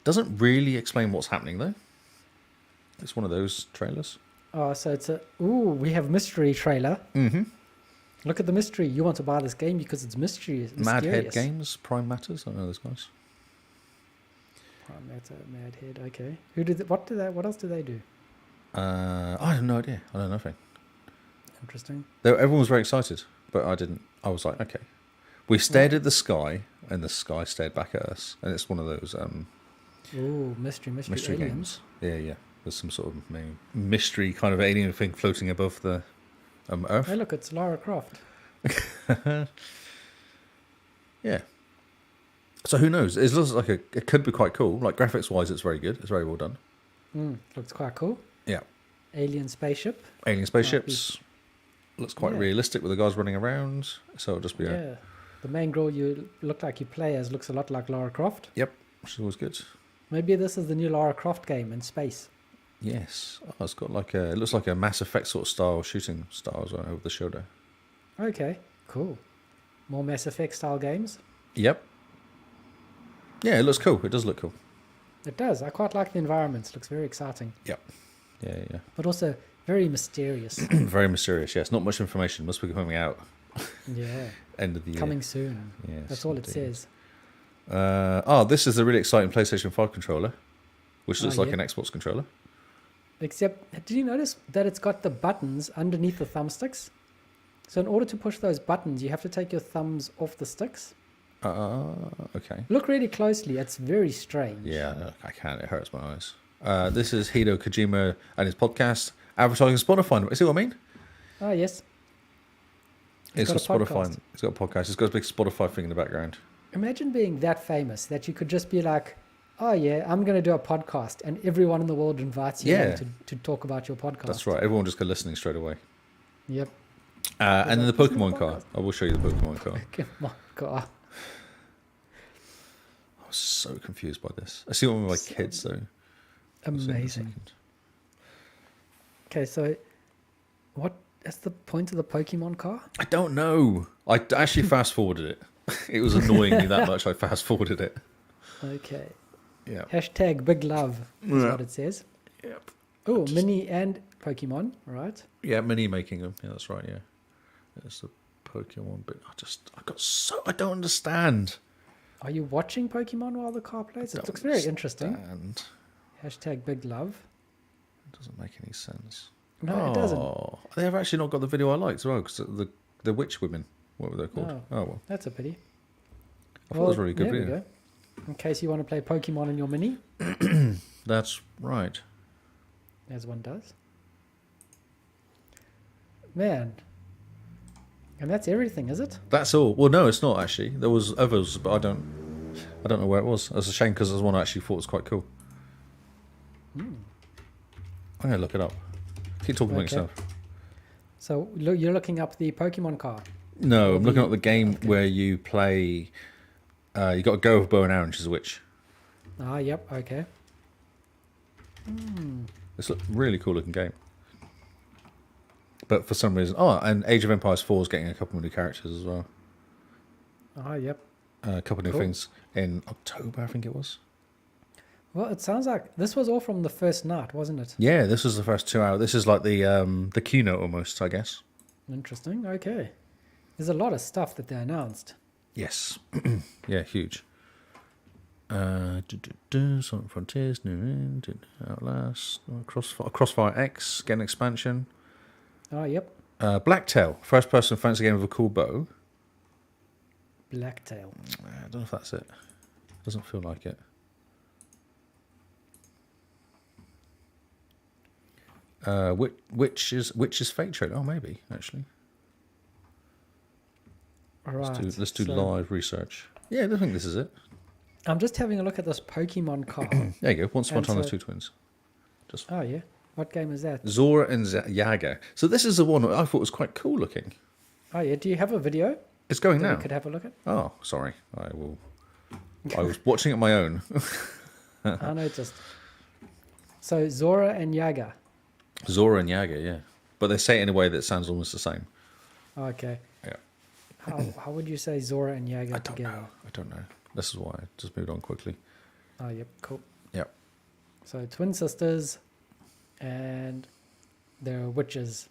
Doesn't really explain what's happening, though. It's one of those trailers. Oh, so it's a... Ooh, we have mystery trailer. Mm-hmm. Look at the mystery. You want to buy this game because it's mysterious. Madhead Games, Prime Matters. I don't know those guys. Prime Matter, Madhead. Okay. Who did? What else do they do? I have no idea. I know nothing. Interesting. Everyone was very excited, but I didn't. I was like, okay. We stared at the sky, and the sky stared back at us, and it's one of those Ooh, mystery mystery aliens. games. Yeah. there's some sort of mystery kind of alien thing floating above the Earth. Hey, look, it's Lara Croft. Yeah. So who knows? It looks like it could be quite cool. Like graphics wise, it's very good. It's very well done. Looks quite cool. Yeah. Alien spaceship. Alien spaceships. Looks quite Yeah. realistic with the guys running around. So it'll just be Yeah. The main girl you look like you play as looks a lot like Lara Croft. Yep, which is always good. Maybe this is the new Lara Croft game in space. Yes. Oh, it's got like it looks like a Mass Effect sort of style shooting style as well over the shoulder. Okay, cool. More Mass Effect style games. Yep. Yeah, it looks cool. It does look cool. It does. I quite like the environments. Looks very exciting, Yep. Yeah. but also very mysterious. Very mysterious, yes. Not much information. Must be coming out Yeah, end of the year. coming soon. Yes, That's all it indeed. says. This is a really exciting PlayStation 5 controller, which looks Oh, like yeah. an Xbox controller. Except, did you notice that it's got the buttons underneath the thumbsticks? So in order to push those buttons, you have to take your thumbs off the sticks. Okay. Look really closely. It's very strange. Yeah, I can't. It hurts my eyes. This is Hideo Kojima and his podcast, advertising Spotify. You see what I mean? Oh, yes. It's got got a Spotify. podcast. It's got a podcast. It's got a big Spotify thing in the background. Imagine being that famous that you could just be like, oh, yeah, I'm going to do a podcast. And everyone in the world invites you Yeah. to talk about your podcast. That's right. Everyone just go listening straight away. Yep. And then the Isn't it Pokemon a car. I will show you the Pokemon car. Come on, God. I was so confused by this. I see one with my So kids though. I'll see in a Amazing. second. Okay, so what is the point of the Pokemon car? I don't know. I actually fast forwarded it. It was annoying me that much. I fast forwarded it. Okay. Yeah. Hashtag big love is Yeah. what it says. Yep. Oh, Mini and Pokemon, right? Yeah, mini making them. Yeah, that's right. Yeah. It's the Pokemon bit. I don't understand. Are you watching Pokemon while the car plays? It Don't looks very interesting. understand. Hashtag big love. It doesn't make any sense. No, it doesn't. Oh, they have actually not got the video I liked as well because the witch women. What were they called? Oh. Oh well, That's a pity. I thought it was a really good there we video. go. In case you want to play Pokemon in your Mini, That's right. as one does. Man. And that's everything, is it? That's all. Well, no, it's not actually. There was others, but I don't know where it was. It's a shame because there's one I actually thought was quite cool. I'm gonna look it up. Keep talking about Okay. yourself. So you're looking up the Pokemon car. No, I'm looking the- at the game okay. where you play. You got to go with bow and arrow, which is a witch. Ah, yep, okay. It's a really cool looking game. But for some reason, and Age of Empires 4 is getting a couple of new characters as well. Ah, yep. A couple of new Cool. things in October, I think it was. Well, it sounds like this was all from the first night, wasn't it? Yeah, this was the first 2 hours. This is like the keynote almost, I guess. Interesting. Okay. There's a lot of stuff that they announced. Yes. Yeah, huge. Sonic Frontiers, New Outlast, Crossfire X, get an expansion. Oh, yep. Blacktail, first person fantasy game with a cool bow. Blacktail. I don't know if that's it. Doesn't feel like it. Which is Fate trailer? Oh, maybe actually. All right. Let's do so live research. Yeah, I think this is it. I'm just having a look at this Pokemon car. There you go. Once upon a And time, there's so- 2 twins. Just Oh, yeah. What game is that? Zora and Yaga. So this is the one that I thought was quite cool looking. Oh, yeah. Do you have a video It's going that now. we could have a look at? Oh, sorry. I was watching it on my own. I noticed. So Zora and Yaga. Zora and Yaga, yeah. But they say it in a way that sounds almost the same. Okay. Yeah. How would you say Zora and Yaga I don't together? know. I don't know. This is why I just moved on quickly. Oh, yep. Cool. Yep. So twin sisters, and they're witches.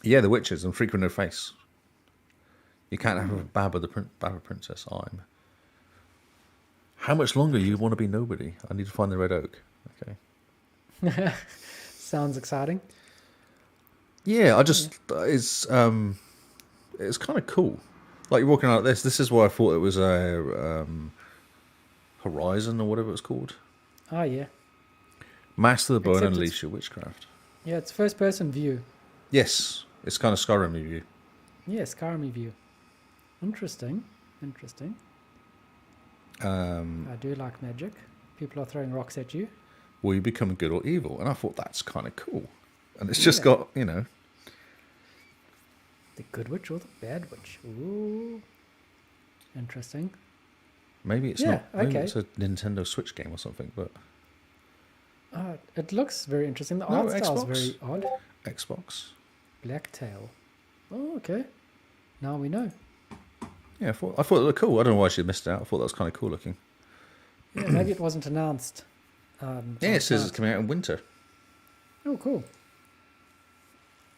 Yeah, the witches and frequent no face. You can't have a Baba princess. How much longer you want to be nobody? I need to find the red oak. Okay. Sounds exciting. Yeah, it's kind of cool. Like you're walking out like this. This is why I thought it was a Horizon or whatever it's called. Oh, yeah. Master the bow and Except unleash your witchcraft. Yeah, it's first-person view. Yes, it's kind of Skyrim view. Yeah, Skyrim view. Interesting. I do like magic. People are throwing rocks at you. Will you become good or evil? And I thought that's kind of cool. And it's just Yeah. got, The good witch or the bad witch. Ooh. Interesting. maybe it's Yeah, not. Maybe okay. it's a Nintendo Switch game or something, but It looks very interesting. The No, art style is Xbox. very odd. Xbox. Blacktail. Oh, okay. Now we know. Yeah, I thought it looked cool. I don't know why she missed it out. I thought that was kind of cool looking. Yeah, maybe it wasn't announced. Yeah, it says it's last coming out in winter. night. Oh, cool.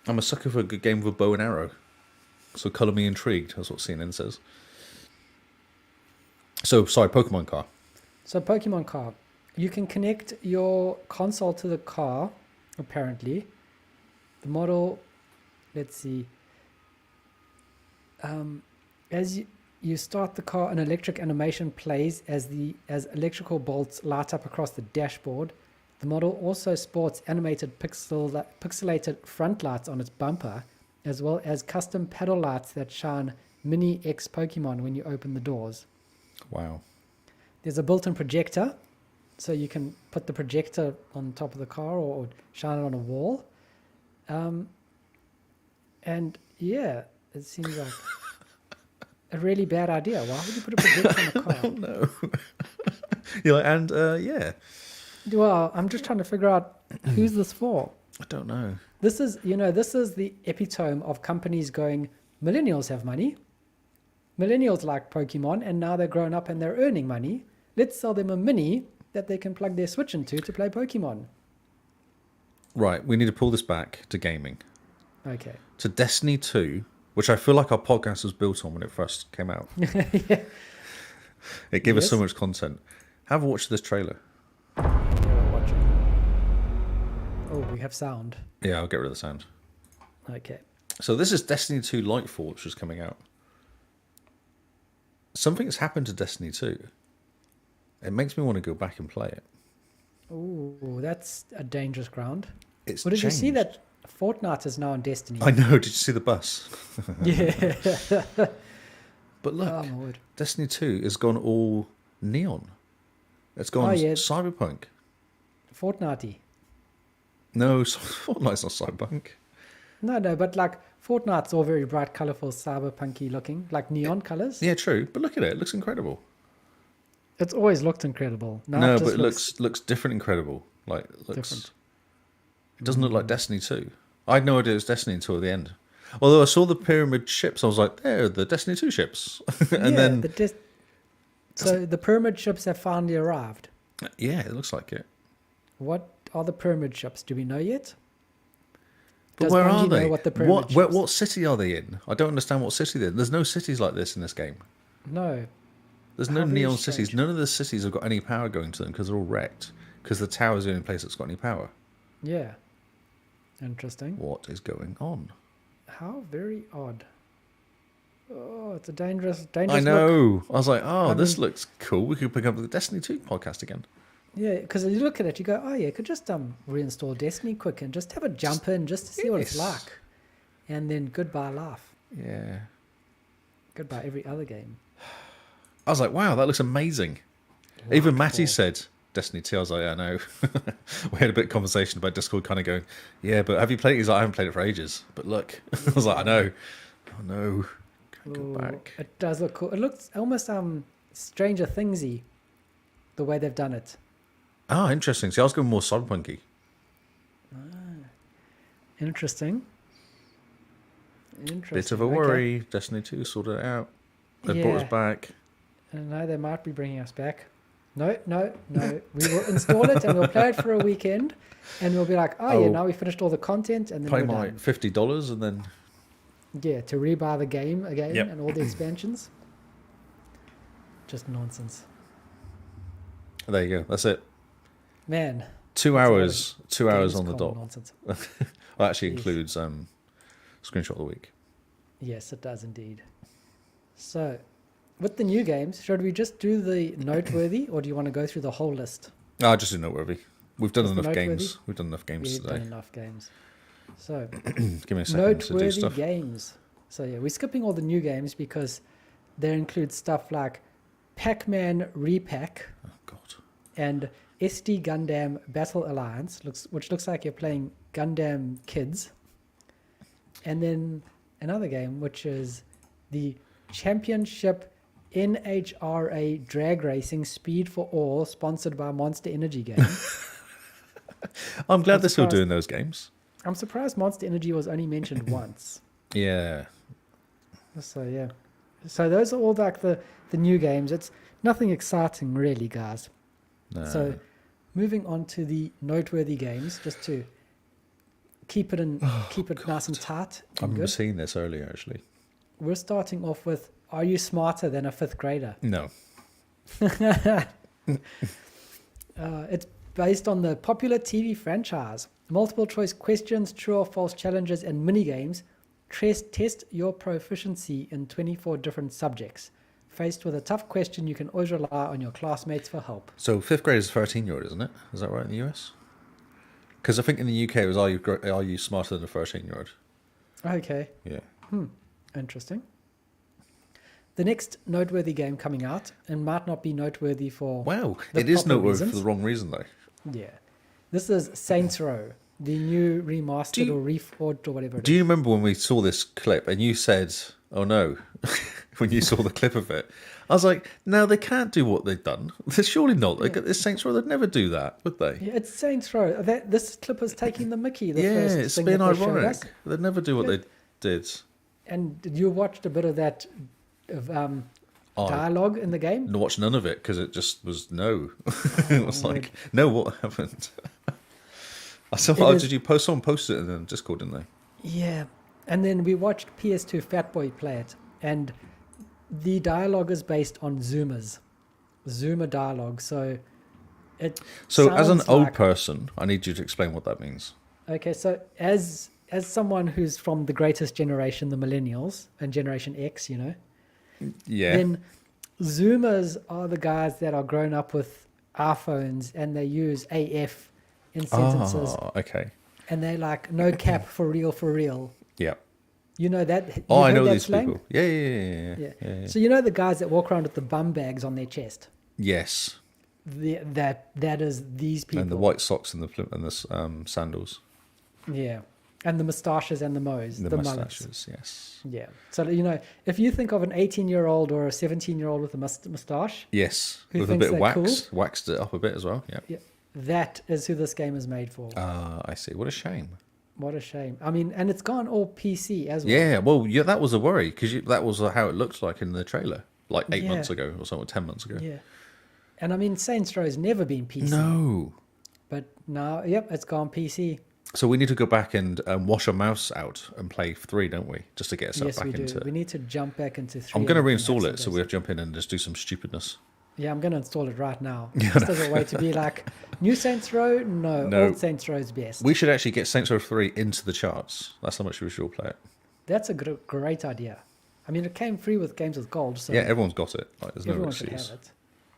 I'm a sucker for a good game with a bow and arrow. So colour me intrigued. That's what CNN says. So, sorry, Pokemon car. So Pokemon car. You can connect your console to the car, apparently. The model, let's see. As you start the car, an electric animation plays as electrical bolts light up across the dashboard. The model also sports animated pixelated front lights on its bumper, as well as custom pedal lights that shine mini X Pokemon when you open the doors. Wow. There's a built-in projector, so you can put the projector on top of the car or shine it on a wall. And yeah, it seems like a really bad idea. Why would you put a projector on a car? No. You're like, and yeah. Well, I'm just trying to figure out who's this for. I don't know. This is the epitome of companies going, millennials have money. Millennials like Pokemon, and now they're grown up and they're earning money. Let's sell them a mini that they can plug their Switch into to play Pokemon. Right, we need to pull this back to gaming. Okay. To Destiny 2, which I feel like our podcast was built on when it first came out. Yeah. It gave us so Yes. much content. Have a watch of this trailer. We're watching. Oh, we have sound. Yeah, I'll get rid of the sound. Okay. So this is Destiny 2 Lightfall, which is coming out. Something's happened to Destiny 2. It makes me want to go back and play it. Oh, that's a dangerous ground. It's Well, did you see changed. that Fortnite is now on Destiny? I know. Did you see the bus? Yeah. But look, Oh, my word. Destiny 2 has gone all neon. It's gone Oh, yeah. cyberpunk. Fortnite. No, Fortnite's not cyberpunk. No, but like Fortnite's all very bright, colourful, cyberpunky looking, like neon colours. Yeah, true. But look at it. It looks incredible. It's always looked incredible. Now No, it but just it looks different incredible. Like, it looks different. It doesn't look like Destiny 2. I had no idea it was Destiny until the end. Although I saw the pyramid ships, I was like, they're the Destiny 2 ships. And Yeah, then, so the pyramid ships have finally arrived. yeah, it looks like it. What are the pyramid ships? Do we know yet? But Does where Bungie are they? know what the pyramid ships? What city are they in? I don't understand what city they're in. There's no cities like this in this game. No. There's How no very neon strange. cities. None of the cities have got any power going to them because they're all wrecked. Because the tower's the only place that's got any power. Yeah. Interesting. What is going on? How very odd. Oh, it's a dangerous I look. know. I was like, oh, I this mean- looks cool. We could pick up the Destiny 2 podcast again. Yeah, because you look at it, you go, oh yeah, could just reinstall Destiny quick and just have a jump in just to see what it's Yes. like. And then goodbye life. Yeah. Goodbye every other game. I was like, wow, that looks amazing. Even Matty Lightfall. said Destiny 2. I was like, yeah, I know. We had a bit of conversation about Discord kind of going, yeah, but have you played it? He's like, I haven't played it for ages. But look, I was like, I know. Oh no. Can't go Ooh, back. It does look cool. It looks almost Stranger Thingsy, the way they've done it. Oh, interesting. See, I was going more cyberpunky. Interesting. Bit of a Okay. worry. Destiny 2 sorted it out. They brought Yeah. us back. And no, they might be bringing us back. No. We will install it and we'll play it for a weekend, and we'll be like, oh yeah, Oh. now we finished all the content, and then Play we're my done. $50 and then Yeah, to rebuy the game again Yep. and all the expansions. Just nonsense, there you go. That's it. man. 2 That's a lot of hours. 2 hours on the Gamescom dot. Nonsense. Well, actually Yes. includes screenshot of the week. Yes, it does indeed. So, with the new games, should we just do the noteworthy, or do you want to go through the whole list? Ah, just a noteworthy. We've done Is the enough noteworthy? games. We've done enough games We've today. done enough games. So, Give me a second to do noteworthy stuff. games. So yeah, we're skipping all the new games because they include stuff like Pac-Man Repack Oh God. and SD Gundam Battle Alliance, which looks like you're playing Gundam Kids. And then another game, which is the Championship NHRA Drag Racing Speed for All, sponsored by Monster Energy game. I'm glad I'm they're still surprised- doing those games. I'm surprised Monster Energy was only mentioned once. Yeah. So yeah. So those are all like the new games. It's nothing exciting really, guys. No. So moving on to the noteworthy games, just to keep it nice and tight I and remember good. seeing this earlier, actually. We're starting off with, are you smarter than a fifth grader? No. It's based on the popular TV franchise. Multiple choice questions, true or false challenges, and mini games test your proficiency in 24 different subjects. Faced with a tough question, you can always rely on your classmates for help. So fifth grade is 13-year-old, isn't it? Is that right in the US? Because I think in the UK it was are you smarter than a 13-year-old? Okay, Yeah. interesting. The next noteworthy game coming out, and might not be noteworthy for... Wow. The It is proper noteworthy for reasons. the wrong reason, though. Yeah. This is Saints Row, the new remastered or reforged or whatever it Do is. you remember when we saw this clip and you said, oh no, when you saw the clip of it? I was like, no, they can't do what they've done. They're surely not. They got this Saints Row. They'd never do that, would they? Yeah, it's Saints Row. This clip is taking the mickey. The Yeah, first it's thing been that they showed ironic. us. They'd never do what Yeah. they did. And you watched a bit of that of I dialogue in the game? watched none of it because it just was no. It was like, no, what happened? I saw. It is- Did you post? Someone posted it in the Discord, didn't they? Yeah. And then we watched PS2 Fatboy play it, and the dialogue is based on Zoomers. Zoomer dialogue. So it So, as an sounds old like- person, I need you to explain what that means. Okay, so as someone who's from the greatest generation, the millennials, and Generation X, you know, Yeah. then Zoomers are the guys that are grown up with iPhones and they use AF in sentences, Oh, okay. and they like no cap for real. Yeah. You know that? You Oh, I heard know that these slang? people. Yeah. Yeah. So you know the guys that walk around with the bum bags on their chest. Yes. That is these people. And the white socks and the sandals, Yeah, and the moustaches and the mows, and the the mullets. mustaches. Yes. Yeah. So, you know, if you think of an 18-year-old or a 17-year-old with a moustache, Yes. Who With a thinks bit of they're wax, waxed it up a bit as well. Yeah. yeah, that is who this game is made for. Ah, I see. What a shame. What a shame. I mean, and it's gone all PC as well. Yeah. Well, yeah, that was a worry because that was how it looked like in the trailer, like 8 Yeah. months ago or something, 10 months ago. Yeah. And I mean, Saints Row has never been PC. No. But now, yep, it's gone PC. So we need to go back and wash our mouse out and play 3, don't we? Just to get ourselves Yes, we back do. into We it. need to jump back into 3. I'm going to and have reinstall some it, so we have to jump in and just do some stupidness. Yeah, I'm going to install it right now. Just as a way to be like, new Saints Row? No, No. old Saints Row is best. We should actually get Saints Row 3 into the charts. That's how much we should all play it. That's a great idea. I mean, it came free with Games with Gold, so Yeah, everyone's got it. Like, there's no everyone should excuse. have it.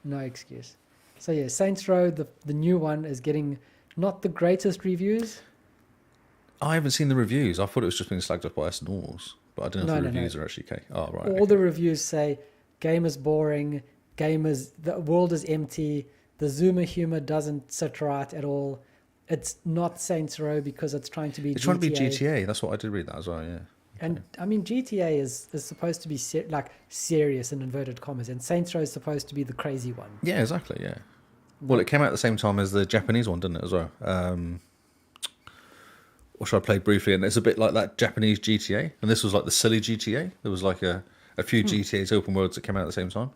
No excuse. So yeah, Saints Row, the new one, is getting not the greatest reviews. I haven't seen the reviews. I thought it was just being slagged off by us normals, but I don't know if the reviews are actually okay. Oh, right. All the reviews say game is boring, the world is empty, the Zoomer humor doesn't sit right at all. It's not Saints Row because it's trying to be It's GTA. trying to be GTA. That's what I did read that as well, yeah. And I mean, GTA is supposed to be serious in inverted commas, and Saints Row is supposed to be the crazy one. Yeah, exactly, yeah. Well, it came out at the same time as the Japanese one, didn't it, as well? Which I played briefly, and it's a bit like that Japanese GTA, and this was like the silly GTA. There was like a few GTA's open worlds that came out at the same time.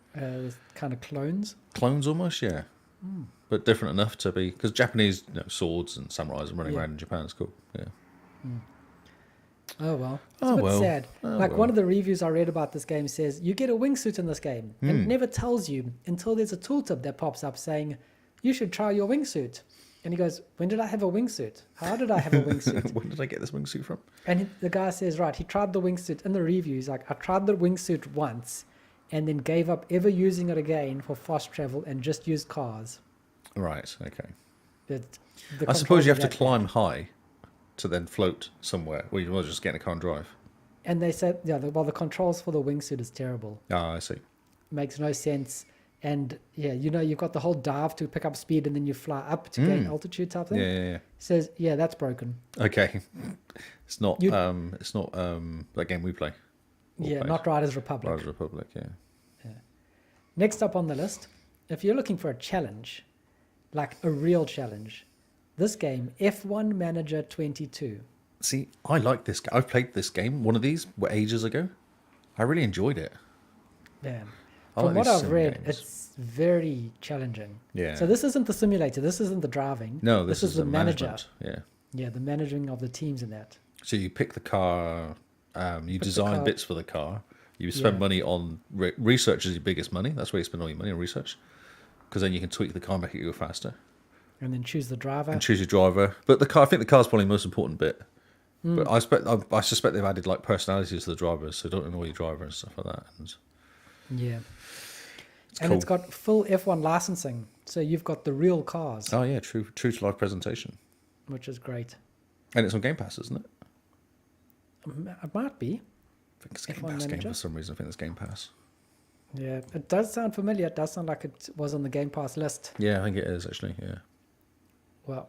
Kind of clones. Clones almost, yeah. But different enough to be... Because Japanese, swords and samurais and running Yeah. around in Japan is cool, yeah. Oh well, it's Oh, a bit well. sad. Oh, Like well. one of the reviews I read about this game says you get a wingsuit in this game, and it never tells you until there's a tooltip that pops up saying you should try your wingsuit. And he goes, "When did I have a wingsuit? How did I have a wingsuit?" When did I get this wingsuit from? And the guy says, right, he tried the wingsuit in the reviews. Like, I tried the wingsuit once, and then gave up ever using it again for fast travel and just used cars. Right, okay. The I suppose you have controls to are that climb bad. high to then float somewhere, or you want to just get in a car and drive. And they said, the controls for the wingsuit is terrible. Ah, I see. Makes no sense. And yeah, you've got the whole dive to pick up speed and then you fly up to gain altitude type thing. Yeah. Says, yeah, that's broken. Okay. It's not. You- It's not. That game we play. Yeah, not Riders Republic. Riders Republic. Yeah. Next up on the list, if you're looking for a challenge, like a real challenge, this game, F1 Manager 22. See, I like this. I've played this game. One of these ages ago. I really enjoyed it. Yeah. I From like what these I've sim read, games. it's very challenging. Yeah. So this isn't the simulator. This isn't the driving. No, this is the manager. management. Yeah. Yeah, the managing of the teams in that. So you pick the car. You the design car- bits for the car. You spend Yeah. money on research is your biggest money. That's where you spend all your money on research, because then you can tweak the car, make it go faster, And then choose the driver. and choose your driver. But the car, I think the car's probably the most important bit. But I suspect they've added like personalities to the drivers, so don't annoy your driver and stuff like that. And Yeah. it's And cool. it's got full F1 licensing. So you've got the real cars, Oh yeah, true to life presentation, which is great. and it's on Game Pass, isn't it? It might be. I think it's Game F1 Pass game Manager? for some reason. I think it's Game Pass. Yeah, it does sound familiar. It does sound like it was on the Game Pass list. Yeah, I think it is actually. Yeah. Well,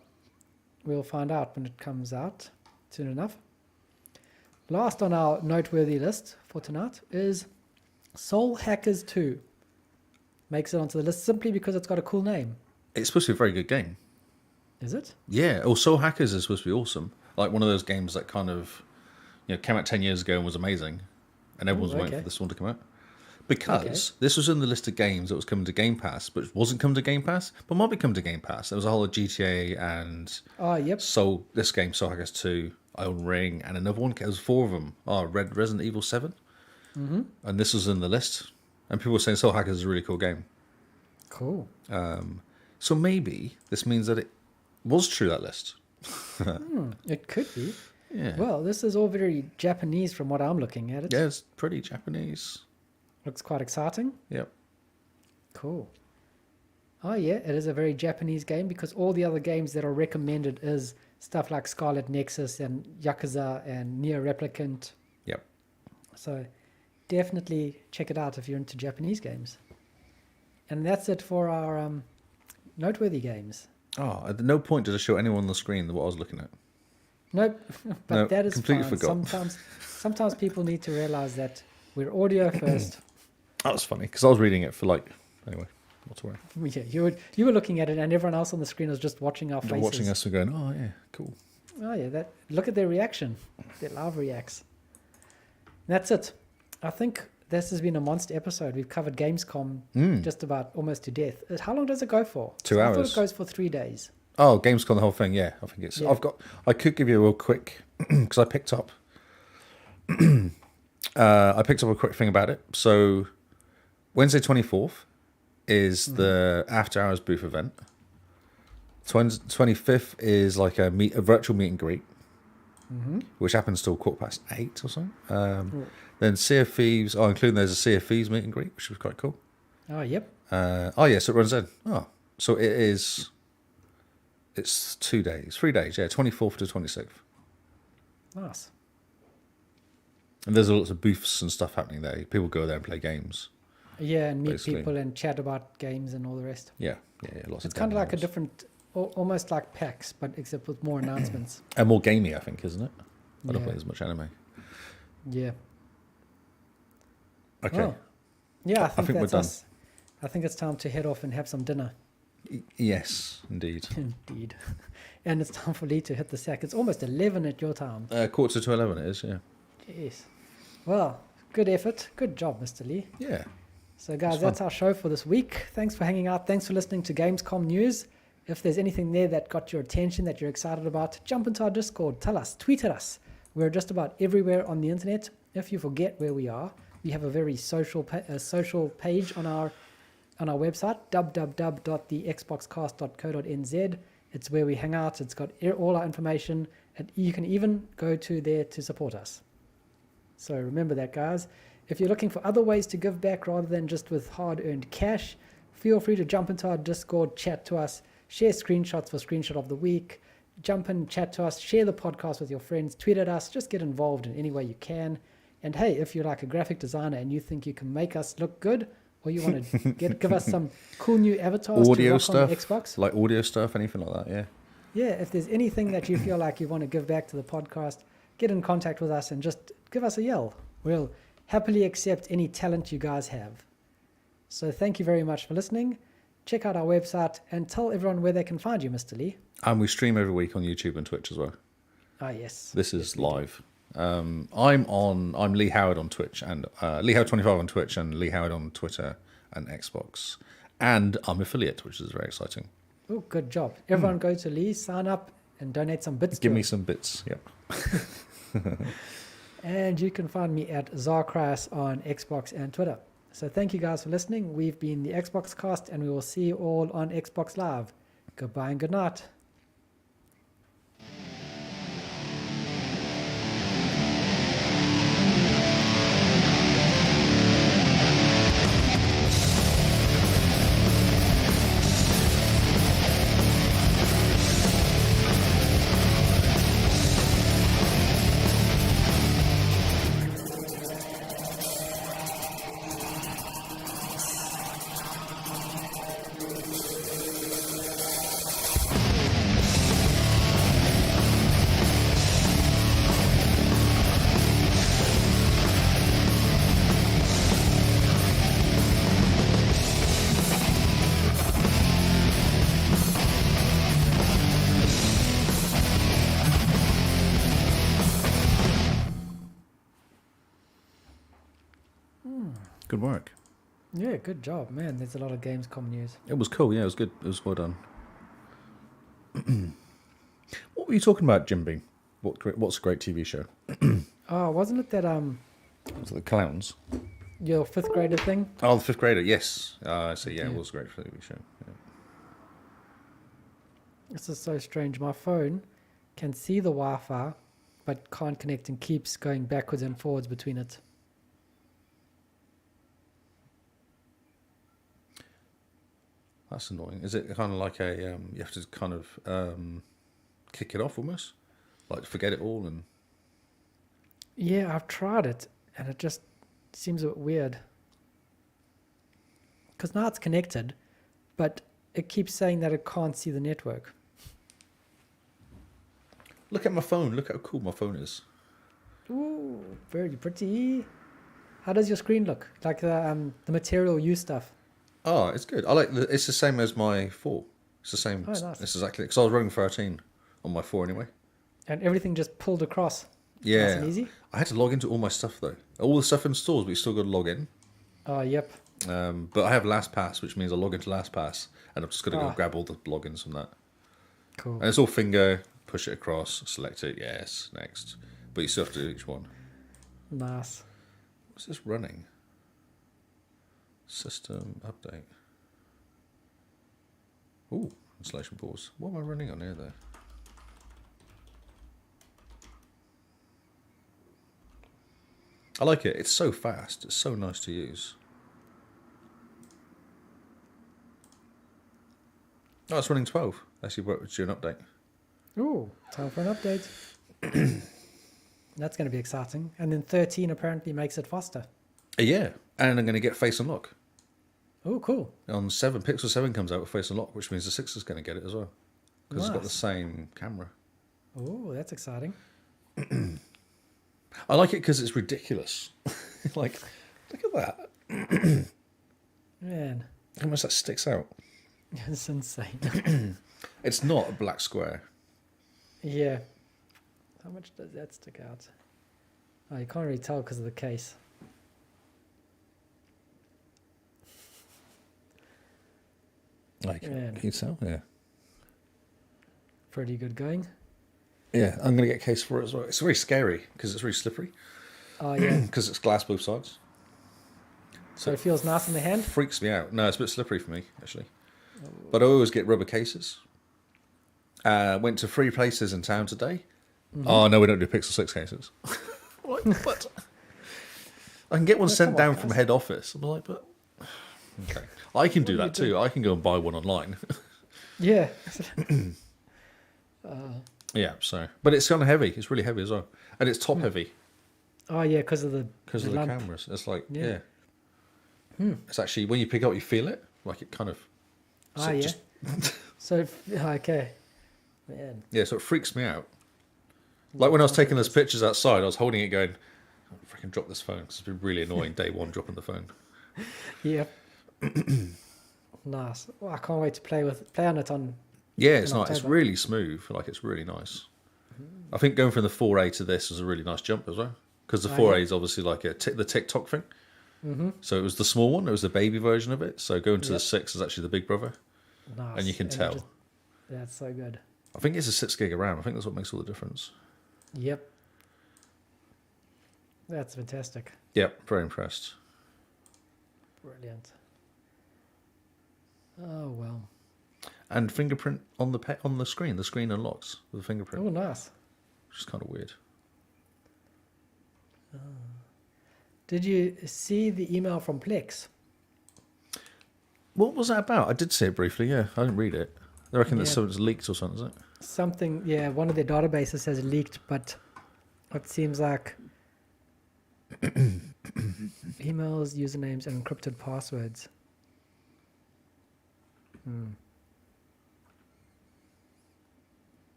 we'll find out when it comes out soon enough. Last on our noteworthy list for tonight is Soul Hackers 2. Makes it onto the list simply because it's got a cool name. It's supposed to be a very good game. Is it? Yeah. Oh, Soul Hackers is supposed to be awesome. Like one of those games that kind of, came out 10 years ago and was amazing, and everyone's waiting okay. for this one to come out. Because this was in the list of games that was coming to Game Pass, but it wasn't coming to Game Pass, but might be coming to Game Pass. There was a whole of GTA and Oh, yep. this game, Soul Hackers 2, Iron Ring, and another one. There was 4 of them. Oh, Resident Evil 7. Mm-hmm. And this was in the list. And people were saying Soul Hackers is a really cool game. Cool. So maybe this means that it was true, that list. It could be. Yeah. Well, this is all very Japanese from what I'm looking at. It Yeah, it's pretty Japanese. looks quite exciting. Yep. Cool. Oh yeah, it is a very Japanese game because all the other games that are recommended is stuff like Scarlet Nexus and Yakuza and Nier Replicant. Yep. So definitely check it out if you're into Japanese games. And that's it for our noteworthy games. Oh, at no point did I show anyone on the screen what I was looking at. Nope, but No, that is completely fine. forgot. Sometimes people need to realize that we're audio first. That was funny because I was reading it for anyway, not to worry. Yeah, you were looking at it, and everyone else on the screen was just watching our They're faces. watching us and going, oh yeah, cool. Oh yeah, look at their reaction, their live reacts. That's it. I think this has been a monster episode. We've covered Gamescom just about almost to death. How long does it go for? 2 I thought hours. it goes for 3 days. Oh, Gamescom, the whole thing. Yeah, I think it's. Yeah. I could give you a real quick because I picked up. I picked up a quick thing about it. So, Wednesday 24th is the after hours booth event. 25th is like a virtual meet and greet, which happens till 8:15 or something. Then Sea of Thieves. Oh, including there's a Sea of Thieves meet and greet, which was quite cool. Oh yep. Oh yes, it runs in. Oh, so it is. It's 2 days, 3 days. Yeah, 24th to 26th. Nice. And there's lots of booths and stuff happening there. People go there and play games. Yeah, and meet Basically. people and chat about games and all the rest. Yeah, lots It's of kind of like a demos. different, almost like PAX, but except with more announcements. And more gamey, I think, isn't it? I don't Yeah. play as much anime. Yeah. Okay. Well, yeah, I think, think we're that's done. us. I think it's time to head off and have some dinner. Yes, indeed. Indeed. And it's time for Lee to hit the sack. It's almost 11 at your time. 10:45 it is, yeah. Yes. Well, good effort. Good job, Mr. Lee. Yeah. So, guys, It's that's fun. our show for this week. Thanks for hanging out. Thanks for listening to Gamescom News. If there's anything there that got your attention, that you're excited about, jump into our Discord. Tell us. Tweet at us. We're just about everywhere on the internet. If you forget where we are, we have a very social page on our website, www.thexboxcast.co.nz. It's where we hang out. It's got all our information, and you can even go to there to support us. So remember that, guys. If you're looking for other ways to give back rather than just with hard-earned cash, feel free to jump into our Discord, chat to us, share screenshots for Screenshot of the Week, jump in, chat to us, share the podcast with your friends, tweet at us, just get involved in any way you can. And hey, if you're like a graphic designer and you think you can make us look good, or you want to give us some cool new avatars to Audio rock stuff, on the Xbox. like audio stuff, anything like that, yeah. Yeah, if there's anything that you feel like you want to give back to the podcast, get in contact with us and just give us a yell. We'll happily accept any talent you guys have. So thank you very much for listening. Check out our website and tell everyone where they can find you, Mr. Lee. And we stream every week on YouTube and Twitch as well. Ah, yes. This is live. I'm Lee Howard on Twitch and Lee Howard25 on Twitch and Lee Howard on Twitter and Xbox. And I'm affiliate, which is very exciting. Oh, good job. Everyone go to Lee, sign up and donate some bits. Give to me him. some bits. Yep. And you can find me at Zarkras on Xbox and Twitter. So thank you guys for listening. We've been the XboxCast and we will see you all on Xbox Live. Goodbye and good night. Good work. Yeah, good job, man. There's a lot of Gamescom news. It was cool. Yeah, it was good. It was well done. What were you talking about, Jim Beam? What's a great TV show? Oh, wasn't it that Was it the Clowns? your fifth grader thing? Oh, the fifth grader. Yes. I see. Yeah, it was a great TV show. Yeah. This is so strange. My phone can see the Wi-Fi, but can't connect and keeps going backwards and forwards between it. That's annoying. Is it kind of like a you have to kind of kick it off almost, like forget it all and Yeah, I've tried it, and it just seems a bit weird. Because now it's connected, but it keeps saying that it can't see the network. look at my phone. Look how cool my phone is. Ooh, very pretty. How does your screen look? Like the material you stuff. Oh, it's good. I like it's the same as my 4. It's the same. Oh, nice. It's exactly because I was running 13 on my 4 anyway. And everything just pulled across. Yeah. Nice and easy. I had to log into all my stuff though. All the stuff in stores, but you still got to log in. Oh, yep. But I have LastPass, which means I log into LastPass, and I'm just going to go Ah. grab all the logins from that. Cool. And it's all finger, push it across, select it, yes, next. But you still have to do each one. Nice. What's this running? System update. Ooh, installation pause. What am I running on here though? I like it. It's so fast. It's so nice to use. Oh, it's running 12. Actually, it's due an update. Ooh, time for an update. That's going to be exciting. And then 13 apparently makes it faster. Yeah, and I'm going to get Face Unlock. Oh, cool. On 7, Pixel 7 comes out with Face Unlock, which means the 6 is going to get it as well. Because it's got the Nice. same camera. Oh, that's exciting. I like it because it's ridiculous. Like, look at that. Man, How much that sticks out. it's insane. It's not a black square. Yeah. How much does that stick out? Oh, you can't really tell because of the case. Like, Yeah. can you tell? Yeah. Pretty good going. Yeah, I'm going to get a case for it as well. It's very scary because it's very slippery. Oh, yeah. Because it's glass both sides. So it feels nice in the hand? Freaks me out. No, it's a bit slippery for me, actually. But I always get rubber cases. Went to 3 places in town today. Mm-hmm. Oh, no, we don't do Pixel 6 cases. What? I can get one sent come on, down from guys. head office. I'm like, but... Okay. I can do What do that you too. I can go and buy one online. Yeah. Yeah, so but it's kind of heavy. It's really heavy as well, and it's top heavy Oh yeah, because of the the lump. cameras. It's like Yeah. It's actually when you pick it up, you feel it. Like it kind of. Ah, yeah. So okay, man. Yeah, so it freaks me out. Like when I was taking those pictures outside, I was holding it going, oh, freaking drop this phone. 'Cause it's been really annoying day one dropping the phone. Yeah. Nice. Well, I can't wait to play on it on. Yeah, it's in nice. It's October. really smooth. Like it's really nice. I think going from the 4A to this was a really nice jump as well. Because the 4A is obviously like the TikTok thing. So it was the small one. It was the baby version of it. So going to the 6 is actually the big brother. Nice. And you can tell. That's so good. I think it's a 6 gig of RAM. I think that's what makes all the difference. Yep. That's fantastic. Yep, very impressed. Brilliant. Oh well. And fingerprint on the screen. The screen unlocks with a fingerprint, Oh, nice. which is kind of weird. Did you see the email from Plex? What was that about? I did see it briefly. Yeah, I didn't read it. I reckon that Yeah. something's leaked or something, is it? Something, yeah, one of their databases has leaked, but it seems like emails, usernames, and encrypted passwords.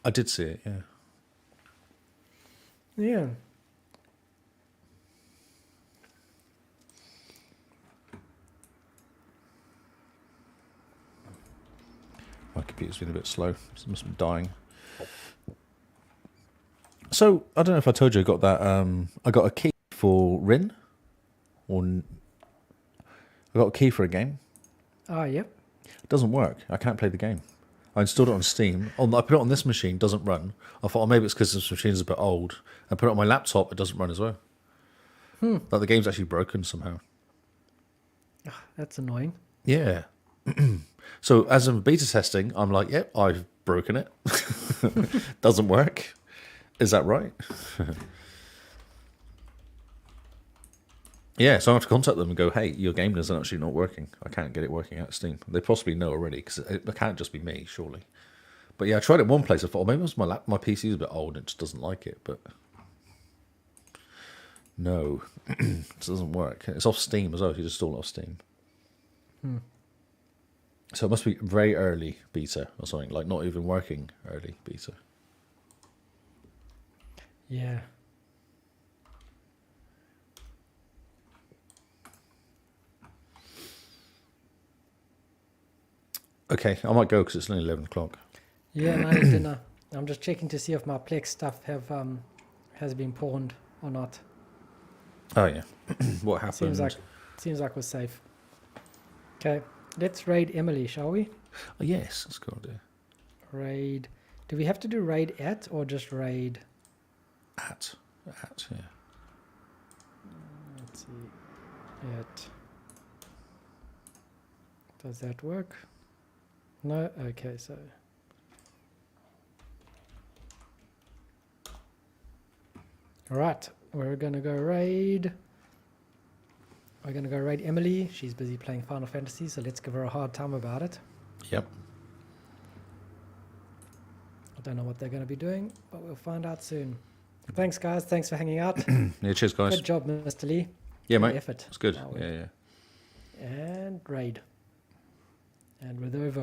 I did see it. Yeah. Yeah. My computer's been a bit slow. It must be dying. So I don't know if I told you I got that. I got a key for Rin, I got a key for a game. Oh, yep. It doesn't work. I can't play the game. I installed it on Steam. I put it on this machine. Doesn't run. I thought, oh, maybe it's because this machine's a bit old. I put it on my laptop. It doesn't run as well. Like the game's actually broken somehow. That's annoying. Yeah. So as I'm beta testing, I'm like, yep, I've broken it. Doesn't work. Is that right? Yeah, so I have to contact them and go, hey, your game isn't actually not working. I can't get it working out of Steam. They possibly know already, because it can't just be me, surely. But yeah, I tried it one place. I thought, oh, maybe it was my PC is a bit old and it just doesn't like it. But no, it doesn't work. It's off Steam as well. You just install it off Steam. So it must be very early beta or something, like not even working early beta. Yeah. Okay, I might go because it's only 11 o'clock. Yeah, and I need dinner. I'm just checking to see if my Plex stuff has been pawned or not. Oh, yeah. What happened? Seems like we're safe. Okay, let's raid Emily, shall we? Oh, yes, that's a good idea. Raid. Do we have to do raid at or just raid? At, yeah. Let's see. At. Does that work? No? Okay, so. Alright, we're gonna go raid. We're gonna go raid Emily. She's busy playing Final Fantasy, so let's give her a hard time about it. Yep. I don't know what they're gonna be doing, but we'll find out soon. Thanks, guys. Thanks for hanging out. Yeah, cheers, guys. Good job, Mr. Lee. Yeah, Good mate. effort. It's good. Now Yeah, yeah. And raid. And with over